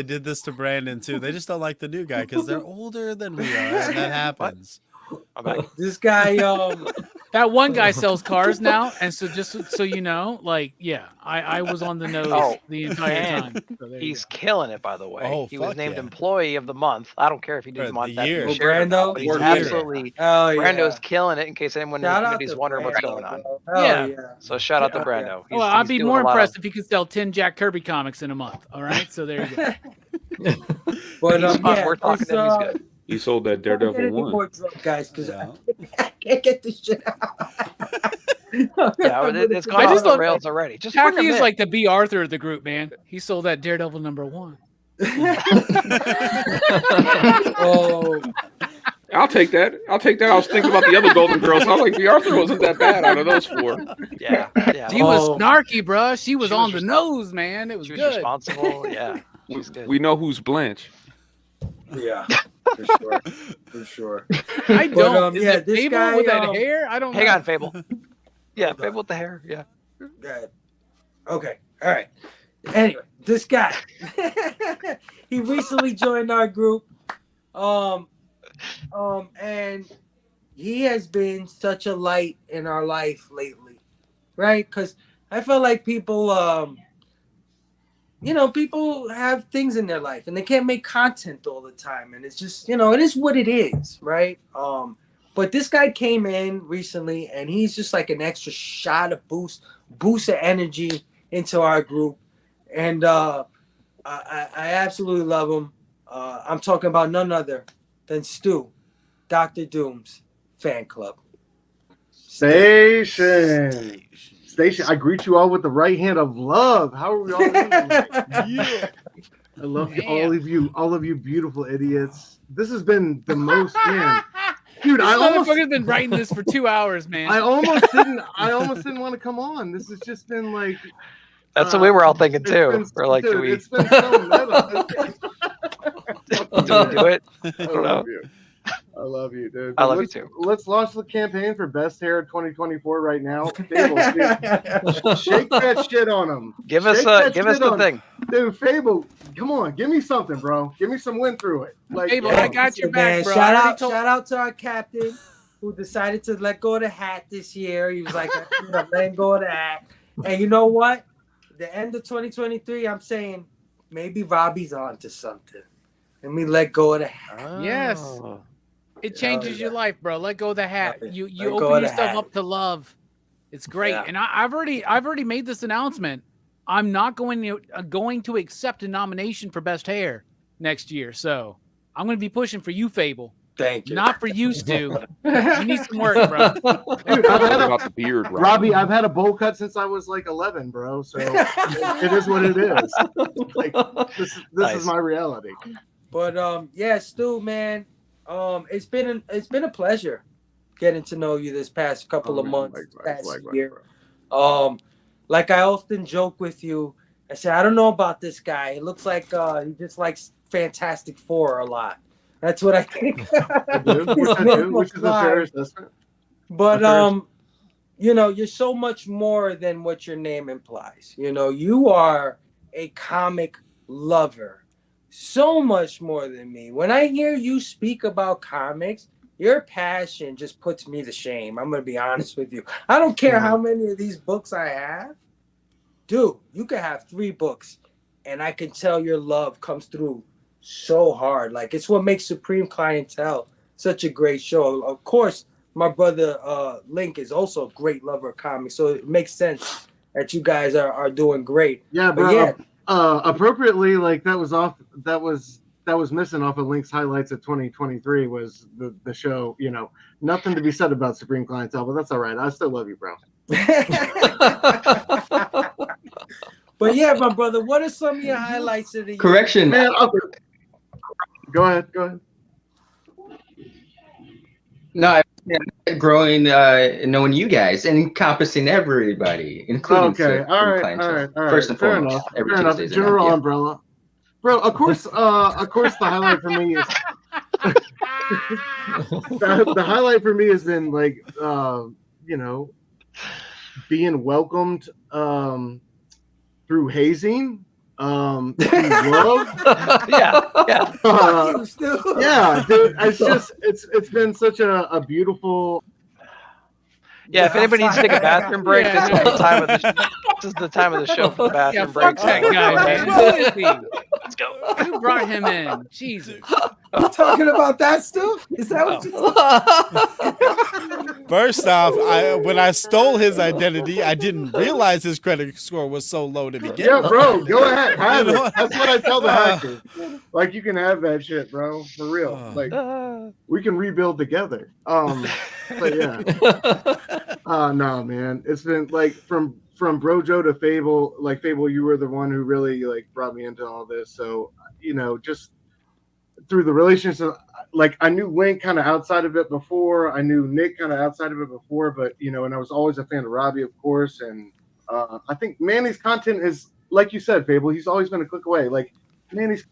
did this to Brandon too. They just don't like the new guy because they're older than we are, and that happens.
I'm back.
This guy,
That one guy sells cars now, and so just so you know, like, yeah, I was on the nose
Oh,
the entire
and
time. So there you
he's killing it, by the way.
Oh,
he was
fuck
named
yeah.
Employee of the Month. I don't care if he did
Or
the month
the
after
year.
you shared it,
Brando?
but he's
Or the
absolutely
oh yeah,
Brando's killing it. In case anyone in the
Shout out
community is
to
wondering what's
Brando,
going on.
bro.
Yeah.
Yeah.
So shout out to
Yeah.
Brando.
well, I'd
he's
be
doing
more
a lot
impressed
of-
if he could sell 10 Jack Kirby comics in a month. All right, so there you go.
But
He's fun.
yeah,
We're talking
this,
to him. He's good.
He sold that
Don't get
Daredevil
any
one.
more drunk, guys, because
Yeah.
I can't get this shit out.
Yeah, it's gone
I
off
just
the
love-
rails already. Just bring
Tacky
him
is
in.
like the B. Arthur of the group, man. He sold that Daredevil #1.
Oh,
I'll take that. I'll take that. I was thinking about the other Golden Girls. I was like, the Arthur wasn't that bad out of those four.
yeah.
She was
Oh.
snarky, bruh. She was
She
on
was
the nose, man. It was
She was
good.
responsible. Yeah, she's good.
We know who's Blanche.
yeah, for sure, for sure.
I
But,
don't. Is
yeah,
it
this
Fable
guy,
with that hair? I don't
Hang
know.
on, Fable. Yeah, Fable with the hair. Yeah.
Good. Okay, all right. Anyway, this guy, he recently joined our group, and he has been such a light in our life lately, right? Because I feel like people, people have things in their life and they can't make content all the time, and it's just, it is what it is, right? But this guy came in recently, and he's just like an extra shot of boost of energy into our group, and I absolutely love him. I'm talking about none other than Stu, Dr. Doom's fan club.
Station. I greet you all with the right hand of love. How are we all doing?
Yeah.
I love all of you beautiful idiots. This has been the most, man. Dude,
This
I almost
motherfucker's been writing this for 2 hours, man.
I almost didn't want to come on. This has just been like
That's what we were all thinking
it's
too.
been-
We're like,
dude,
can we
it's been so meta.
do we do it? I
I
don't know.
love you. I love you, dude.
I love you
Let's-
too.
Let's launch the campaign for Best Hair 2024 right now. Fable, dude, shake that shit on them.
Give us the thing.
Dude, Fable, come on, give me something, bro. Give me some win through it. Like,
Fable,
yeah.
I got your
Man,
back, bro.
shout
I already
out,
told-
shout out to our captain who decided to let go of the hat this year. He was like, I'm letting go of the hat. And you know what? The end of 2023, I'm saying maybe Robbie's on to something. Let me let go of the hat.
Yes.
Oh.
It changes your life, bro. Let go of the hat. You
Let go
open
of the
yourself
hat.
up to love. It's great.
Yeah.
And I've already made this announcement. I'm not going to accept a nomination for best hair next year. So I'm going to be pushing for you, Fable.
Thank you.
Not for you, Stu. You need some work, bro.
Dude, I've had
About the beard,
Robbie, I've had a bowl cut since I was like 11, bro. So it is what it is. Like this is my reality.
But yeah, Stu, man, it's been a pleasure getting to know you this past couple of months, past year. Like I often joke with you, I say I don't know about this guy. It looks like he just likes Fantastic Four a lot. That's what I think.
Which is a fair assessment.
But you know, you're so much more than what your name implies. You know, you are a comic lover, so much more than me. When I hear you speak about comics, your passion just puts me to shame. I'm gonna be honest with you. I don't care how many of these books I have, dude. You could have 3 books, and I can tell your love comes through so hard. Like, it's what makes Supreme Clientele such a great show. Of course, my brother Link is also a great lover of comics, so it makes sense that you guys are doing great.
Yeah,
but
bro.
yeah,
Appropriately, like that was missing off of Link's highlights of 2023 was the show. You know, nothing to be said about Supreme Clientele, but that's all right. I still love you, bro.
But yeah, my brother, what are some of your highlights of the year?
Correction.
Man, go ahead.
No, growing, knowing you guys and encompassing everybody, including
Okay, all right.
First and
Fair
foremost,
enough.
every
Fair enough.
Tuesday's
General
an
umbrella, bro. Of course, the highlight for me is the highlight for me has been like, you know, being welcomed through hazing. Through love.
Yeah.
Yeah, dude. It's been such a beautiful.
Yeah, if anybody needs to take a bathroom break, this is the time of the show for the bathroom break.
Fuck that guy, man. Who is he? Let's go. Who brought him in? Jesus.
You talking about that stuff? Is that what you're talking?
First off, when I stole his identity, I didn't realize his credit score was so low to begin
Yeah,
with.
bro, go ahead. Have
You know?
it. That's what I tell the hackers. Like, you can have that shit, bro. For real. Like, we can rebuild together. But yeah. No, man. It's been like from Brojo to Fable. Like, Fable, you were the one who really like brought me into all this. So, you know, just through the relationship, like I knew Link kind of outside of it before. I knew Nick kind of outside of it before, but you know, and I was always a fan of Robbie, of course. And I think Manny's content is, like you said, Fable. He's always been a click away. Like Manny's.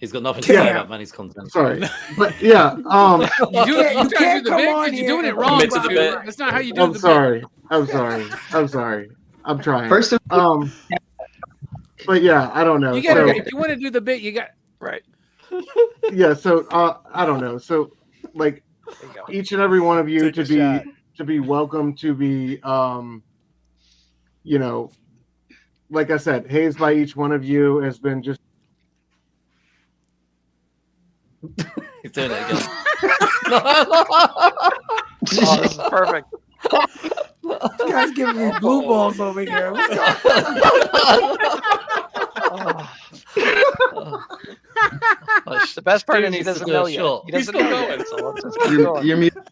He's got nothing to say about Manny's content.
Sorry, but yeah.
You can't do the bit because you're doing it wrong.
Commit to the bit.
That's not how you do the
sorry. I'm sorry. I'm trying.
First of
but yeah, I don't know.
You gotta,
So-
if you want to do the bit, you got
right.
yeah, so I don't know. So like each and every one of you
Take a
to be welcome, to be you know, like I said, hazed by each one of you has been just
He's doing it again.
Oh, this is perfect.
This guy's giving me blue balls over here. What's going
The best part is he
Stu needs to
doesn't
do
know
a
yet.
shot.
He doesn't
He's
know
still
yet.
going.
So let's just keep going.
you're muted.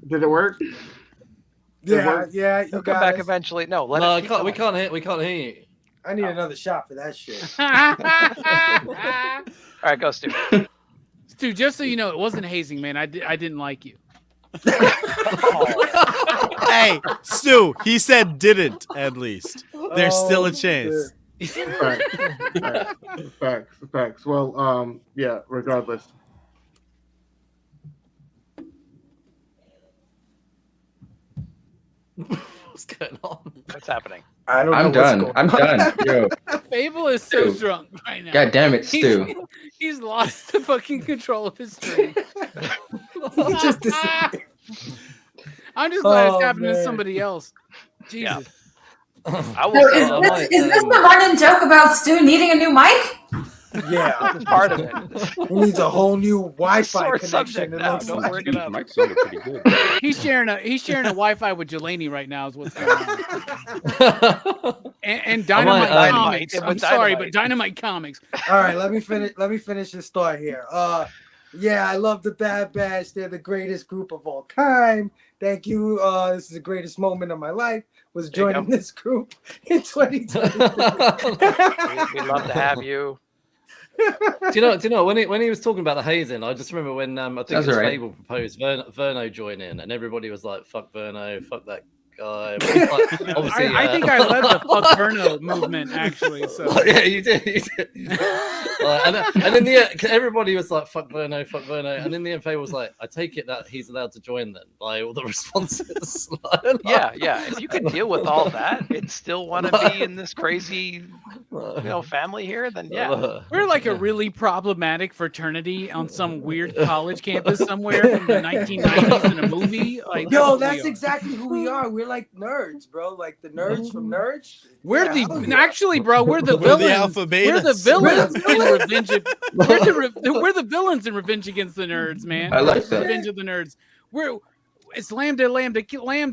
Did it work?
Yeah, you
He'll
got
come back
us.
eventually. No,
No,
let
I
it keep
can't, we
going.
can't hear you.
I need another shot for that shit.
All right, go, Stu.
Stu, just so you know, it wasn't hazing, man. I didn't like you.
Hey, Stu, he said didn't, at least. There's still a chance.
Facts. Well, yeah, regardless.
What's going on?
What's happening?
I don't know.
I'm done. I'm done. Yo,
Fable is so
Stu.
drunk right now.
God damn it, Stu.
He's lost the fucking control of his stream. I'm just glad it's happening to somebody else. Jesus.
I
So
will
is
say,
this the running joke about Stu needing a new mic?
Yeah,
this is part of it.
he needs a whole new Wi-Fi
Sore
connection.
subject
It
now.
looks
Don't
like.
bring it up.
Mike sounded pretty good.
He's sharing a Wi-Fi with Jelani right now. Is what's going on. And Dynamite
Dynamite.
Comics.
It
I'm
was
sorry,
Dynamite.
but Dynamite Comics.
All right, let me finish this thought here. Yeah, I love the Bad Batch. They're the greatest group of all time. Thank you. This is the greatest moment of my life. Was joining this group in 2020.
We'd love to have you.
Do you know when he was talking about the hazing? I just remember when I think
That's
it was
all right.
Fable proposed Verno join in, and everybody was like, "Fuck Verno, fuck that guy." But it's like, obviously,
I think I led the fuck Verno movement actually. So
yeah, you did. And in the end, everybody was like, "Fuck Verno, fuck Verno," and in the end, Fable was like, "I take it that he's allowed to join then." By all the responses.
Yeah. If you can deal with all that and still want to be in this crazy, family here, then yeah.
we're like a really problematic fraternity on some weird college campus somewhere from the 1990s in a movie. Like,
Yo,
that's
that's exactly who we are. We're like nerds, bro. Like the nerds from Nerds.
We're
Yeah,
the actually, bro. We're the
We're the
villains.
alpha
We're the
betas.
villains in Revenge. We're the villains in Revenge Against the Nerds, man.
I like that.
Revenge of the Nerds. It's Lambda,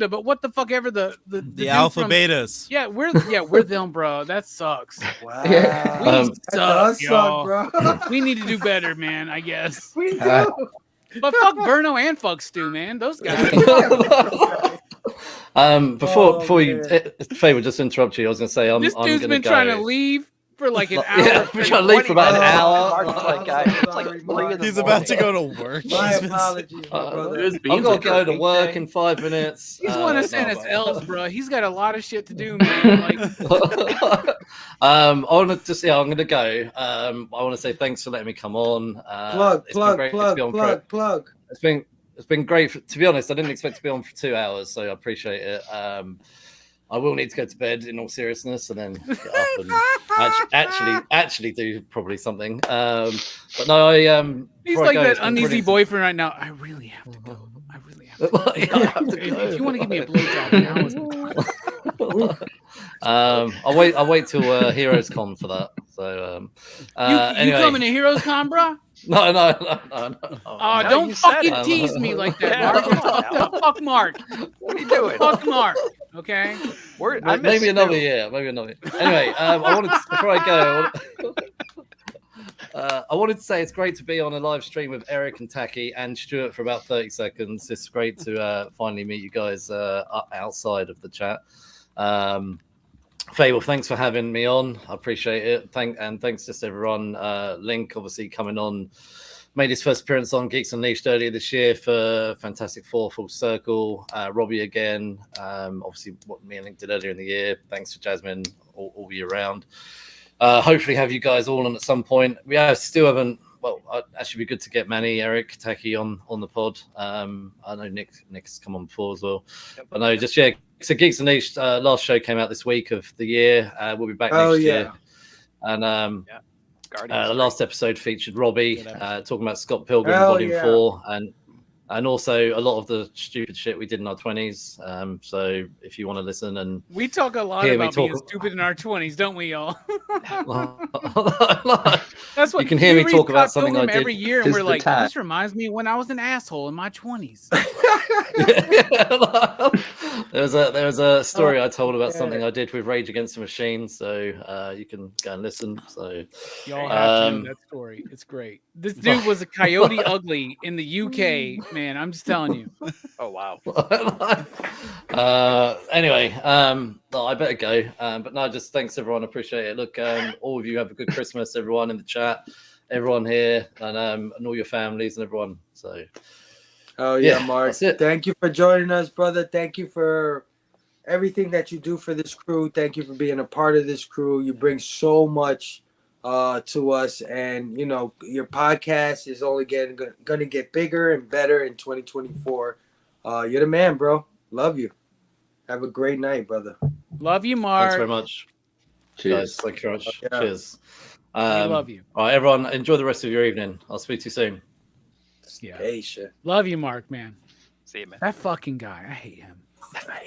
but what the fuck ever the dude
alpha
from-
betas.
Yeah, we're them, bro. That sucks.
Wow.
We
That does suck,
y'all.
bro.
We need to do better, man. I guess.
We do.
But fuck Verno and fuck Stu, man. Those guys.
Before you, Fable, just interrupt you. I was going to say,
This
I'm
dude's
going
been
to
trying to leave for like an hour.
Yeah, we're trying to leave for about an hour.
Mark's like, guys, it's like 3 in the
He's about to
morning.
go to work.
My
He's been-
apologies, my brother.
I've got to go to work in 5 minutes.
He's one of
no,
Santa's
but-
elves, bro. He's got a lot of shit to do, man. Like,
I want to just, I'm going to go. I want to say thanks for letting me come on. It's been great to be on
Plug.
It's been great. To be honest, I didn't expect to be on for 2 hours, so I appreciate it. I will need to go to bed in all seriousness, and then get up and actually do probably something. But no,
he's
before I
like
go,
that
it's been
uneasy
brilliant.
boyfriend right now. I really have to go.
Yeah, I have to go.
If you want to give me a blowjob now, is the time.
I'll wait till Heroes Con for that. So
You
anyway.
coming to Heroes Con, bro?
No.
Oh, don't fucking tease me like that, Mark. Fuck Mark.
What are you doing?
Fuck Mark. Okay.
Maybe another year. Anyway, I wanted to, before I go, I wanted to say it's great to be on a live stream with Eric and Taki and Stuart for about 30 seconds. It's great to finally meet you guys outside of the chat. Fable, thanks for having me on. I appreciate it. Thanks just everyone. Link obviously coming on, made his first appearance on Geeks Unleashed earlier this year for Fantastic Four Full Circle. Robbie again, obviously what me and Link did earlier in the year. Thanks for Jasmine all year round. Hopefully have you guys all on at some point. We still haven't. Well, actually, be good to get Manny, Eric, Taki on the pod. I know Nick's come on before as well. But no, just So Geeks Unleashed last show came out this week of the year. We'll be back next year. And the last episode featured Robbie talking about Scott Pilgrim Volume 4 and also a lot of the stupid shit we did in our 20s. So if you want to listen and
we talk a lot about being stupid in our 20s, don't we, y'all? That's what
you can hear me talk about something I did
every year, and we're like, this reminds me when I was an asshole in my 20s.
There was a story I told about something I did with Rage Against the Machine, so you can go and listen. So
y'all have to know that story. It's great. This dude was a Coyote Ugly in the UK, man. I'm just telling you.
Oh wow.
Anyway, I better go. But no, just thanks everyone. Appreciate it. Look, all of you have a good Christmas. Everyone in the chat, everyone here, and all your families and everyone. So.
Oh yeah, Mark. Thank you for joining us, brother. Thank you for everything that you do for this crew. Thank you for being a part of this crew. You bring so much to us, and you know your podcast is only going to get bigger and better in 2024. You're the man, bro. Love you. Have a great night, brother.
Love you, Mark.
Thanks very much. Cheers. Guys, thank you very much.
Yeah.
Cheers.
I love you.
All right, everyone. Enjoy the rest of your evening. I'll speak to you soon.
Yeah.
Patient.
Love you, Mark, man.
See you, man.
That fucking guy. I hate him.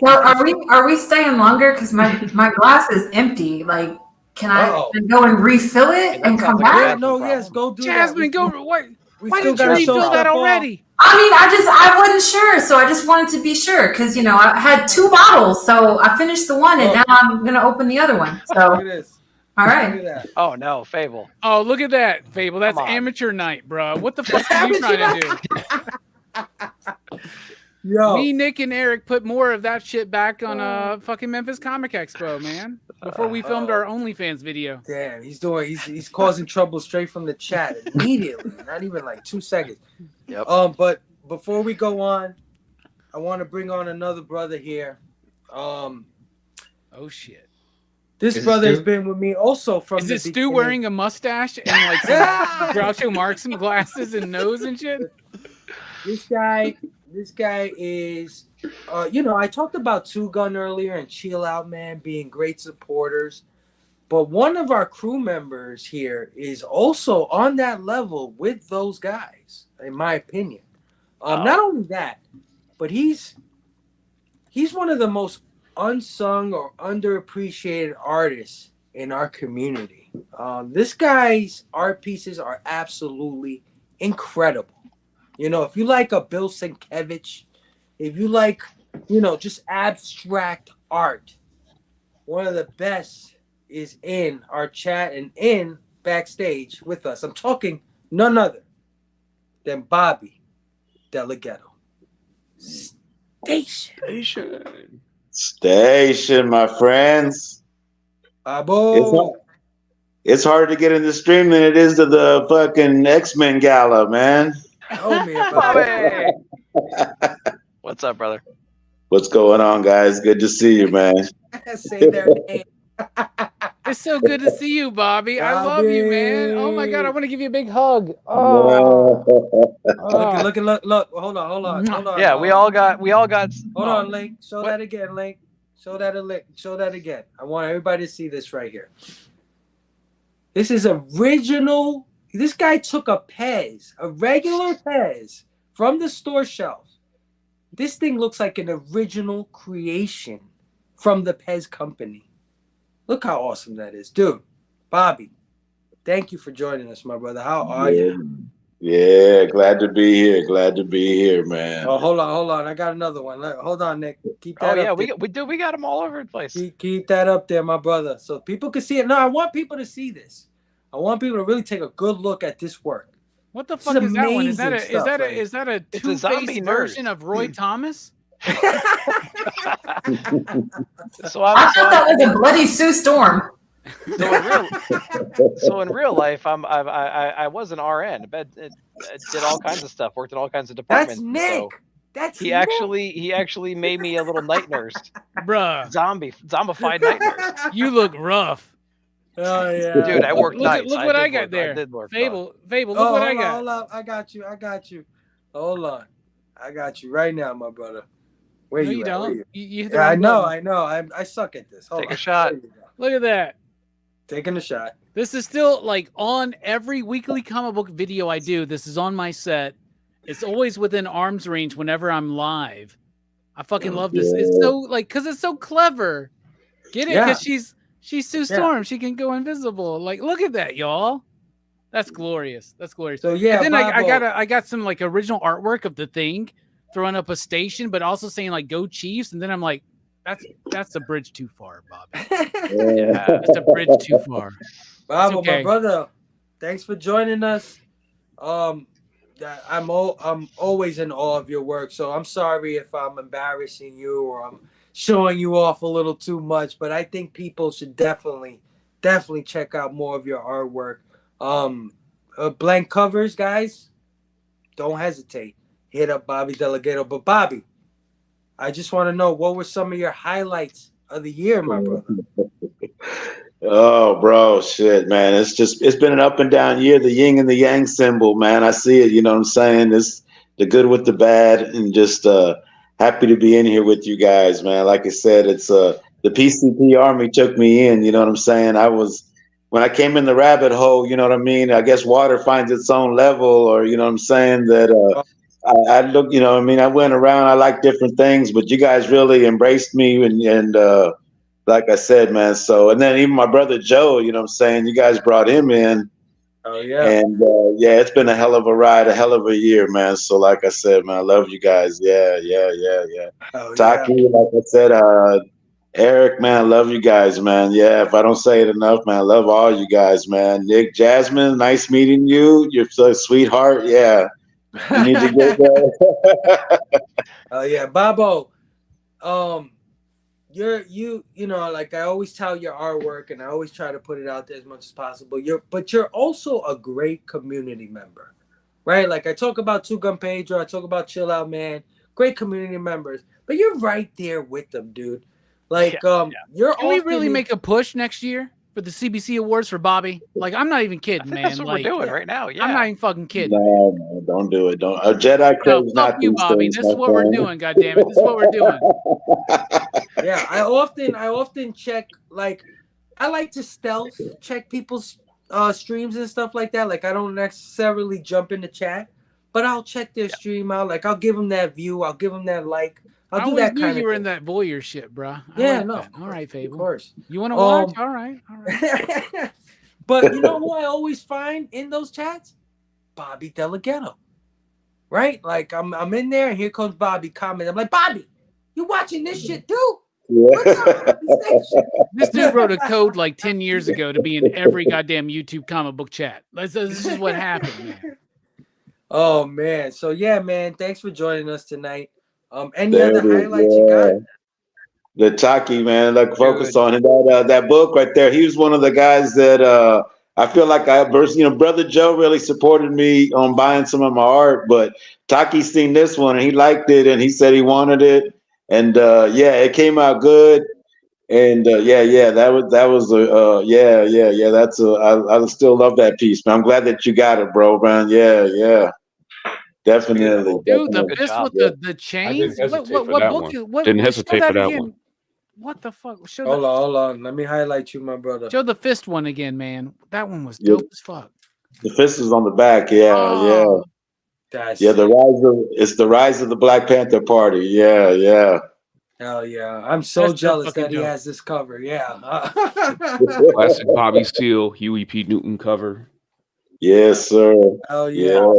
Well, are we staying longer? Because my glass is empty. Like, can I go and refill it and come back?
Yeah, no, yes, go do
Jasmine,
that.
Why didn't you refill that already?
I mean, I wasn't sure, so I just wanted to be sure because I had 2 bottles, so I finished the one, and now I'm gonna open the other one. So,
Look at this.
all
Look
right.
at that.
Oh no, Fable.
Oh, look at that, Fable. That's
Come on.
amateur night, bro. What the fuck are you trying to do?
Yo,
Me, Nick, and Eric put more of that shit back on fucking Memphis Comic Expo, man. Before we filmed our OnlyFans video.
damn, he's causing trouble straight from the chat immediately. Not even like 2 seconds.
Yep.
But before we go on, I want to bring on another brother here.
Oh shit.
This
Is it
brother has
Stu?
been with me also from
Is
the
it Stu
beginning.
wearing a mustache and like some Groucho Marx some glasses and nose and shit?
This guy is, I talked about Two Gun earlier and Chill Out Man being great supporters, but one of our crew members here is also on that level with those guys, in my opinion. Not only that, but he's one of the most unsung or underappreciated artists in our community. This guy's art pieces are absolutely incredible. If you like a Bill Sienkiewicz, if you like, just abstract art, one of the best is in our chat and in backstage with us. I'm talking none other than Bobby Delgado.
Station, my friends.
Babo.
It's harder to get in the stream than it is to the fucking X-Men gala, man.
Tell me about it.
What's up, brother?
What's going on, guys? Good to see you, man.
Say their name.
It's so good to see you, Bobby. I love you, man. Oh my god, I want to give you a big hug.
Look. Hold on.
Yeah, we all got.
Hold on, Link. Show that again, Link. Show that again. I want everybody to see this right here. This is original. This guy took a Pez, a regular Pez, from the store shelf. This thing looks like an original creation from the Pez company. Look how awesome that is. Dude, Bobby, thank you for joining us, my brother. How are you?
Yeah, glad to be here, man.
Oh, hold on. I got another one. Hold on, Nick. Keep that
Oh yeah,
up there.
we got them all over the place.
Keep that up there, my brother, so people can see it. No, I want people to see this. I want people to really take a good look at this work.
What the fuck is that one? Is that
amazing stuff, right?
is that a
It's a zombie
two-faced
nerd.
version of Roy Thomas?
So
I thought that was a bloody Sue Storm.
So in real life, I was an RN. Did all kinds of stuff. Worked in all kinds of
That's
departments.
Nick.
So
That's
he
Nick.
actually made me a little night nurse,
Bruh,
zombified night nurse.
you look rough.
Oh yeah,
Dude, I worked
Look,
nights.
look what I
did
got
work-
there.
I did work
Fable, look
Oh,
what I
hold on,
got.
hold on. I got you. Hold on. I got you right now, my brother. Where
No,
you
you
at? Where
don't.
you at?
You hit the
Yeah, I
wrong
know.
button.
I suck at this. Hold
Take
on.
a shot.
There you go.
Look at that.
Taking a shot.
This is still like on every weekly comic book video I do. This is on my set. It's always within arm's range whenever I'm live. I fucking love this. It's so like because it's so clever. Get it?
Yeah.
Because she's Sue Storm. She can go invisible. Like, look at that, y'all. That's glorious. That's glorious.
So yeah,
And then
Bobo.
I got some like original artwork of the thing, throwing up a station, but also saying like "Go Chiefs." And then I'm like, that's a bridge too far, Bobby. Yeah, that's a bridge too far.
Bravo,
okay.
my brother. Thanks for joining us. I'm always in awe of your work. So I'm sorry if I'm embarrassing you or I'm showing you off a little too much. But I think people should definitely check out more of your artwork. Blank covers, guys. Don't hesitate. Hit up Bobby Delgado. But Bobby, I just want to know, what were some of your highlights of the year, my brother?
Oh, bro, shit, man. It's been an up and down year, the yin and the yang symbol, man. I see it, you know what I'm saying? It's the good with the bad, and just happy to be in here with you guys, man. Like I said, it's the PCP Army took me in, you know what I'm saying? When I came in the rabbit hole, you know what I mean? I guess water finds its own level, or, you know what I'm saying, that I look, you know what I mean? I went around, I like different things, but you guys really embraced me, and like I said, man. So, and then even my brother Joe, you know what I'm saying? You guys brought him in.
Oh yeah.
And yeah, it's been a hell of a ride, a hell of a year, man. So like I said, man, I love you guys. Yeah.
Oh yeah.
Taki, like I said, Eric, man, I love you guys, man. Yeah, if I don't say it enough, man, I love all you guys, man. Nick, Jasmine, nice meeting you. You're a sweetheart. Yeah. You need to get there.
Oh yeah, Babo. You know, like I always tell your artwork, and I always try to put it out there as much as possible. You're also a great community member, right? Like I talk about Two Gun Pedro, I talk about Chill Out Man, great community members, but you're right there with them, dude. Like you're.
Can we really make a push next year for the CBC Awards for Bobby? Like I'm not even kidding, man.
That's what we're doing right now. Yeah.
I'm not even fucking kidding.
No, man, don't do it. Don't. A Jedi Craig's
fuck
not
you,
these
Bobby.
things,
This is
my
what we're
friend.
doing. God damn it, this is what we're doing.
Yeah, I often check, like I like to stealth check people's streams and stuff like that. Like I don't necessarily jump in the chat, but I'll check their stream out. Like I'll give them that view, I'll give them that like.
I
I'll do
always
that
knew
kind
you
of
were
thing.
in that voyeur shit, bro.
Yeah, no,
All right, Fable.
Of course.
You want to watch? All right.
But you know who I always find in those chats? Bobby Delgado. Right? Like I'm in there and here comes Bobby commenting. I'm like, Bobby, you watching this shit too?
This dude wrote a code like 10 years ago to be in every goddamn YouTube comic book chat. This is what happened, man.
Oh man. So yeah, man, thanks for joining us tonight. Any
There
other
it is,
highlights you got?
The Taki, man, like focus on it. That book right there. He was one of the guys that I feel like Brother Joe really supported me on buying some of my art, but Taki seen this one and he liked it and he said he wanted it. And yeah, it came out good. And that was I still love that piece, man. I'm glad that you got it, bro, man. Yeah. Definitely.
Dude, the
definitely.
fist with the chains. What book?
Didn't
show
hesitate
that
for that
again.
one.
What the fuck?
Hold on. Let me highlight you, my brother.
Show the fist one again, man. That one was dope as fuck.
The fist is on the back. Yeah. It's the rise of the Black Panther Party. Yeah.
Hell yeah. I'm so
That's
jealous
fucking
that he
dope.
has this cover. Yeah.
Classic Bobby Seale, Huey P. Newton cover.
Yes, sir.
Hell yeah.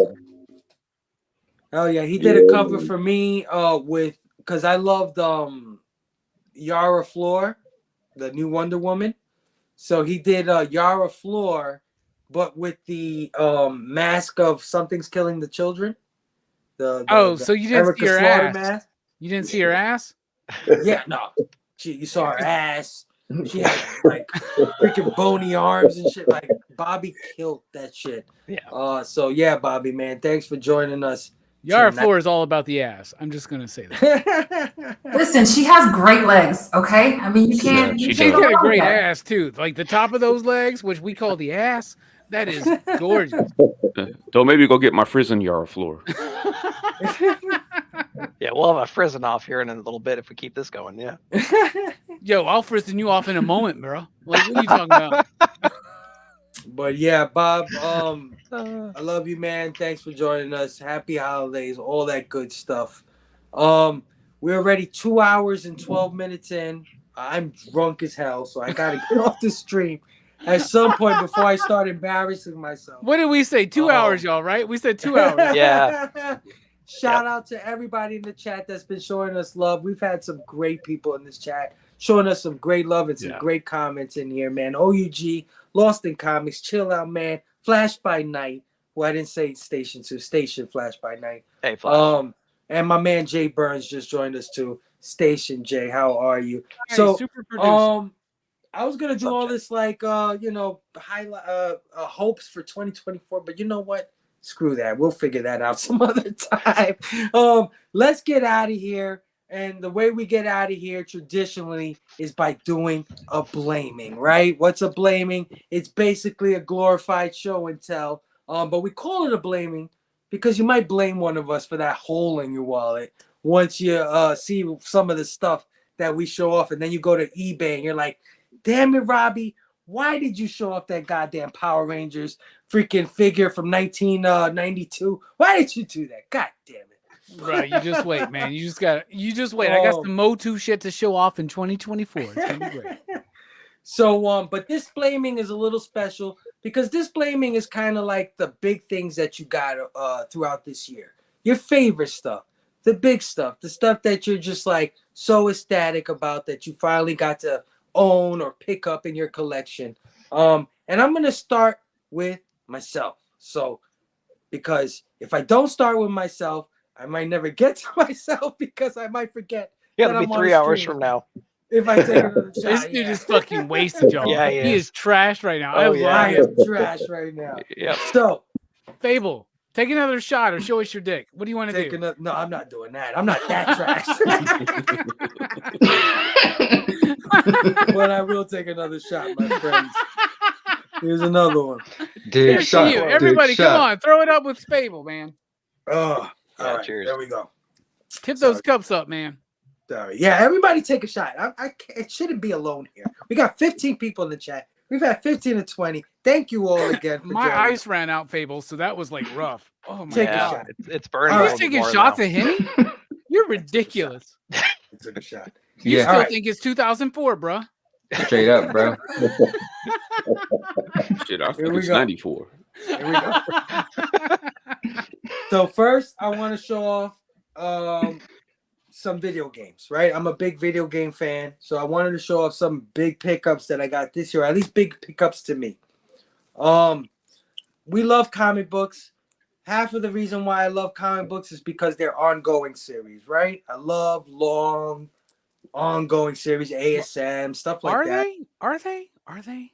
Hell yeah. He did a cover for me because I loved Yara Flor, the new Wonder Woman. So he did Yara Flor, but with the mask of Something's Killing the Children.
So you didn't
Erica
see her
Slaughter
ass?
mask.
You didn't see her ass?
Yeah, no. You saw her ass. She had like freaking bony arms and shit. Like Bobby killed that shit.
Yeah.
So yeah, Bobby, man, thanks for joining us.
Yara Flor is all about the ass. I'm just gonna say that.
Listen, she has great legs. Okay, I mean you can't.
She's
can't go
got a
wrong with
great
that.
ass too. Like the top of those legs, which we call the ass, that is gorgeous.
Don't maybe go get my Frizzin' Yara Floor.
Yeah, we'll have a frizzing off here in a little bit if we keep this going. Yeah.
Yo, I'll frizzle you off in a moment, bro. Like, what are you talking about?
But yeah, Bob, I love you, man. Thanks for joining us. Happy holidays, all that good stuff. We're already 2 hours and 12 minutes in. I'm drunk as hell, so I gotta get off the stream at some point before I start embarrassing myself.
What did we say? 2 hours, y'all, right? We said 2 hours.
Yeah.
Shout out to everybody in the chat that's been showing us love. We've had some great people in this chat showing us some great love and some great comments in here, man. OUG, Lost in Comics, Chill Out Man, Flash by Night. Well, I didn't say Station 2, Station Flash by Night.
Hey, Flash.
And my man Jay Burns just joined us too. Station Jay, how are you?
Hey,
So
super producer.
I was gonna do all this like highlight hopes for 2024, but you know what? Screw that. We'll figure that out some other time. Let's get out of here. And the way we get out of here traditionally is by doing a blaming, right? What's a blaming? It's basically a glorified show and tell. But we call it a blaming because you might blame one of us for that hole in your wallet once you see some of the stuff that we show off, and then you go to eBay and you're like, damn it, Robbie, why did you show off that goddamn Power Rangers freaking figure from 1992? Why did you do that? God damn it.
Right, you just wait, man. You just wait. I got some Motu shit to show off in 2024. It's gonna be great.
So, but this blaming is a little special because this blaming is kind of like the big things that you got throughout this year. Your favorite stuff, the big stuff, the stuff that you're just like so ecstatic about that you finally got to own or pick up in your collection. And I'm gonna start with myself. So, because if I don't start with myself, I might never get to myself because I might forget.
Yeah,
that
it'll be
I'm on
3
the
hours
stream
from now.
if I take another shot.
This dude is fucking wasted, y'all.
Yeah,
he is trash right now. I
Oh,
love
yeah.
I
him.
am trash right now.
Yep.
So,
Fable, take another shot or show us your dick. What do you want to
take
do?
another. No, I'm not doing that. I'm not that trash. But I will take another shot, my friends. Here's another one.
Dude,
Here's to you. Everybody, come on, throw it up with Fable, man.
Oh,
Yeah,
all right.
cheers.
There we go.
Tip those cups up, man.
Sorry. Yeah, everybody take a shot. It shouldn't be alone here. We got 15 people in the chat. We've had 15 to 20. Thank you all again. For
My
joining.
ice ran out, Fable, so that was like rough. Oh my
Take a
god.
shot.
It's burning.
All
You're
right.
taking shots at Henny? You're ridiculous.
Took a shot.
You
Yeah.
still
All right.
think it's 2004, bro?
Straight up, bro.
Shit, I
Here
think
we
it's
go.
94.
Here we go. So first, I want to show off some video games, right? I'm a big video game fan, so I wanted to show off some big pickups that I got this year, at least big pickups to me. We love comic books. Half of the reason why I love comic books is because they're ongoing series, right? I love long, ongoing series, ASM, stuff like
Are
that.
they? Are they? Are they?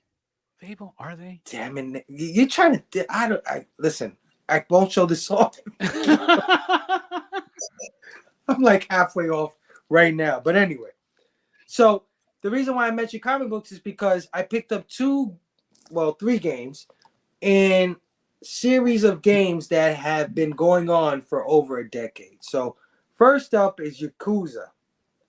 Fable, are they?
Damn it, you're trying to. Listen. I won't show this off. I'm like halfway off right now. But anyway, so the reason why I mentioned comic books is because I picked up 3 games in series of games that have been going on for over a decade. So first up is Yakuza.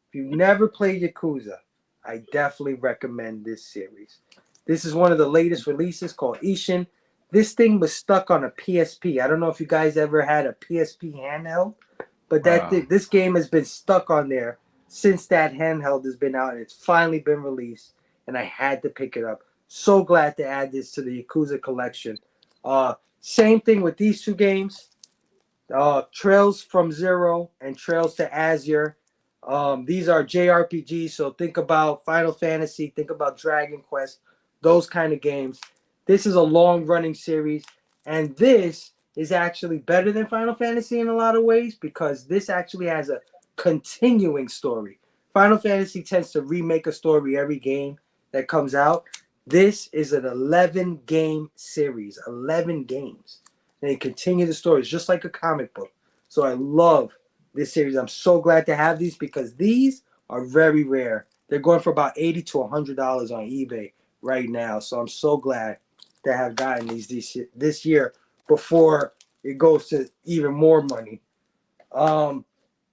If you've never played Yakuza, I definitely recommend this series. This is one of the latest releases called Ishin. This thing was stuck on a PSP. I don't know if you guys ever had a PSP handheld, but this game has been stuck on there since that handheld has been out, and it's finally been released, and I had to pick it up. So glad to add this to the Yakuza collection. Same thing with these 2 games, Trails from Zero and Trails to Azure. These are JRPGs, so think about Final Fantasy, think about Dragon Quest, those kind of games. This is a long-running series, and this is actually better than Final Fantasy in a lot of ways because this actually has a continuing story. Final Fantasy tends to remake a story every game that comes out. This is an 11-game series, 11 games. And they continue the stories just like a comic book. So I love this series. I'm so glad to have these because these are very rare. They're going for about $80 to $100 on eBay right now. So I'm so glad to have gotten these this year before it goes to even more money.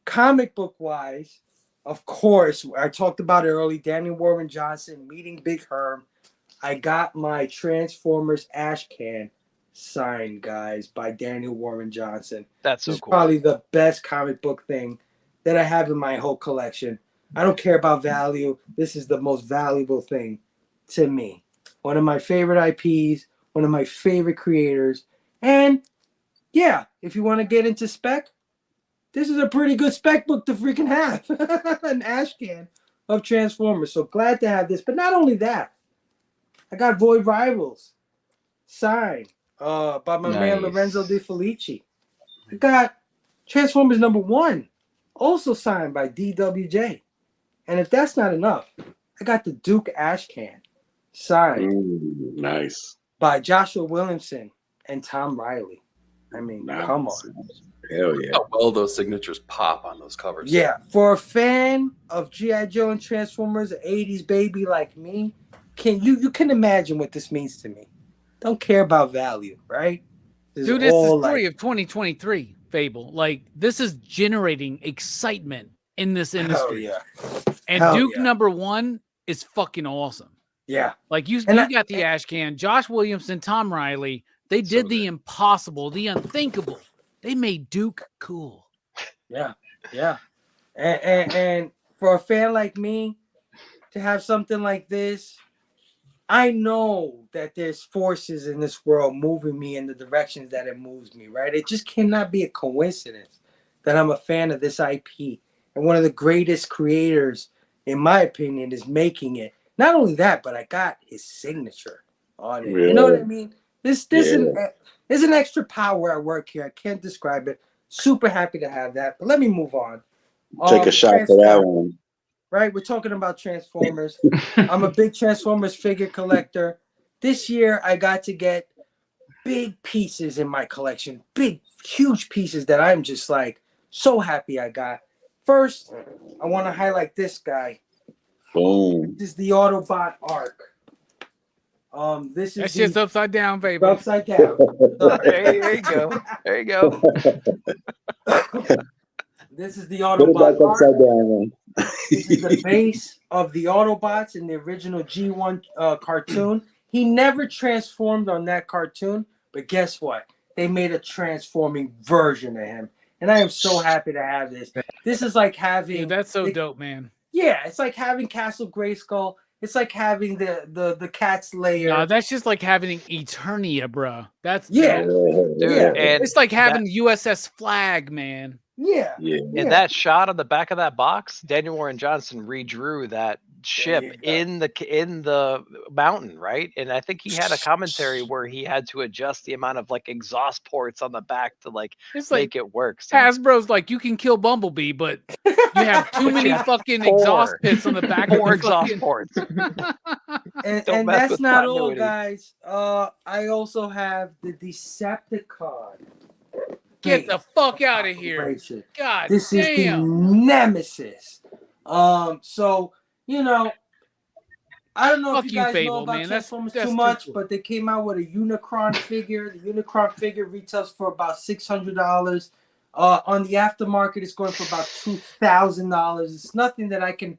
Comic book wise, of course, I talked about it early. Daniel Warren Johnson meeting Big Herm. I got my Transformers Ash Can signed, guys, by Daniel Warren Johnson.
That's so
This is
cool.
probably the best comic book thing that I have in my whole collection. I don't care about value. This is the most valuable thing to me. One of my favorite IPs, one of my favorite creators. And yeah, if you want to get into spec, this is a pretty good spec book to freaking have. An Ash Can of Transformers. So glad to have this. But not only that, I got Void Rivals signed by my man Lorenzo De Felici. I got Transformers #1 also signed by DWJ. And if that's not enough, I got the Duke Ash Can signed
Nice.
by Joshua Williamson and Tom Riley. I mean, come on.
Hell yeah.
How well those signatures pop on those covers.
Yeah, for a fan of G.I. Joe and Transformers, an 80s baby like me, you can imagine what this means to me. Don't care about value, right? This
Dude,
is
it's the
all
story
like,
of 2023, Fable. Like, this is generating excitement in this industry.
yeah.
And
Hell
Duke
yeah.
#1 is fucking awesome.
Yeah.
Like, you
And
got the Ash Can, Josh Williamson, Tom Riley. They did the impossible, the unthinkable. They made Duke cool.
Yeah, yeah. And for a fan like me to have something like this, I know that there's forces in this world moving me in the directions that it moves me, right? It just cannot be a coincidence that I'm a fan of this IP. And one of the greatest creators, in my opinion, is making it. Not only that, but I got his signature on it. You know what I mean? There's an extra power at work here. I can't describe it. Super happy to have that. But let me move on.
Take a shot for that one.
Right, we're talking about Transformers. I'm a big Transformers figure collector. This year, I got to get big pieces in my collection, big, huge pieces that I'm just like so happy I got. First, I want to highlight this guy.
Boom.
This is the Autobot Arc. This is
That shit's upside down, baby.
upside down.
There you go. There you go.
This is the
Put it back
Autobot Arc.
upside down, man.
This is the base of the Autobots in the original G1 cartoon. He never transformed on that cartoon, but guess what? They made a transforming version of him. And I am so happy to have this. This is like having...
Dude, that's so dope, man.
Yeah, it's like having Castle Grayskull. It's like having the Cat's Lair.
No, that's just like having Eternia, bro. That's
Yeah.
dope.
Dude,
Yeah.
and
It's like having
that-
the USS Flag, man.
Yeah.
in that shot on the back of that box, Daniel Warren Johnson redrew that ship in the mountain, right? And I think he had a commentary where he had to adjust the amount of like exhaust ports on the back to like
It's like
make it work. So
Hasbro's like, you can kill Bumblebee, but you have too many fucking exhaust pits on the back of
four
the
exhaust
fucking...
ports.
And
Don't mess
that's
with
not all,
continuity.
guys. I also have the Decepticon.
Get the fuck out of here.
Operation.
God
This is the
damn.
nemesis. So you know, I don't know
Fuck
if
you,
you guys
Fable,
know about
man. That's
Transformers
too
too much,
cool.
but they came out with a Unicron figure. The Unicron figure retails for about $600. On the aftermarket, it's going for about $2,000. It's nothing that I can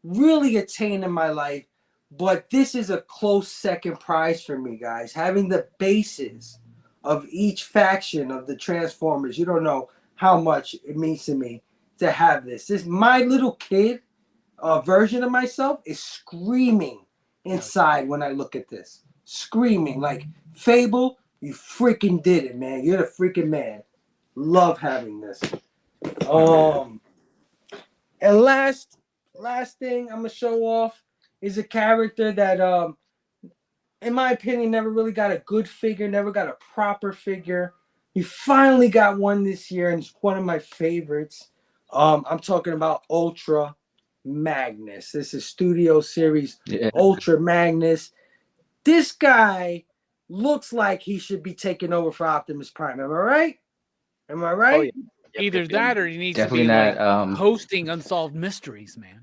really attain in my life, but this is a close second prize for me, guys. Having the bases of each faction of the Transformers, you don't know how much it means to me to have this. This my little kid version of myself is screaming inside when I look at this. Screaming like, Fable, you freaking did it, man. You're the freaking man. Love having this. And last thing I'm gonna show off is a character that in my opinion never really got a good figure, never got a proper figure. He finally got one this year, and it's one of my favorites. I'm talking about Ultra Magnus. This is Studio Series Ultra Magnus. This guy looks like he should be taking over for Optimus Prime. Am I right? Am I right?
Oh, yeah.
Either that or he needs
Definitely
to be
not.
like hosting Unsolved Mysteries, man.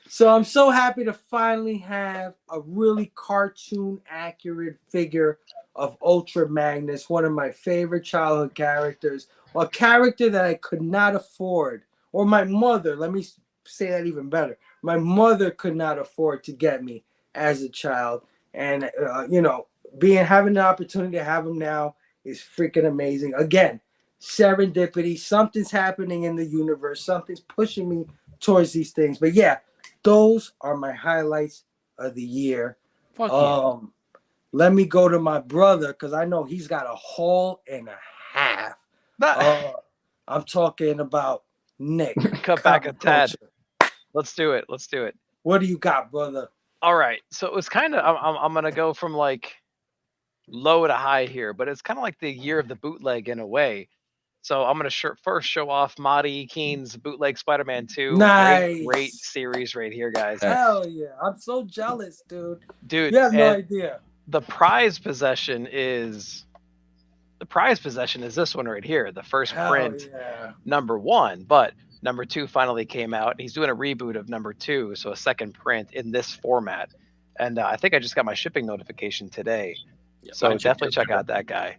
So I'm so happy to finally have a really cartoon accurate figure of Ultra Magnus, one of my favorite childhood characters, a character that I could not afford, or my mother, let me say that even better. My mother could not afford to get me as a child. And, you know, having the opportunity to have him now is freaking amazing. Again, serendipity, something's happening in the universe, something's pushing me towards these things. But yeah, those are my highlights of the year.
Fuck yeah.
Let me go to my brother because I know he's got a haul and a half. I'm talking about Nick.
Cut back a tad.
Culture.
Let's do it. Let's do it.
What do you got, brother?
All right. So it was kind of I'm gonna go from like low to high here, but it's kind of like the year of the bootleg in a way. So I'm gonna first show off Marty Keen's bootleg Spider-Man 2.
Nice.
Great series right here, guys.
Hell yeah. I'm so jealous, dude.
Dude,
You have no
and
idea.
the prize possession is this one right here, the first
Hell
print,
yeah.
number 1. But number 2 finally came out, and he's doing a reboot of number 2, so a second print in this format. And I think I just got my shipping notification today.
Yeah,
So
mine should
definitely
too.
check out that guy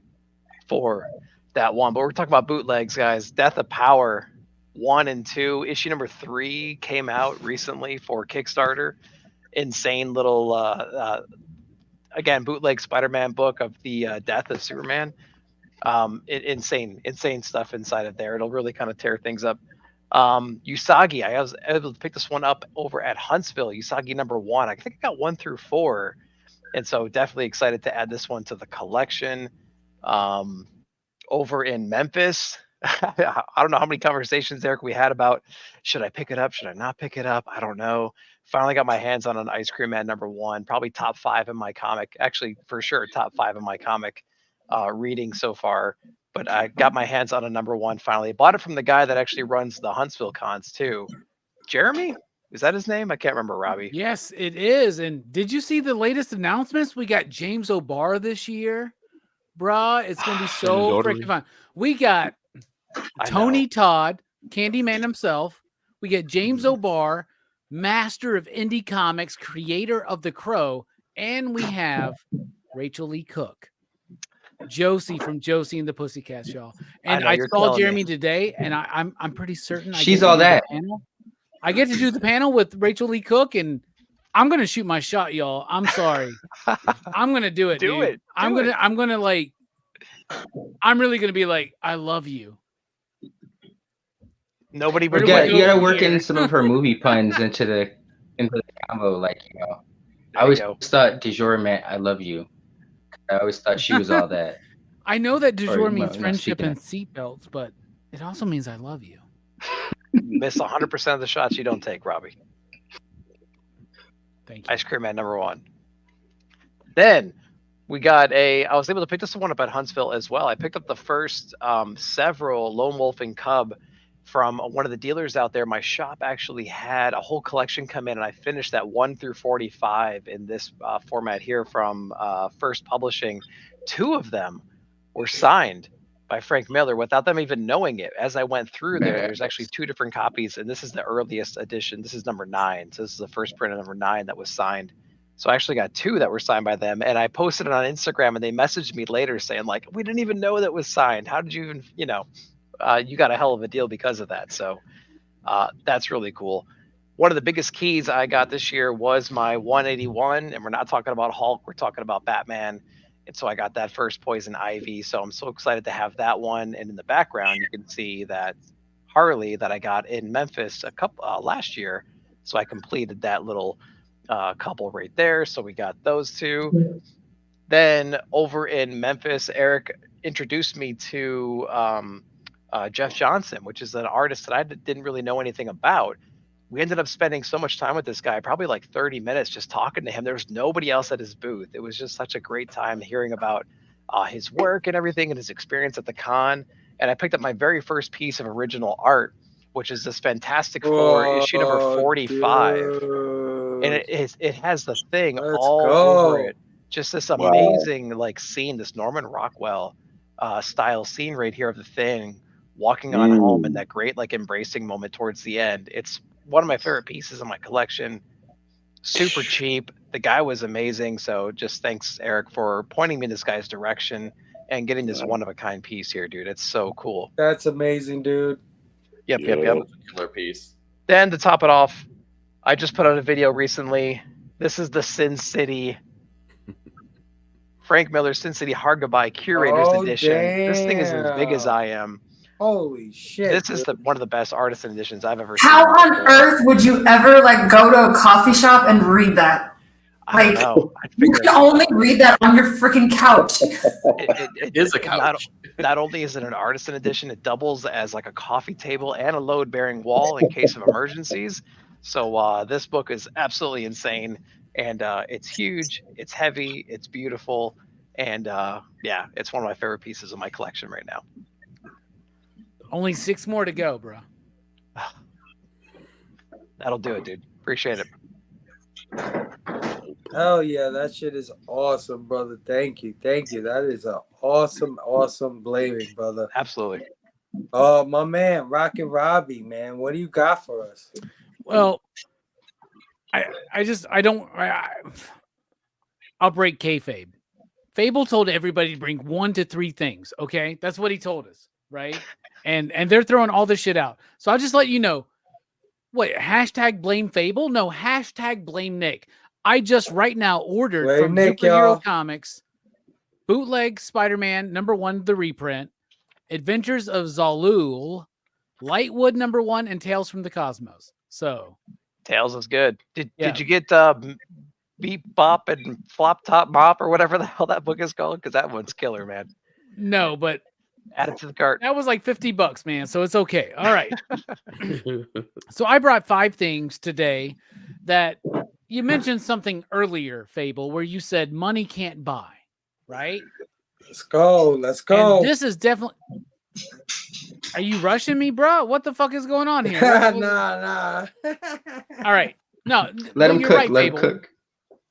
for that one. But we're talking about bootlegs, guys. Death of Power 1 and 2. Issue number 3 came out recently for Kickstarter. Insane little, again, bootleg Spider-Man book of the death of Superman. Insane stuff inside of there. It'll really kind of tear things up. Usagi, I was able to pick this one up over at Huntsville. Usagi #1. I think I got 1 through 4, and so definitely excited to add this one to the collection. Over in Memphis, I don't know how many conversations, Eric, we had about should I pick it up, should I not pick it up? I don't know. Finally got my hands on an Ice Cream Man #1, probably top 5 in my comic. Actually, for sure, top 5 in my comic reading so far. But I got my hands on a #1 finally. I bought it from the guy that actually runs the Huntsville cons too. Jeremy? Is that his name? I can't remember, Robbie.
Yes, it is. And did you see the latest announcements? We got James O'Barr this year. Bruh, it's going to be so freaking fun. We got Tony Todd, Candyman himself. We get James O'Barr, master of indie comics, creator of The Crow. And we have Rachel Lee Cook. Josie from Josie and the Pussycats, y'all. And I saw Jeremy today, and I'm pretty certain
she's all that.
I get to do the panel with Rachel Lee Cook, and I'm gonna shoot my shot, y'all. I'm sorry. I'm gonna do it.
Do
dude.
it.
I'm gonna like. I'm really gonna be like, I love you.
Nobody.
You gotta work in some of her movie puns into the combo, like I always thought du jour meant I love you. I always thought she was all that.
I know that du jour means
no,
friendship and seatbelts, but it also means I love you.
Miss 100% of the shots you don't take, Robbie.
Thank you.
Ice Cream Man #1. Then we got I was able to pick this one up at Huntsville as well. I picked up the first several Lone Wolf and Cub from one of the dealers out there. My shop actually had a whole collection come in, and I finished that 1 through 45 in this format here from First Publishing. 2 of them were signed by Frank Miller without them even knowing it. As I went through there's actually 2 different copies, and this is the earliest edition. This is #9. So this is the first print of #9 that was signed. So I actually got 2 that were signed by them, and I posted it on Instagram, and they messaged me later saying, like, we didn't even know that was signed. How did you even, you got a hell of a deal because of that. So that's really cool. One of the biggest keys I got this year was my 181, and we're not talking about Hulk, we're talking about Batman. And so I got that first Poison Ivy. So I'm so excited to have that one. And in the background, you can see that Harley that I got in Memphis last year. So I completed that little couple right there. So we got those 2. Then over in Memphis, Eric introduced me to Jeff Johnson, which is an artist that I didn't really know anything about. We ended up spending so much time with this guy, probably like 30 minutes just talking to him. There was nobody else at his booth. It was just such a great time hearing about his work and everything and his experience at the con. And I picked up my very first piece of original art, which is this Fantastic Four issue number 45.
Dude.
And it has the Thing
Let's
all
go.
over it. Just this amazing scene, this Norman Rockwell style scene right here of the Thing walking on home in that great embracing moment towards the end. It's one of my favorite pieces in my collection. Super cheap. The guy was amazing. So just thanks, Eric, for pointing me in this guy's direction and getting this one-of-a-kind piece here, dude. It's so cool.
That's amazing, dude.
Yep.
Killer piece.
Then to top it off, I just put out a video recently. This is the Sin City Frank Miller Sin City Hard Goodbye Curators Edition. This thing is as big as I am.
Holy shit.
This is one of the best artisan editions I've ever seen.
How on earth would you ever go to a coffee shop and read that?
I don't know.
You can only read that on your freaking couch.
It is a couch. Not only is it an artisan edition, it doubles as a coffee table and a load-bearing wall in case of emergencies. So this book is absolutely insane, and it's huge, it's heavy, it's beautiful, and it's one of my favorite pieces of my collection right now.
Only 6 more to go, bro.
That'll do it, dude. Appreciate it.
Hell yeah, that shit is awesome, brother. Thank you. That is an awesome blaming, brother.
Absolutely.
Oh, my man, Rockin' Robbie, man. What do you got for us?
Well, I'll break kayfabe. Fable told everybody to bring 1 to 3 things. Okay, that's what he told us, right? And they're throwing all this shit out. So I'll just let you know. What, hashtag blame Fable? No, hashtag blame Nick. I just right now ordered
Blame
from
Nick,
Superhero
y'all.
Comics bootleg Spider-Man #1, the reprint, Adventures of Zalul, Lightwood #1 and Tales from the Cosmos. So
Tails is good.
Yeah.
Did you get Beep Bop and Flop Top Mop or whatever the hell that book is called? Because that one's killer, man.
no, but
Add it to the cart.
that was like $50, man. So it's okay. All right. So I brought 5 things today that you mentioned something earlier, Fable, where you said money can't buy, right?
Let's go. Let's go.
And this is definitely. Are you rushing me, bro? What the fuck is going on here?
nah.
All right. No,
Let him
you're
cook.
right,
Let him
Fable.
cook.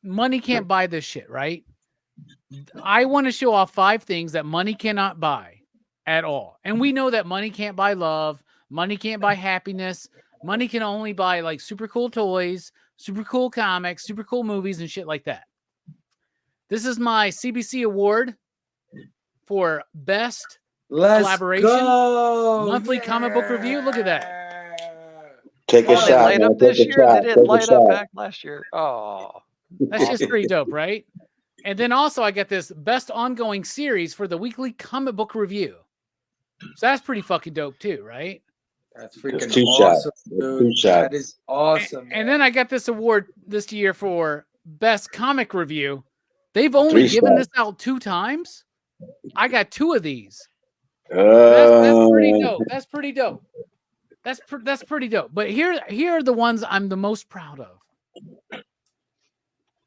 Money can't buy this shit, right? I want to show off 5 things that money cannot buy at all. And we know that money can't buy love. Money can't buy happiness. Money can only buy like super cool toys, super cool comics, super cool movies, and shit like that. This is my CBC award for best
Let's
collaboration
go.
monthly comic book review. Look at that.
Take a
They
shot,
light
man.
up this
Take a
year.
shot.
They didn't
Take a
light up
shot.
back last year. Oh.
That's just pretty dope, right? And then also I got this best ongoing series for the weekly comic book review. So that's pretty fucking dope too, right?
That's freaking
That's 2
awesome,
shots. That's
dude.
2 shots.
That is awesome.
And then I got this award this year for best comic review. They've only
3
given
shots.
this out 2 times. I got 2 of these. That's pretty dope. That's pretty dope. That's pretty dope. But here are the ones I'm the most proud of.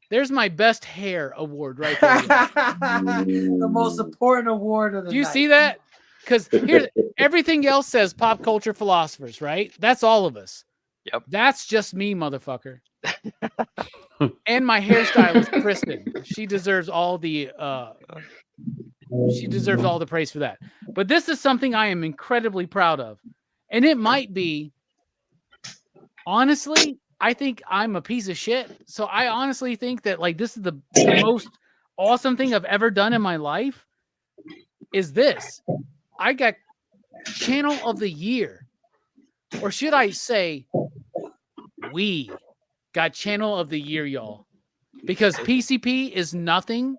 There's my best hair award right there.
The most important award of the
Do you
night.
see that? Because here, everything else says pop culture philosophers, right? That's all of us.
Yep.
That's just me, motherfucker. And my hairstylist, Kristen. She deserves all the praise for that. But this is something I am incredibly proud of. And it might be, honestly, I think I'm a piece of shit. So I honestly think that like this is the most awesome thing I've ever done in my life is this. I got Channel of the Year. Or should I say we got Channel of the Year, y'all. Because PCP is nothing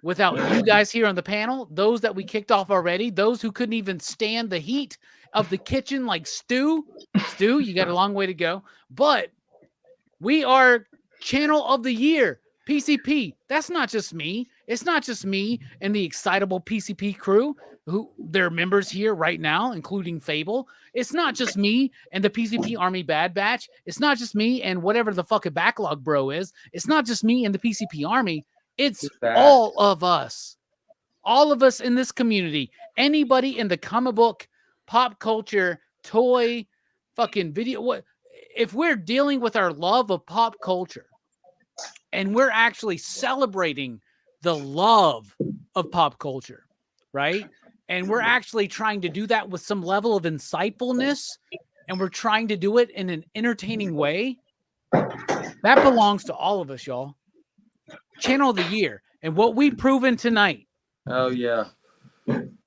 without you guys here on the panel, those that we kicked off already, those who couldn't even stand the heat of the kitchen like Stu. Stu, you got a long way to go. But we are Channel of the Year, PCP. That's not just me. It's not just me and the excitable PCP crew, who they're members here right now, including Fable. It's not just me and the PCP Army Bad Batch. It's not just me and whatever the fucking backlog bro is. It's not just me and the PCP Army. It's all of us. All of us in this community. Anybody in the comic book, pop culture, toy, fucking video. What if we're dealing with our love of pop culture and we're actually celebrating the love of pop culture, right? And we're actually trying to do that with some level of insightfulness, and we're trying to do it in an entertaining way. That belongs to all of us, y'all. Channel of the Year. And what we've proven tonight.
Oh, yeah.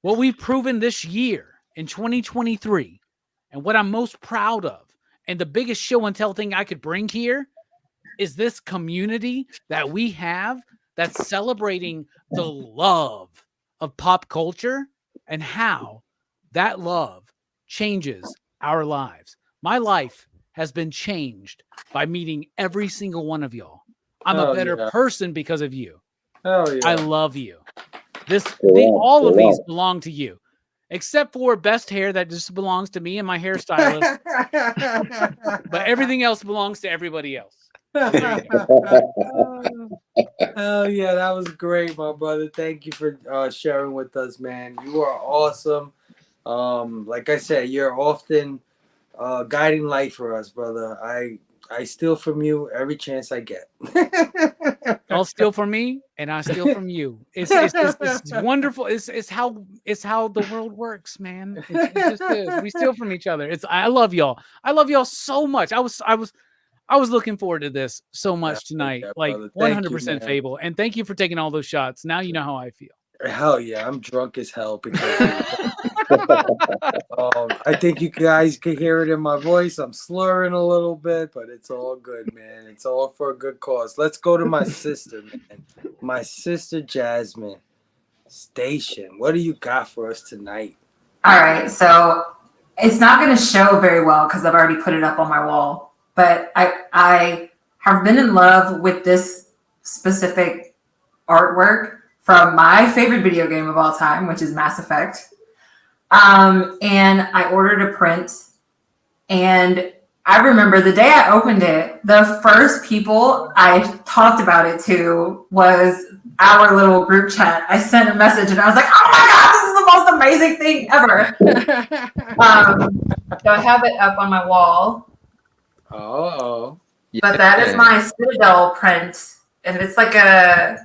What we've proven this year in 2023, and what I'm most proud of, and the biggest show and tell thing I could bring here is this community that we have that's celebrating the love of pop culture and how that love changes our lives. My life has been changed by meeting every single one of y'all. I'm a better person because of you.
Oh, yeah.
I love you.
Yeah,
All of
yeah.
these belong to you, except for best hair that just belongs to me and my hairstylist. But everything else belongs to everybody else.
Oh yeah, that was great, my brother. Thank you for sharing with us, man. You are awesome. Like I said, you're often guiding light for us, brother. I steal from you every chance I get.
I'll steal from me, and I steal from you. It's wonderful. It's how the world works, man. It just is. We steal from each other. I love y'all. I love y'all so much. I was looking forward to this so much tonight. Like
brother. Thank you,
100%
man.
Fable. And thank you for taking all those shots. Now you know how I feel.
Hell yeah, I'm drunk as hell because I think you guys can hear it in my voice. I'm slurring a little bit, but it's all good, man. It's all for a good cause. Let's go to my sister, man. My sister Jasmine. Station, what do you got for us tonight?
All right, so It's not going to show very well because I've already put it up on my wall. But I have been in love with this specific artwork from my favorite video game of all time, which is Mass Effect. And I ordered a print, and I remember the day I opened it, the first people I talked about it to was our little group chat. I sent a message and I was like, oh my God, this is the most amazing thing ever. So I have it up on my wall.
Oh.
But that is my Citadel print. And it's like an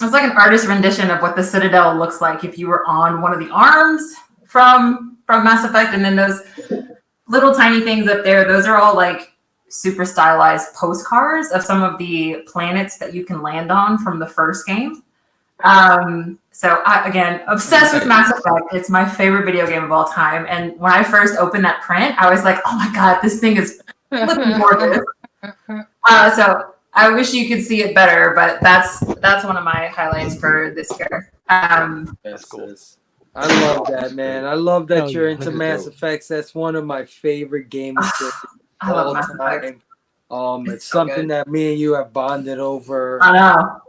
artist rendition of what the Citadel looks like if you were on one of the arms from Mass Effect. And then those little tiny things up there, those are all like super stylized postcards of some of the planets that you can land on from the first game. So I, again, obsessed with Mass Effect. It's my favorite video game of all time. And when I first opened that print, I was like, oh my God, this thing is flipping gorgeous. So I wish you could see it better, but that's one of my highlights for this year.
That's cool. I love that, man. I love that you're into Mass Effects. That's one of my favorite games of
I love
all
Mass Effect.
time. It's something that me and you have bonded over.
I know.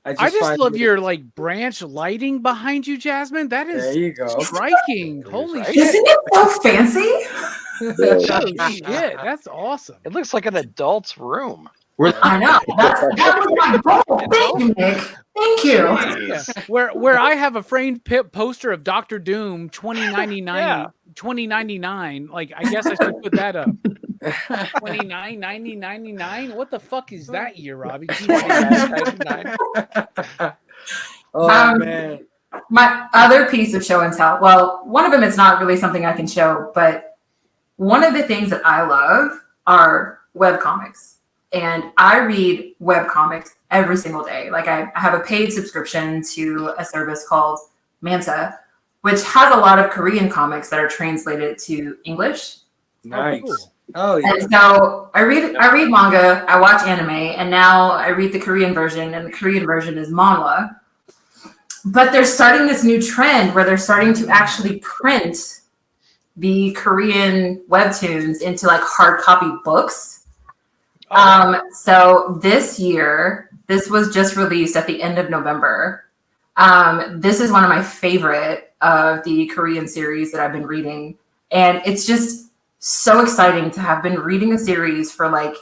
I just
find
love
it-
your like branch lighting behind you, Jasmine. That is
There you go.
striking. Holy shit.
Isn't it so fancy?
Holy shit, that's awesome.
It looks like an adult's room.
I know. That was my goal. Thank you, Nick. Thank you.
Yeah. Where I have a framed poster of Doctor Doom 2099, like I guess I should put that up. 29.99. What the fuck is that year, Robbie? 29.99.
Man.
My other piece of show and tell, well, one of them is not really something I can show, but one of the things that I love are webcomics. And I read webcomics every single day. Like I have a paid subscription to a service called Manta, which has a lot of Korean comics that are translated to English.
Nice. Oh yeah.
And so I read manga, I watch anime, and now I read the Korean version, and the Korean version is manhwa. But they're starting this new trend where they're starting to actually print the Korean webtoons into like hard copy books. So this year, this was just released at the end of November. This is one of my favorite of the Korean series that I've been reading. And it's just so exciting to have been reading a series for like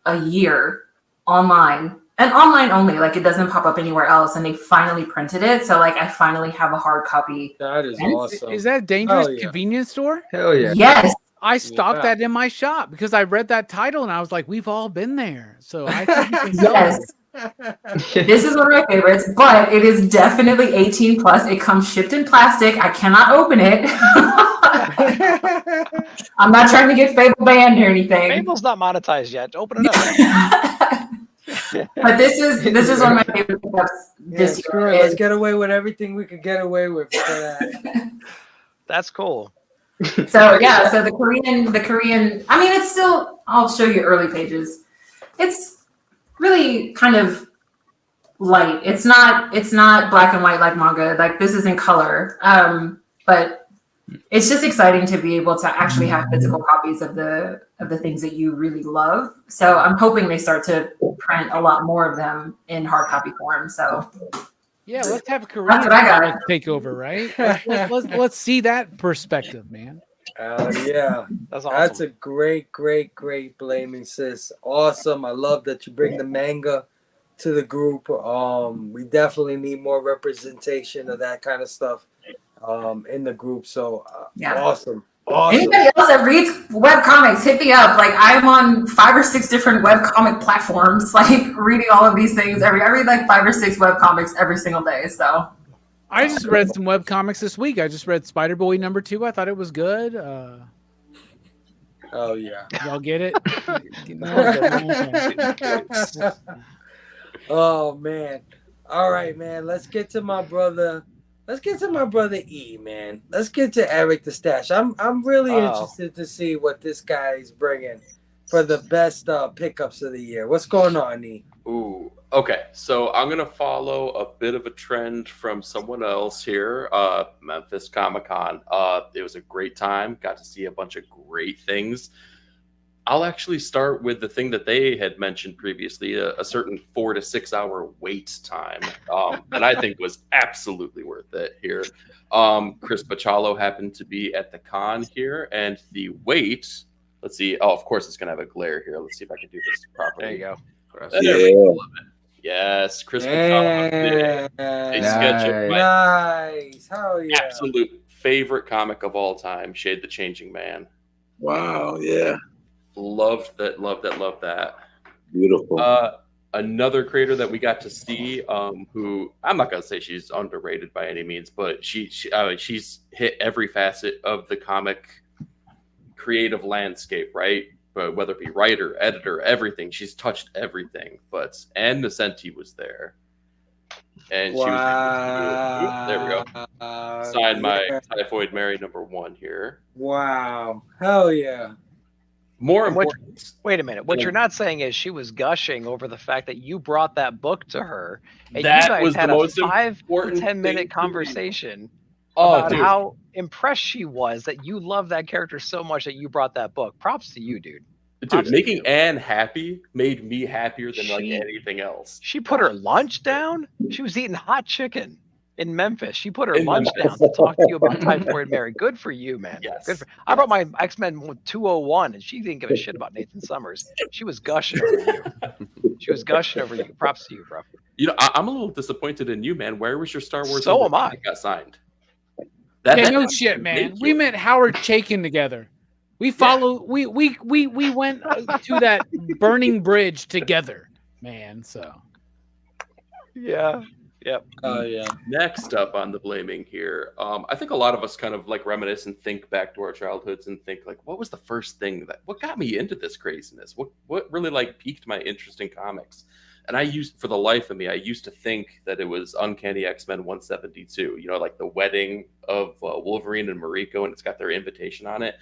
a year online and online only. Like it doesn't pop up anywhere else. And they finally printed it. So like I finally have a hard copy.
That is awesome.
Is that Dangerous
Oh, yeah.
Convenience Store?
Hell yeah.
Yes.
I stocked
Yeah.
that in my shop because I read that title and I was like, we've all been there. So I think you can sell it.
Yes. This is one of my favorites, but it is definitely 18 plus. It comes shipped in plastic. I cannot open it. I'm not trying to get Fable banned or anything.
Fable's not monetized yet. Open it up.
But this is one of my favorite pickups this
Screw
year.
it. Let's
is-
get away with everything we could get away with. For that.
That's cool.
So yeah, so the Korean, I mean, it's still, I'll show you early pages. It's really kind of light. It's not black and white like manga. Like this is in color. But it's just exciting to be able to actually have physical copies of the things that you really love. So I'm hoping they start to print a lot more of them in hard copy form. So
Yeah, let's have a Korean
what I got.
comic take over, right? Let's see that perspective, man.
Yeah.
That's
That's a great blaming, sis. Awesome. I love that you bring the manga to the group. We definitely need more representation of that kind of stuff in the group. So
Yeah.
awesome.
Anybody else that reads web comics, hit me up. Like I'm on 5 or 6 different web comic platforms, like reading all of these things. I read like 5 or 6 web comics every single day. So
I just read some web comics this week. I just read Spider Boy #2. I thought it was good.
Oh yeah.
Y'all get it?
Oh man. All right, man. Let's get to my brother. Let's get to my brother E, man. Let's get to Eric the Stash. I'm really interested to see what this guy is bringing for the best pickups of the year. What's going on, E?
Ooh, Okay, so I'm gonna follow a bit of a trend from someone else here. Memphis Comic Con. It was a great time. Got to see a bunch of great things. I'll actually start with the thing that they had mentioned previously, a certain 4 to 6 hour wait time, that I think was absolutely worth it here. Chris Bachalo happened to be at the con here, and the wait, let's see. Oh, of course, it's going to have a glare here. Let's see if I can do this properly.
There you go.
There we go. Yes, Chris Bachalo did a sketch of my
Nice. Hell yeah.
absolute favorite comic of all time, Shade the Changing Man.
Wow. Yeah.
Loved that. Loved that. Loved that.
Beautiful.
Another creator that we got to see, who I'm not gonna say she's underrated by any means, but she's hit every facet of the comic creative landscape, right? But whether it be writer, editor, everything, she's touched everything. But Ann Nesenti was there, and she was there. We go. Signed my Typhoid Mary #1 here.
Wow. Hell yeah.
More important.
Wait a minute. What you're not saying is she was gushing over the fact that you brought that book to her, and
That
you guys
was
had
the
a
most
5 to
important
10
thing
minute
to me.
conversation
Oh,
about
dude.
how impressed she was that you love that character so much that you brought that book. Props to you, dude.
Dude, making Anne happy made me happier than like anything else.
She put her lunch down. She was eating hot chicken in Memphis. She put her
In
lunch
Memphis.
down to talk to you about Typhoid Mary. Good for you, man.
Yes.
Good for. I brought my X-Men 201, and she didn't give a shit about Nathan Summers. She was gushing over you. She was gushing over you. Props to you, bro.
You know, I'm a little disappointed in you, man. Where was your Star Wars?
So am I.
that got signed.
Yeah, no shit, man. We met Howard Chaykin together. We follow. We went to that burning bridge together, man. So
yeah, yep.
Oh yeah.
Next up on the blaming here, I think a lot of us kind of like reminisce and think back to our childhoods and think like, what was the first thing what got me into this craziness? What really like piqued my interest in comics? And for the life of me, I used to think that it was Uncanny X-Men 172. You know, like the wedding of Wolverine and Mariko, and it's got their invitation on it.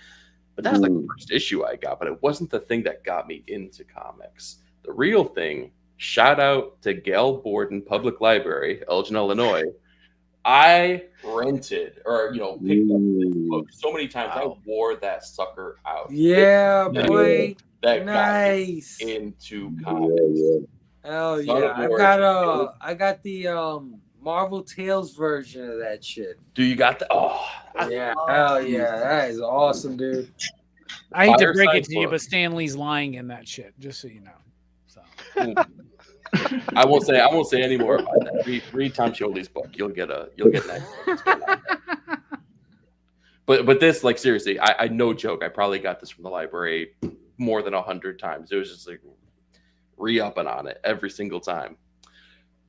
But that was like the first issue I got, but it wasn't the thing that got me into comics. The real thing, shout out to Gail Borden Public Library, Elgin, Illinois. I rented or, picked up this book so many times. I wore that sucker out.
Yeah, boy.
That
Nice.
got me into comics.
Hell
Son
yeah.
of
I
Lord.
got the Marvel Tales version of that shit.
Do you got the
Yeah, hell yeah. That is awesome, dude.
I hate to break
Fireside
it to you,
book.
but Stan Lee's lying in that shit. Just so you know. So
I won't say any more about that. Read Tom Scioli's book. You'll get an idea. But this, like, seriously, I no joke. I probably got this from the library more than 100 times. It was just like re-upping on it every single time.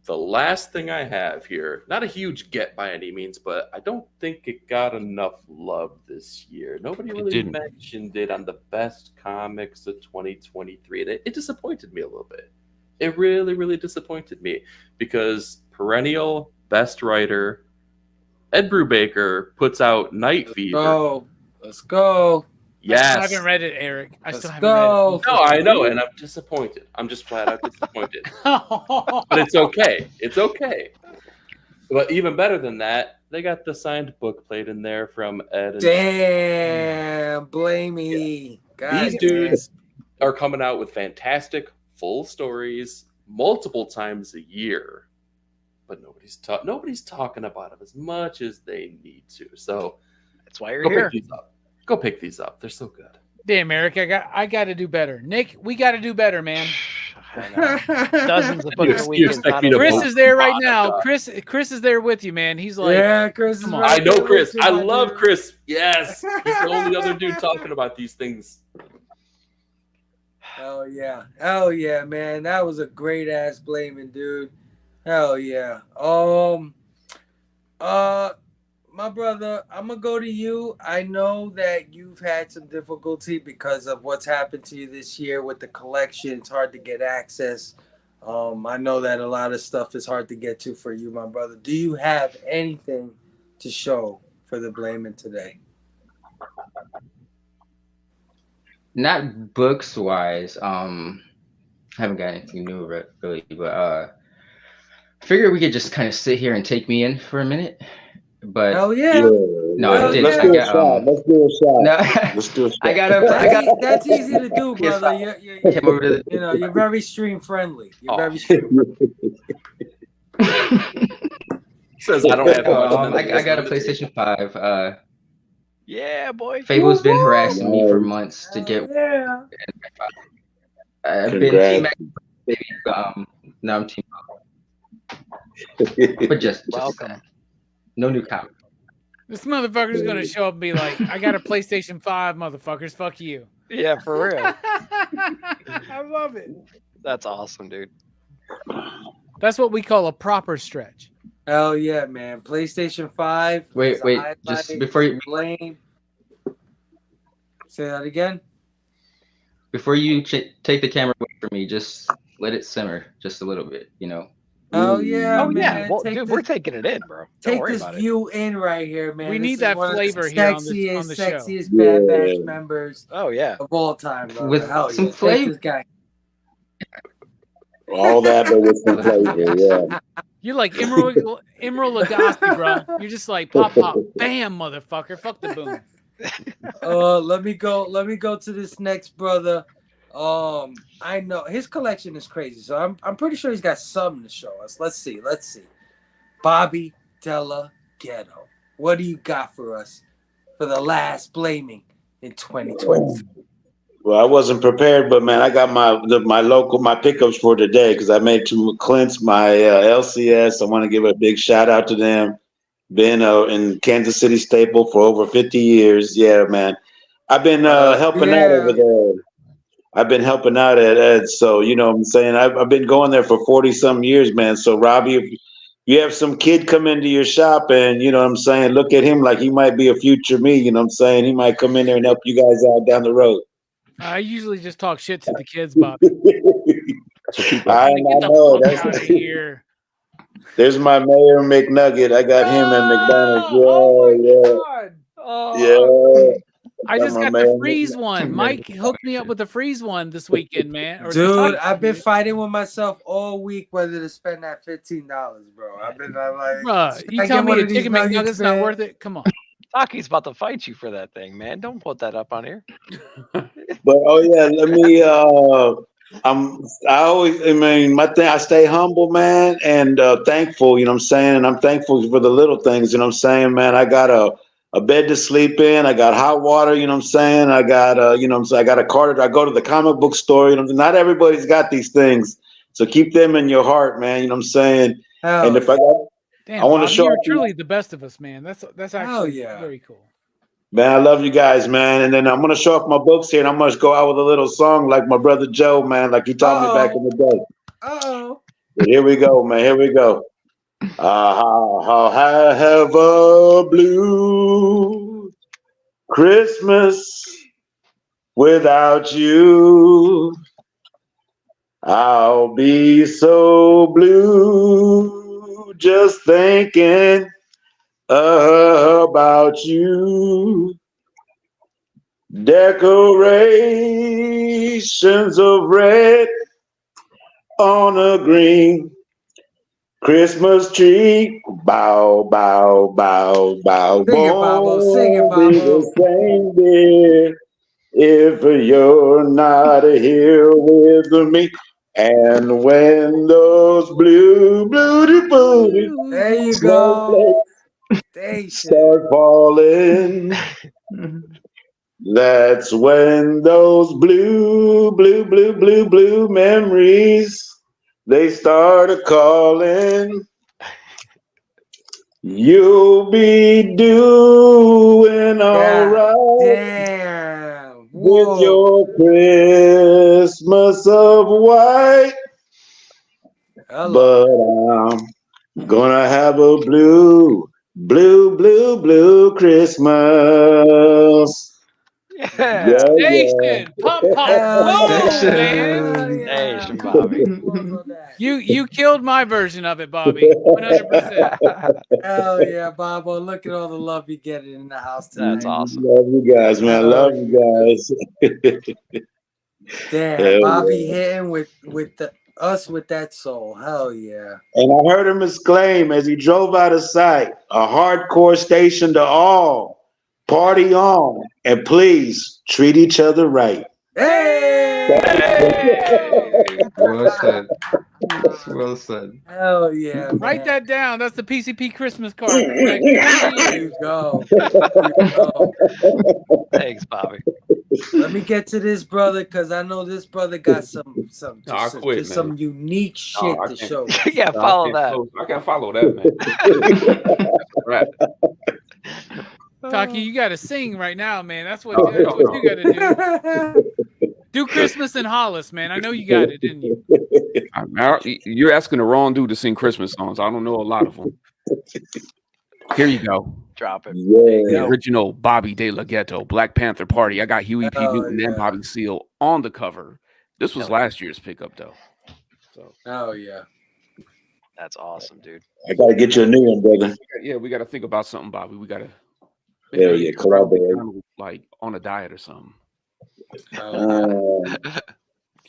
The last thing I have here, not a huge get by any means, but I don't think it got enough love this year. Nobody really
didn't.
mentioned it on the best comics of 2023, and it disappointed me a little bit. It really, really disappointed me because perennial best writer Ed Brubaker puts out Night Fever.
Let's go.
I
Yes.
still haven't read it, Eric. I still haven't
go.
read it.
No, I know, and I'm disappointed. I'm just flat out disappointed. But it's okay. It's okay. But even better than that, they got the signed book plate in there from Ed. And
Damn, blamey. God
These dudes are coming out with fantastic full stories multiple times a year, but nobody's talking about them as much as they need to. So
that's why you're
go
here.
pick these up. Go pick these up. They're so good.
Damn, Eric, I got to do better. Nick, we got to do better, man.
Dozens of books a
You
week. is
expect
not
me to
enough.
Chris is there right
Oh,
now.
God.
Chris is there with you, man. He's like,
Yeah, Chris is
come on.
right
I know
there
Chris.
with you,
I
my
love
dude.
Chris. Yes, he's the only other dude talking about these things.
Hell yeah, man. That was a great ass blaming, dude. Hell yeah. My brother, I'm gonna go to you. I know that you've had some difficulty because of what's happened to you this year with the collection. It's hard to get access. I know that a lot of stuff is hard to get to for you, my brother. Do you have anything to show for the blaming today?
Not books wise. haven't got anything new really, but figured we could just kind of sit here and take me in for a minute. But
Hell yeah.
no, I did.
Let's
I
do a
got
shot. Let's do a shot.
no,
Let's do a shot.
I got
That's easy to do, brother.
Came over to the-
You know, you're very stream friendly. You're very stream friendly.
Says I don't have much.
I got a PlayStation 5.
Yeah, boy.
Fable's been harassing me for months to get.
Yeah.
I've been
Congrats.
Team X, baby. Now I'm Team. But just
Welcome.
no new comment.
This motherfucker's gonna show up and be like, "I got a PlayStation 5, motherfuckers. Fuck you."
Yeah, for real.
I love it.
That's awesome, dude.
That's what we call a proper stretch.
Hell yeah, man. PlayStation 5.
Wait,
is a
wait.
highlight.
Just before you
say that again.
Before you take the camera away from me, just let it simmer just a little bit. You know.
Oh yeah,
Oh,
man.
yeah. Well,
Take
dude,
this,
we're taking it in, bro. Don't
take
worry
this
about it.
view in right here, man.
We
This
need
is
that
one of the
flavor here on the
sexiest
show.
Bad Batch members
Oh, yeah.
of all time, brother.
With
Hell
some
yeah. Take
flavor.
this guy.
All that, but with some flavor. Yeah.
You're like Emerald Lagasse, bro. You're just like pop, bam, motherfucker. Fuck the boom.
Let me go to this next brother. I know his collection is crazy, so I'm pretty sure he's got something to show us. Let's see. Bobby Della Ghetto. What do you got for us for the last blaming in 2020?
Well, I wasn't prepared, but man, I got my pickups for today because I made two Clint's my LCS. I want to give a big shout out to them. Been in Kansas City staple for over 50 years. Yeah, man. I've been helping out over there. I've been helping out at Ed. So, you know what I'm saying? I've been going there for 40 some years, man. So, Robbie, if you have some kid come into your shop and, you know what I'm saying, look at him like he might be a future me, you know what I'm saying? He might come in there and help you guys out down the road.
I usually just talk shit to the kids, Bobby.
I
Get the
know.
fuck out of here.
There's my Mayor McNugget. I got him at McDonald's. Yeah.
I just
my
got
Mayor
the freeze one. Mike hooked me up with the freeze one this weekend, man. Or
Dude, I've been fighting with myself all week whether to spend that $15, bro. I'm like,
Bruh,
should
you
I
tell
get
me
one
a
of these
chicken
nuggets,
McNugget's not
man?
worth it? Come on.
Taki's about to fight you for that thing, man. Don't put that up on here.
But let me my thing, I stay humble, man, and thankful, you know what I'm saying? And I'm thankful for the little things, you know what I'm saying, man. I got a bed to sleep in, I got hot water, you know what I'm saying? I got you know what I'm saying, I got a car, I go to the comic book store, you know, not everybody's got these things. So keep them in your heart, man, you know what I'm saying?
Hell
and if I got
Damn,
I want to
Bobby,
show
you're
up-
truly the best of us, man. That's actually
yeah.
very cool.
Man, I love you guys, man. And then I'm gonna show off my books here, and I'm gonna go out with a little song like my brother Joe, man, like he taught me back in the day.
Uh-oh.
But here we go, man. Here we go. I'll have a blue Christmas without you. I'll be so blue just thinking about you. Decorations of red on a green Christmas tree. Bow, bow, bow, bow.
Sing it, Bobo. Sing it,
Won't be
Bobo.
the same, dear, if you're not here with me. And when those blue
There you go.
start falling, that's when those blue memories they start a calling. You'll be doing all right.
Damn.
With your Christmas of white. But I'm gonna have a blue Christmas.
Yeah.
Station. Pop, pop. Whoa, man.
Station, Bobby.
You killed my version of it, Bobby. 100%.
Hell yeah, Bobo. Look at all the love you're getting in the house tonight.
That's awesome.
Love you guys, man. Love you guys.
Damn,
Hell
Bobby
yeah.
hitting with us with that soul. Hell yeah.
And I heard him exclaim as he drove out of sight, a hardcore station to all. Party on. And please treat each other right.
Hey!
Well said. Well said.
Hell yeah.
Write
man.
that down. That's the PCP Christmas card. Right?
There you go. There you go.
Thanks, Bobby.
Let me get to this brother because I know this brother got some
No, I quit,
just some
man.
unique
No,
shit
I
to
can't.
show.
Yeah,
No,
follow
I
that.
can't follow that, man. Right.
Taki, you got to sing right now, man. That's what,
Oh,
that's
hell
what
no.
you got to do. Do Christmas in Hollis, man. I know you got it, didn't you?
You're asking the wrong dude to sing Christmas songs. I don't know a lot of them. Here you go.
Drop it.
The original Bobby De La Ghetto, Black Panther Party. I got Huey P.
Oh,
Newton and
yeah.
Bobby Seale on the cover. This was last year's pickup, though. So
Oh yeah.
That's awesome, dude.
I gotta get you a new one, brother.
yeah, we got to think about something, Bobby. We got to
Hell yeah, collaborate.
like on a diet or something.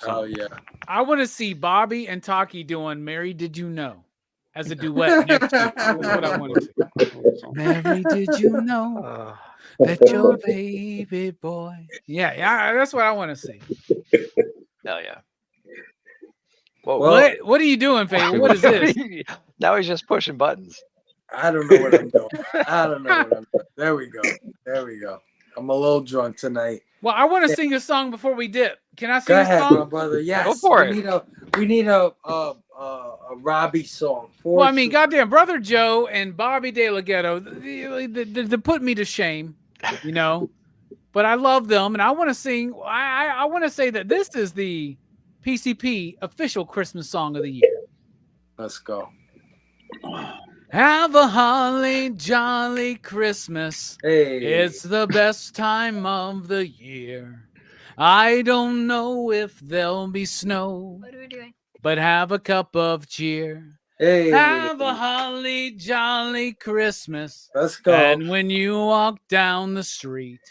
Oh yeah.
I want to see Bobby and Taki doing Mary Did You Know as a duet next week. That's what I want to see. Mary, did you know that your baby boy? Yeah, that's what I want to see.
Hell yeah. Whoa,
What are you doing, Fable? What is this?
Now he's just pushing buttons.
I don't know what I'm doing. I don't know what I'm doing. There we go. There we go. I'm a little drunk tonight.
Well, I want to sing a song before we dip. Can I sing
Go
a
ahead,
song?
my brother. Yes.
Go for it.
We need a Robbie song.
Well, I mean, goddamn, Brother Joe and Bobby De La Ghetto, they put me to shame, you know. But I love them, and I want to sing. I want to say that this is the PCP official Christmas song of the year.
Let's go.
Have a holly jolly Christmas.
Hey.
It's the best time of the year. I don't know if there'll be snow.
What are we doing?
But have a cup of cheer.
Hey.
Have a holly jolly Christmas.
Let's go.
And when you walk down the street,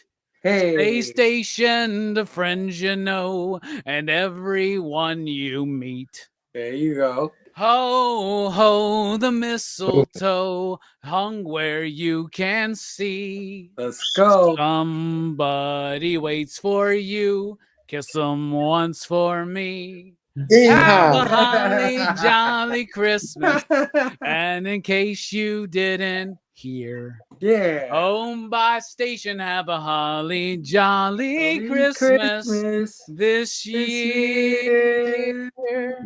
stay
Hey.
stationed, the friends you know, and everyone you meet.
There you go.
Ho, ho, the mistletoe hung where you can see.
Let's go.
Somebody waits for you. Kiss them once for me. Have a
Yeehaw.
holly jolly Christmas. And in case you didn't hear,
Yeah.
home by station, have a holly jolly
Merry
Christmas this
this
year.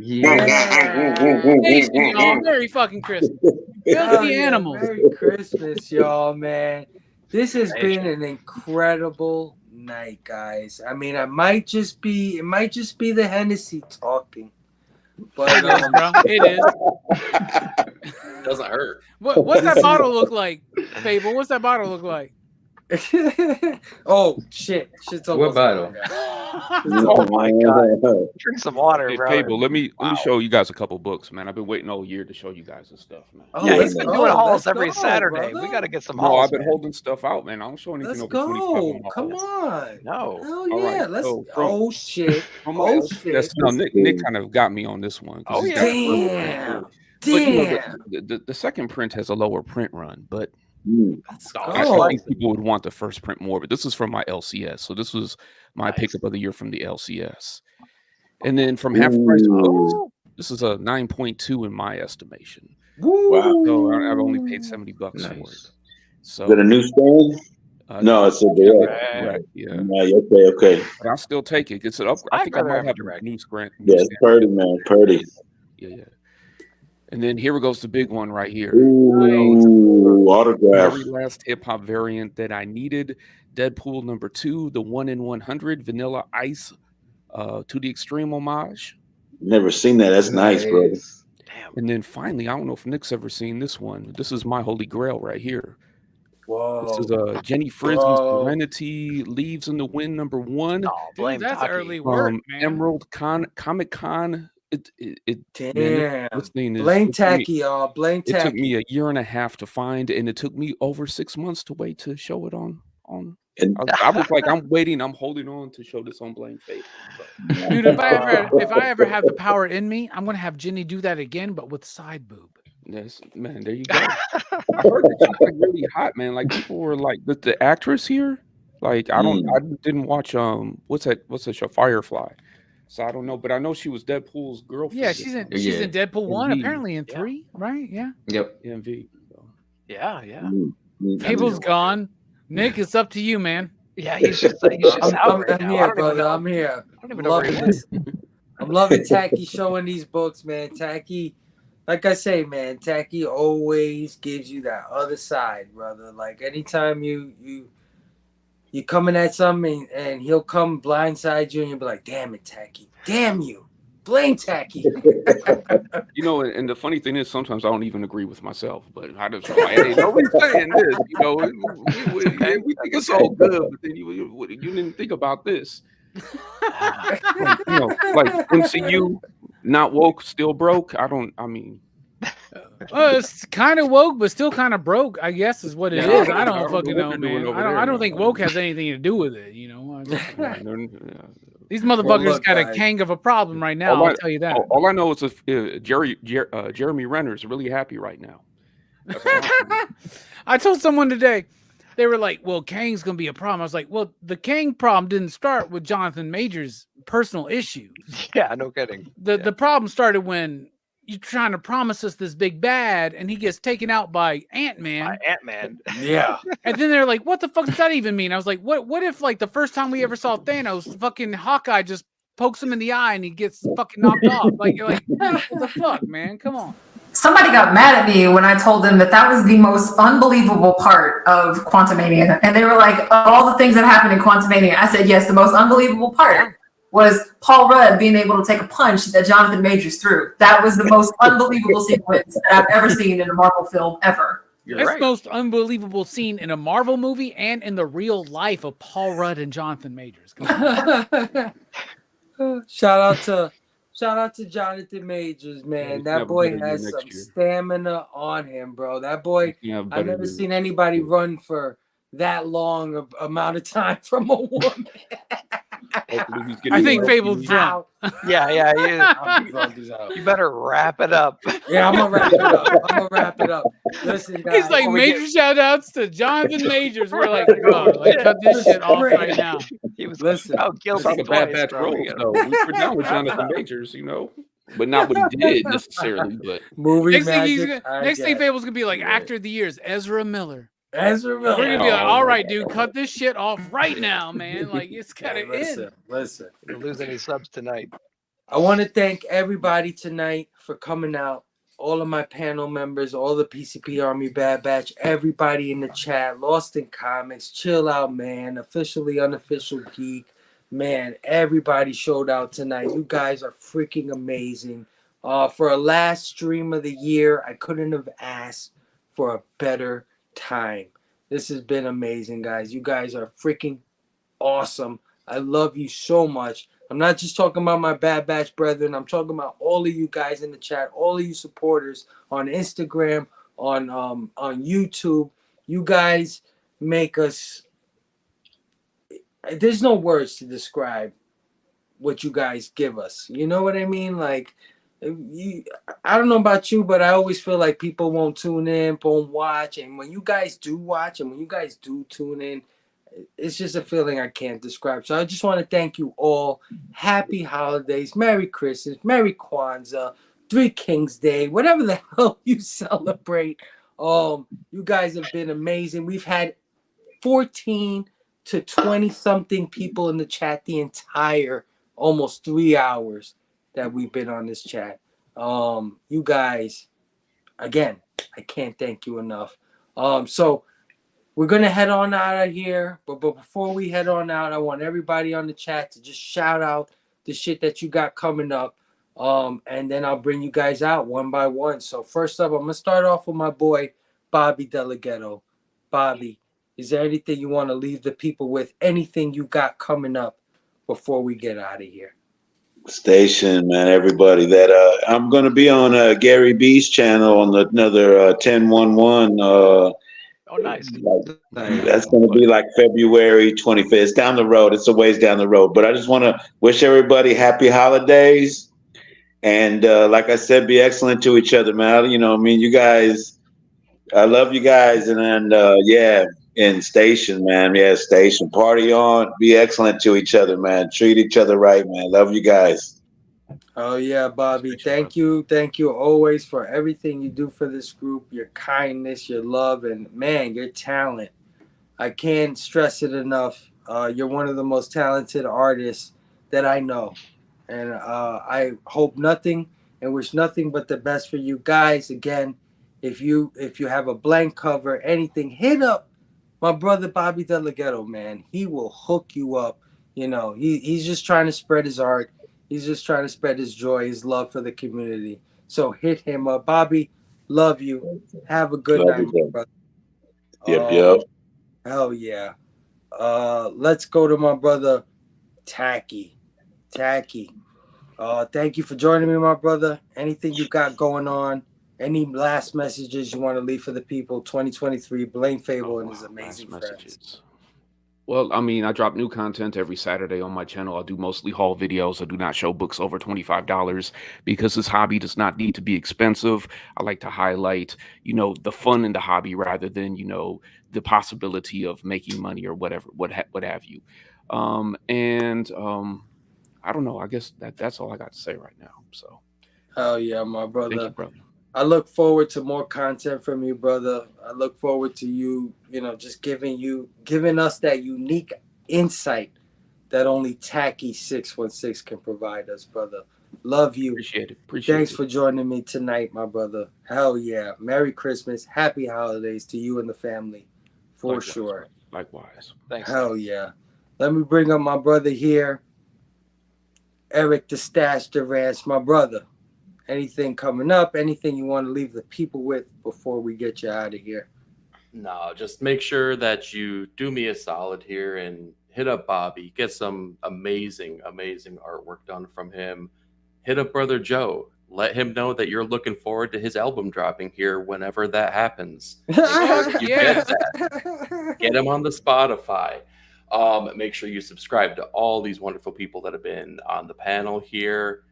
Yeah.
Station, y'all. Merry fucking Christmas.
Oh,
Filthy
yeah.
animals.
Merry Christmas, y'all, man. This has
Hey,
been an incredible night, guys. I mean, it might just be the Hennessy talking. But
It is, bro. It is.
Doesn't hurt.
What's that bottle look like, Fable? What's that bottle look like?
oh shit's almost
What bottle?
gone, guys.
Oh my god. Drink some water,
Hey,
bro.
Fable, let me show you guys a couple books, man. I've been waiting all year to show you guys this stuff, man.
Oh,
Yeah,
let's
he's been
go.
doing hauls
Let's
every
go,
Saturday.
brother.
We got to get some
No,
hauls.
I've been
man.
holding stuff out, man. I don't show anything
Let's
over 25
go.
on my
Come
hauls.
on.
No.
Hell
All
yeah.
right,
Let's.
so from-
Oh shit.
From
Oh
my
shit.
LCS, no, Nick kind of got me on this one. 'cause
Oh,
he's
yeah.
got purple print.
Damn.
But you know,
Damn.
the second print has a lower print run, but
Let's
I
go.
think people would want the first print more. But this is from my LCS, so this was my pickup of the year from the LCS. And then from half price books, this is a 9.2 in my estimation.
Woo.
So I've only paid $70 for it.
Nice.
So
Is it a new stand? No, it's a direct.
correct, yeah.
Yeah, okay.
But I'll still take it. It's an up. I think I
I'd rather
might
have
have
direct.
a new screen.
Yeah, it's Purdy, man. Purdy.
Yeah. And then here goes the big one right here.
Ooh, autograph.
Very last hip hop variant that I needed. Deadpool #2, the 1 in 100 Vanilla Ice to the Extreme homage.
Never seen that. That's nice, brother.
Damn.
And then finally, I don't know if Nick's ever seen this one. This is my holy grail right here.
Whoa.
This is Jenny Frisbee
Whoa.
Serenity Leaves in the Wind #1.
Oh, blame
Dude, that's
Taki.
early work, man.
Emerald Comic Con. Man,
Damn.
this thing is
Blame
it took me-
Tacky, y'all. Blame
It took
Tacky.
me a year and a half to find, and it took me over 6 months to wait to show it on on.
And
I was like, I'm waiting, I'm holding on to show this on Blame Fate. So.
Dude, if I ever have the power in me, I'm gonna have Jenny do that again, but with side boob.
Yes, man, there you go. I heard that she's like really hot, man. Like people were like the actress here. Like I didn't watch what's that show, Firefly. So I don't know, but I know she was Deadpool's girlfriend.
Yeah, she's in Deadpool 1, apparently in 3, right? Yeah.
Yep.
MV. So.
Yeah.
Cable's gone. Nick, it's up to you, man.
Yeah, he's just out right
I'm
now.
here, brother. I'm here.
I don't even know where he
Loving this. I'm loving Tacky showing these books, man. Tacky, like I say, man, Tacky always gives you that other side, brother. Like anytime you coming at something and he'll come blindside you and you'll be like, damn it, Tacky. Damn you. Blame Tacky.
You know, and the funny thing is, sometimes I don't even agree with myself. But I just like, hey, nobody's saying this. You know, we think it's all good, but then you didn't think about this. You know, like MCU, not woke, still broke.
It's kind of woke, but still kind of broke, I guess, is what it is. I don't fucking know, man. I don't think woke has anything to do with it, you know. These motherfuckers got a king of a problem right now. I'll tell you that.
All I know is Jeremy Renner is really happy right now.
I told someone today, they were like, well, Kang's going to be a problem. I was like, well, the Kang problem didn't start with Jonathan Majors' personal issues.
Yeah, no kidding.
The problem started when you're trying to promise us this big bad and he gets taken out by Ant-Man.
Yeah.
And then they're like, what the fuck does that even mean? I was like, what if like the first time we ever saw Thanos, fucking Hawkeye just pokes him in the eye and he gets fucking knocked off? Like, you're like, what the fuck, man? Come on.
Somebody got mad at me when I told them that was the most unbelievable part of Quantumania. And they were like, all the things that happened in Quantumania. I said, yes, the most unbelievable part was Paul Rudd being able to take a punch that Jonathan Majors threw. That was the most unbelievable sequence that I've ever seen in a Marvel film ever.
It's the most unbelievable scene in a Marvel movie and in the real life of Paul Rudd and Jonathan Majors.
Shout out to Jonathan Majors, man. That boy has some stamina on him, bro. That boy, I've never seen anybody run for that long amount of time from a woman.
I think Fable's drunk.
Yeah, he is. You better wrap it up.
Yeah, I'm gonna wrap it up. Listen, guys.
He's like, major shout outs to Jonathan Majors. We're like, oh, cut this shit off right now.
He was
It's not a bad batch roll, though. We're down with Jonathan Majors, you know, but not what he did necessarily. But
movie
next thing Fable's gonna be like actor of the year is Ezra Miller.
Ezra Miller.
We're gonna be like, all right, dude, cut this shit off right now, man. Like it's gotta end.
Listen.
You're losing any subs tonight.
I want to thank everybody tonight for coming out. All of my panel members, all the PCP Army Bad Batch, everybody in the chat, Lost in Comics, Chill Out Man, Officially Unofficial Geek. Man, everybody showed out tonight. You guys are freaking amazing. For a last stream of the year, I couldn't have asked for a better time. This has been amazing, guys. You guys are freaking awesome. I love you so much. I'm not just talking about my Bad Batch brethren. I'm talking about all of you guys in the chat, all of you supporters on Instagram, on YouTube. You guys make us. There's no words to describe what you guys give us. You know what I mean? Like, I don't know about you, but I always feel like people won't tune in, won't watch. And when you guys do watch and when you guys do tune in, it's just a feeling I can't describe. So I just want to thank you all. Happy holidays. Merry Christmas. Merry Kwanzaa. Three Kings Day. Whatever the hell you celebrate. You guys have been amazing. We've had 14 to 20-something people in the chat the entire almost 3 hours that we've been on this chat. You guys, again, I can't thank you enough. So we're going to head on out of here. But before we head on out, I want everybody on the chat to just shout out the shit that you got coming up. And then I'll bring you guys out one by one. So first up, I'm going to start off with my boy, Bobby Delgado. Bobby, is there anything you want to leave the people with? Anything you got coming up before we get out of here?
Station, man, everybody. That I'm going to be on Gary B's channel on another 1011
Oh, nice.
That's going to be like February 25th. It's down the road. It's a ways down the road. But I just want to wish everybody happy holidays. And like I said, be excellent to each other, man. You guys, I love you guys. And then, yeah, in Station, man. Yeah, Station. Party on. Be excellent to each other, man. Treat each other right, man. Love you guys.
Oh yeah, Bobby. Thank you always for everything you do for this group, your kindness, your love, and man, your talent. I can't stress it enough. You're one of the most talented artists that I know. And I hope nothing and wish nothing but the best for you guys. Again, if you have a blank cover, anything, hit up my brother Bobby Delgado, man. He will hook you up. He's just trying to spread his art. He's just trying to spread his joy, his love for the community. So hit him up. Bobby, love you. Have a good night, brother.
Yep.
Hell yeah. Let's go to my brother, Tacky. Thank you for joining me, my brother. Anything you got going on? Any last messages you want to leave for the people? 2023, Blaine Fable and his amazing friends.
Well, I drop new content every Saturday on my channel. I do mostly haul videos. I do not show books over $25 because this hobby does not need to be expensive. I like to highlight, the fun in the hobby rather than, the possibility of making money or whatever, what have you. I don't know. I guess that's all I got to say right now. So.
Oh yeah, my brother.
Thank you, brother.
I look forward to more content from you, brother. I look forward to you, just giving us that unique insight that only Tacky 616 can provide us, brother. Love you.
Appreciate it.
Thanks for joining me tonight, my brother. Hell yeah. Merry Christmas. Happy holidays to you and the family. For sure.
Likewise.
Thanks.
Hell yeah. Let me bring up my brother here, Eric the Stash Durance, my brother. Anything coming up? Anything you want to leave the people with before we get you out of here?
No, just make sure that you do me a solid here and hit up Bobby. Get some amazing artwork done from him. Hit up Brother Joe. Let him know that you're looking forward to his album dropping here whenever that happens. Get him on the Spotify. Make sure you subscribe to all these wonderful people that have been on the panel here.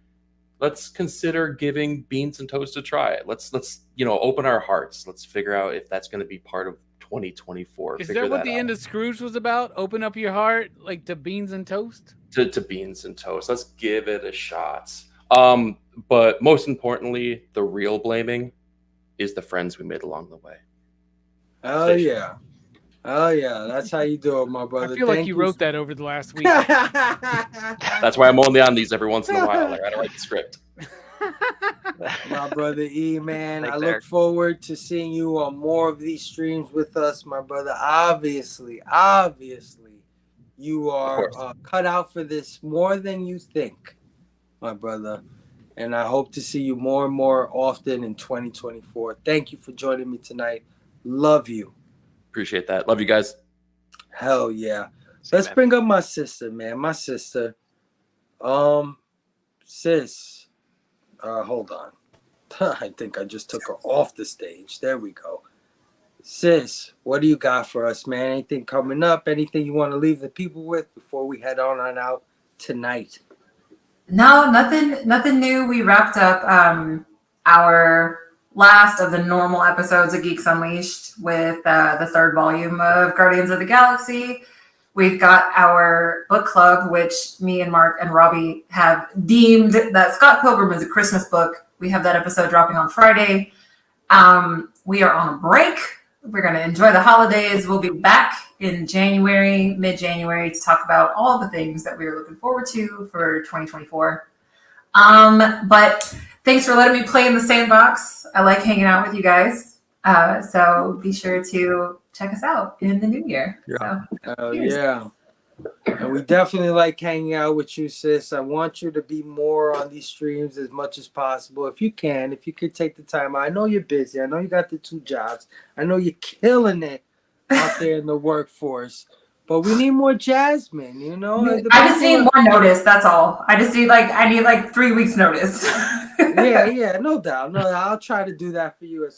Let's consider giving Beans and Toast a try. Let's open our hearts. Let's figure out if that's going to be part of 2024.
Is that what the end of Scrooge was about? Open up your heart, like to Beans and Toast?
To Beans and Toast. Let's give it a shot. But most importantly, the real blaming is the friends we made along the way.
Oh yeah. Oh yeah, that's how you do it, my brother.
I feel like you wrote that over the last week.
That's why I'm only on these every once in a while. I gotta write the script.
My brother E, man,
Thanks,
I look
Eric.
forward to seeing you on more of these streams with us, my brother. Obviously, you are cut out for this more than you think, my brother. And I hope to see you more and more often in 2024. Thank you for joining me tonight. Love you.
Appreciate that. Love you guys.
Hell yeah. Let's bring up my sister, man. My sister. Sis. Hold on. I think I just took her off the stage. There we go. Sis, what do you got for us, man? Anything coming up? Anything you want to leave the people with before we head on out tonight?
No, nothing new. We wrapped up our last of the normal episodes of Geeks Unleashed with the third volume of Guardians of the Galaxy. We've got our book club, which me and Mark and Robbie have deemed that Scott Pilgrim is a Christmas book. We have that episode dropping on Friday. We are on a break. We're going to enjoy the holidays. We'll be back in January, mid-January, to talk about all the things that we are looking forward to for 2024. But thanks for letting me play in the sandbox. I like hanging out with you guys. So be sure to check us out in the new year.
Yeah.
So,
Yeah. And we definitely like hanging out with you, sis. I want you to be more on these streams as much as possible. If you could take the time. I know you're busy. I know you got the 2 jobs. I know you're killing it out there in the workforce. But we need more Jasmine, you know?
I just need more notice. That's all. I need 3 weeks notice.
yeah, no doubt. No, I'll try to do that for you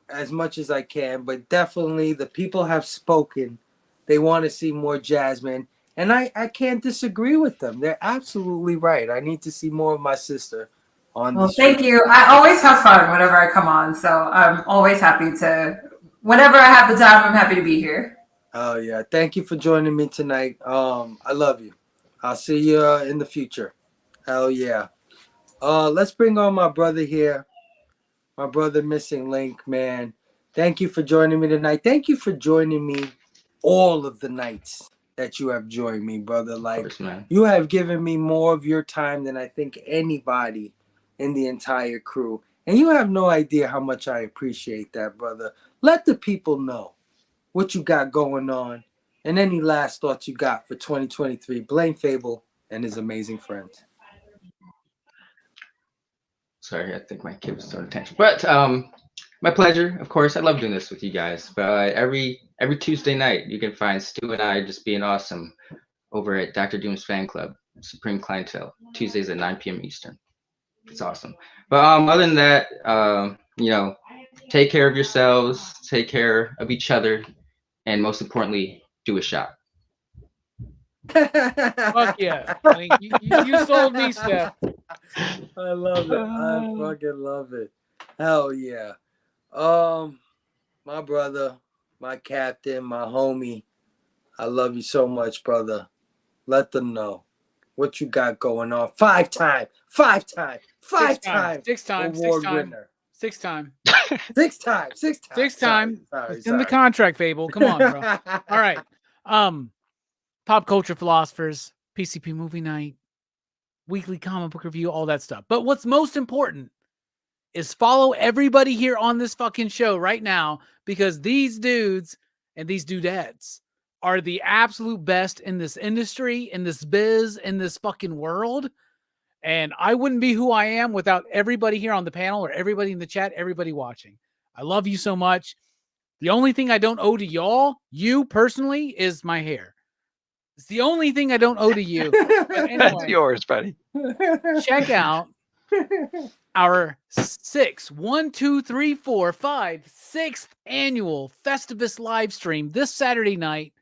as much as I can, but definitely the people have spoken. They want to see more Jasmine, and I can't disagree with them. They're absolutely right. I need to see more of my sister on the
Well,
street.
thank you. I always have fun whenever I come on, so I'm always happy to. Whenever I have the time, I'm happy to be here.
Oh yeah, thank you for joining me tonight. I love you. I'll see you in the future. Hell yeah. Let's bring on my brother here. My brother Missing Link, man. Thank you for joining me tonight. Thank you for joining me all of the nights that you have joined me, brother. Like,
course, man.
you have given me more of your time than I think anybody in the entire crew. And you have no idea how much I appreciate that, brother. Let the people know what you got going on and any last thoughts you got for 2023. Blame Fable and his amazing friends.
Sorry, I think my kid was throwing attention. But my pleasure, of course. I love doing this with you guys. But every Tuesday night, you can find Stu and I just being awesome over at Dr. Doom's Fan Club, Supreme Clientele, Tuesdays at 9 p.m. Eastern. It's awesome. But other than that, you know, take care of yourselves, take care of each other, and most importantly, do a shot.
Fuck yeah. Like, you sold me, Steph.
I love it. I fucking love it. Hell yeah. My brother, my captain, my homie. I love you so much, brother. Let them know what you got going on. Five time
Six times.
award winner.
Six time.
Six time.
It's in the contract, Fable. Come on, bro. All right. Pop culture philosophers, PCP movie night, weekly comic book review, all that stuff. But what's most important is follow everybody here on this fucking show right now, because these dudes and these dudettes are the absolute best in this industry, in this biz, in this fucking world. And I wouldn't be who I am without everybody here on the panel or everybody in the chat, everybody watching. I love you so much. The only thing I don't owe to y'all, you personally, is my hair. It's the only thing I don't owe to you. But anyway,
That's yours, buddy.
check out our sixth annual Festivus live stream this Saturday night.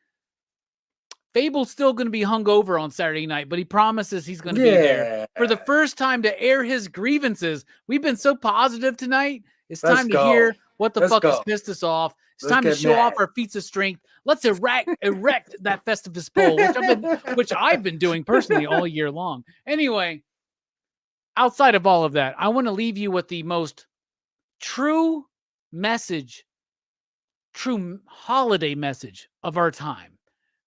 Fable's still going to be hungover on Saturday night, but he promises he's going to be there for the first time to air his grievances. We've been so positive tonight. It's time to hear what the fuck has pissed us off. It's time to show off our feats of strength. Let's erect that Festivus pole, which I've been doing personally all year long. Anyway, outside of all of that, I want to leave you with the most true message, true holiday message of our time.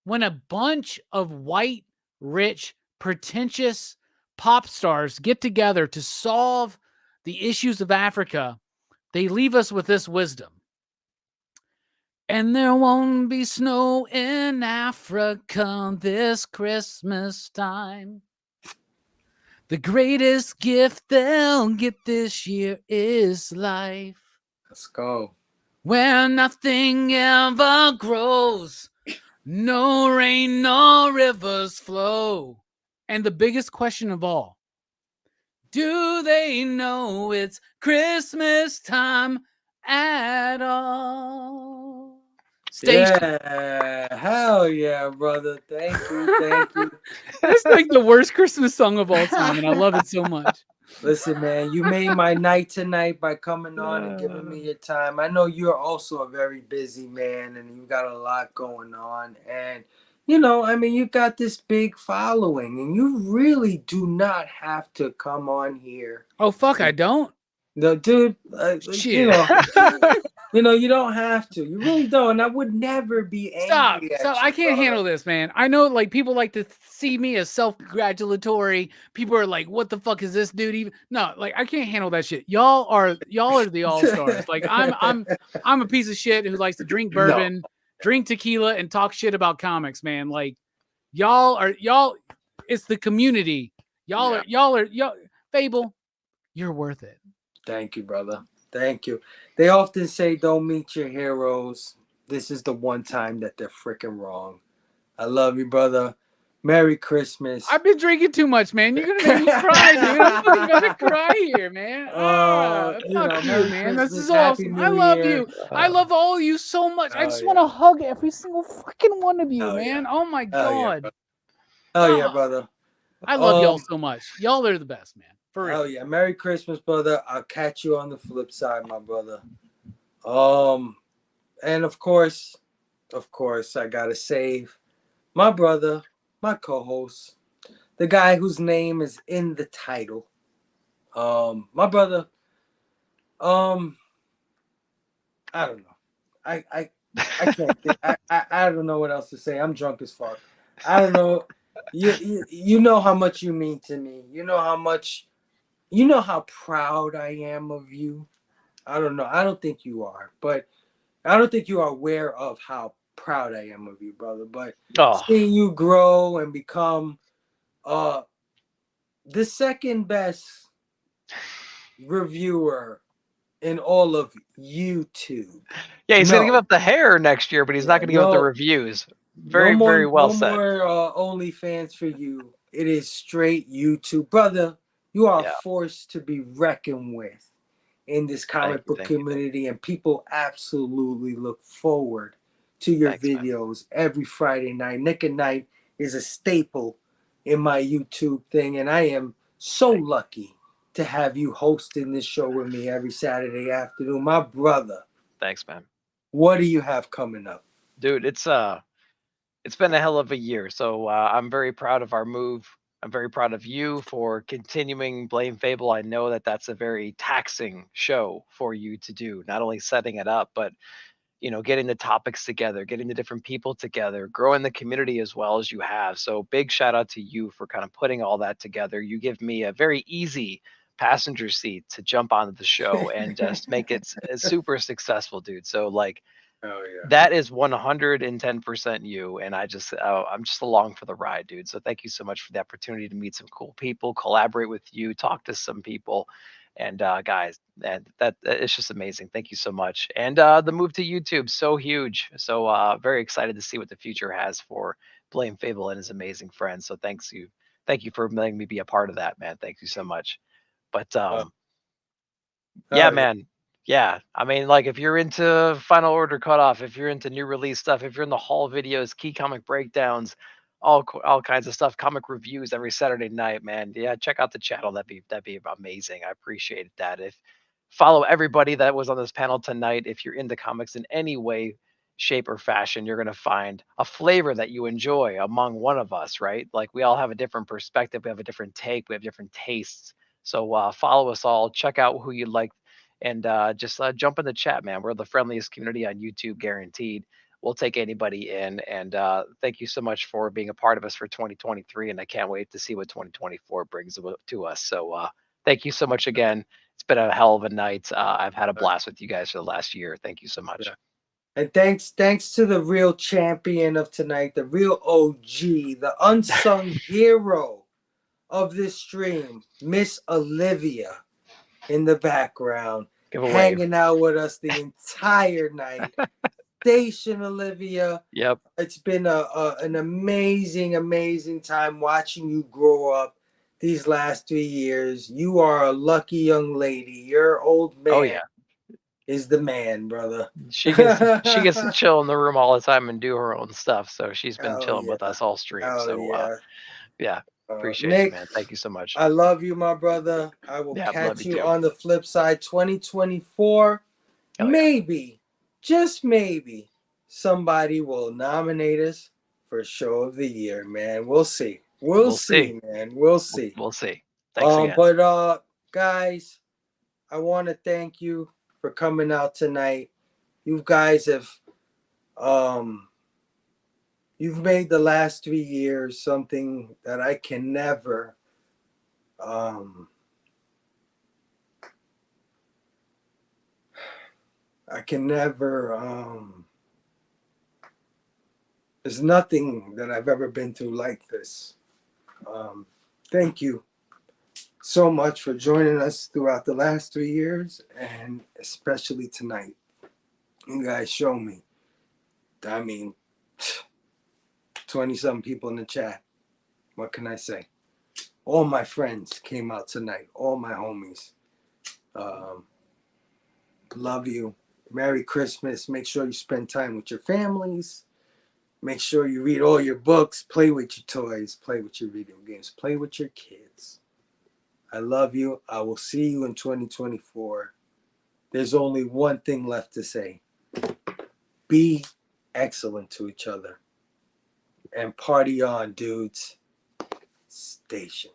When a bunch of white, rich, pretentious pop stars get together to solve the issues of Africa, they leave us with this wisdom. And there won't be snow in Africa this Christmas time. The greatest gift they'll get this year is life.
Let's go.
Where nothing ever grows, no rain, no rivers flow. And the biggest question of all, do they know it's Christmas time at all?
Yeah, hell yeah, brother. Thank you.
That's like the worst Christmas song of all time, and I love it so much.
Listen, man, you made my night tonight by coming on and giving me your time. I know you're also a very busy man, and you got a lot going on. And, you know, I mean, you got this big following, and you really do not have to come on here.
Oh, fuck, I don't?
No, dude,
Shit.
you know, you don't have to. You really don't. And I would never be angry.
Stop. I can't handle this, man. I know, like, people like to see me as self-congratulatory. People are like, what the fuck is this dude even? No, like, I can't handle that shit. Y'all are the all-stars. Like, I'm a piece of shit who likes to drink bourbon, drink tequila, and talk shit about comics, man. Like, y'all, it's the community. Y'all are Fable, you're worth it.
Thank you, brother. Thank you. They often say don't meet your heroes. This is the one time that they're freaking wrong. I love you, brother. Merry Christmas.
I've been drinking too much, man. You're gonna make me cry, dude. I'm fucking about to cry here, man. Fuck you,
Merry
man. This
Christmas,
is
Happy
awesome.
New
I love
Year.
you. I love all of you so much. I
Oh,
just
yeah.
want to hug every single fucking one of you,
Oh,
man.
yeah.
Oh my
Oh, yeah,
god.
brother. Oh yeah, brother.
I love y'all so much. Y'all are the best, man. For real.
Oh yeah, Merry Christmas, brother. I'll catch you on the flip side, my brother. And of course, I gotta save my brother, my co-host, the guy whose name is in the title. My brother. I don't know. I can't think. I don't know what else to say. I'm drunk as fuck. I don't know. You know how much you mean to me. You know how proud I am of you. I don't know. I don't think you are, but I don't think you are aware of how proud I am of you, brother. But seeing you grow and become the second best reviewer in all of YouTube.
Yeah, he's gonna give up the hair next year, but he's not gonna give up the reviews. Very well said.
No more OnlyFans for you. It is straight YouTube, brother. You are a force to be reckoned with in this comic book community, and people absolutely look forward to your videos every Friday night. Nick at Night is a staple in my YouTube thing, and I am so lucky to have you hosting this show with me every Saturday afternoon. My brother.
Thanks, man.
What do you have coming up?
Dude, it's been a hell of a year. So I'm very proud of our move. I'm very proud of you for continuing Blame Fable. I know that that's a very taxing show for you to do, not only setting it up, but getting the topics together, getting the different people together, growing the community as well as you have. So big shout out to you for kind of putting all that together. You give me a very easy passenger seat to jump onto the show and just make it super successful, dude. So like, that is 110% you, and I'm just along for the ride, dude. So thank you so much for the opportunity to meet some cool people, collaborate with you, talk to some people, and guys, and that it's just amazing. Thank you so much. And the move to YouTube, so huge. So very excited to see what the future has for Blame Fable and his amazing friends. So thank you for letting me be a part of that, man. Thank you so much. But yeah, man. Yeah, I mean, like if you're into Final Order Cutoff, if you're into new release stuff, if you're in the haul videos, key comic breakdowns, all kinds of stuff, comic reviews every Saturday night, man. Yeah, check out the channel. That'd be amazing. I appreciate that. If follow everybody that was on this panel tonight. If you're into comics in any way, shape, or fashion, you're gonna find a flavor that you enjoy among one of us, right? Like we all have a different perspective, we have a different take, we have different tastes. So follow us all, check out who you like. And just jump in the chat, man. We're the friendliest community on YouTube, guaranteed. We'll take anybody in. And thank you so much for being a part of us for 2023. And I can't wait to see what 2024 brings to us. So thank you so much again. It's been a hell of a night. I've had a blast with you guys for the last year. Thank you so much.
Yeah. And thanks to the real champion of tonight, the real OG, the unsung hero of this stream, Miss Olivia. In the background, hanging out with us the entire night. Station Olivia.
Yep.
It's been an amazing time watching you grow up these last 3 years. You are a lucky young lady. Your old man is the man, brother.
She gets to chill in the room all the time and do her own stuff. So she's been chilling with us all stream. Yeah. Appreciate
Nick,
you, man. Thank you so much.
I love you, my brother. I will catch you on the flip side. 2024, maybe, just maybe, somebody will nominate us for Show of the Year, man. We'll see. We'll see, man. We'll see.
We'll see. Thanks again.
But guys, I want to thank you for coming out tonight. You guys have you've made the last 3 years something that I can never there's nothing that I've ever been through like this. Thank you so much for joining us throughout the last 3 years, and especially tonight. You guys show me. I mean, 20-something people in the chat. What can I say? All my friends came out tonight. All my homies. Love you. Merry Christmas. Make sure you spend time with your families. Make sure you read all your books. Play with your toys. Play with your video games. Play with your kids. I love you. I will see you in 2024. There's only one thing left to say. Be excellent to each other. And party on, dudes. Station.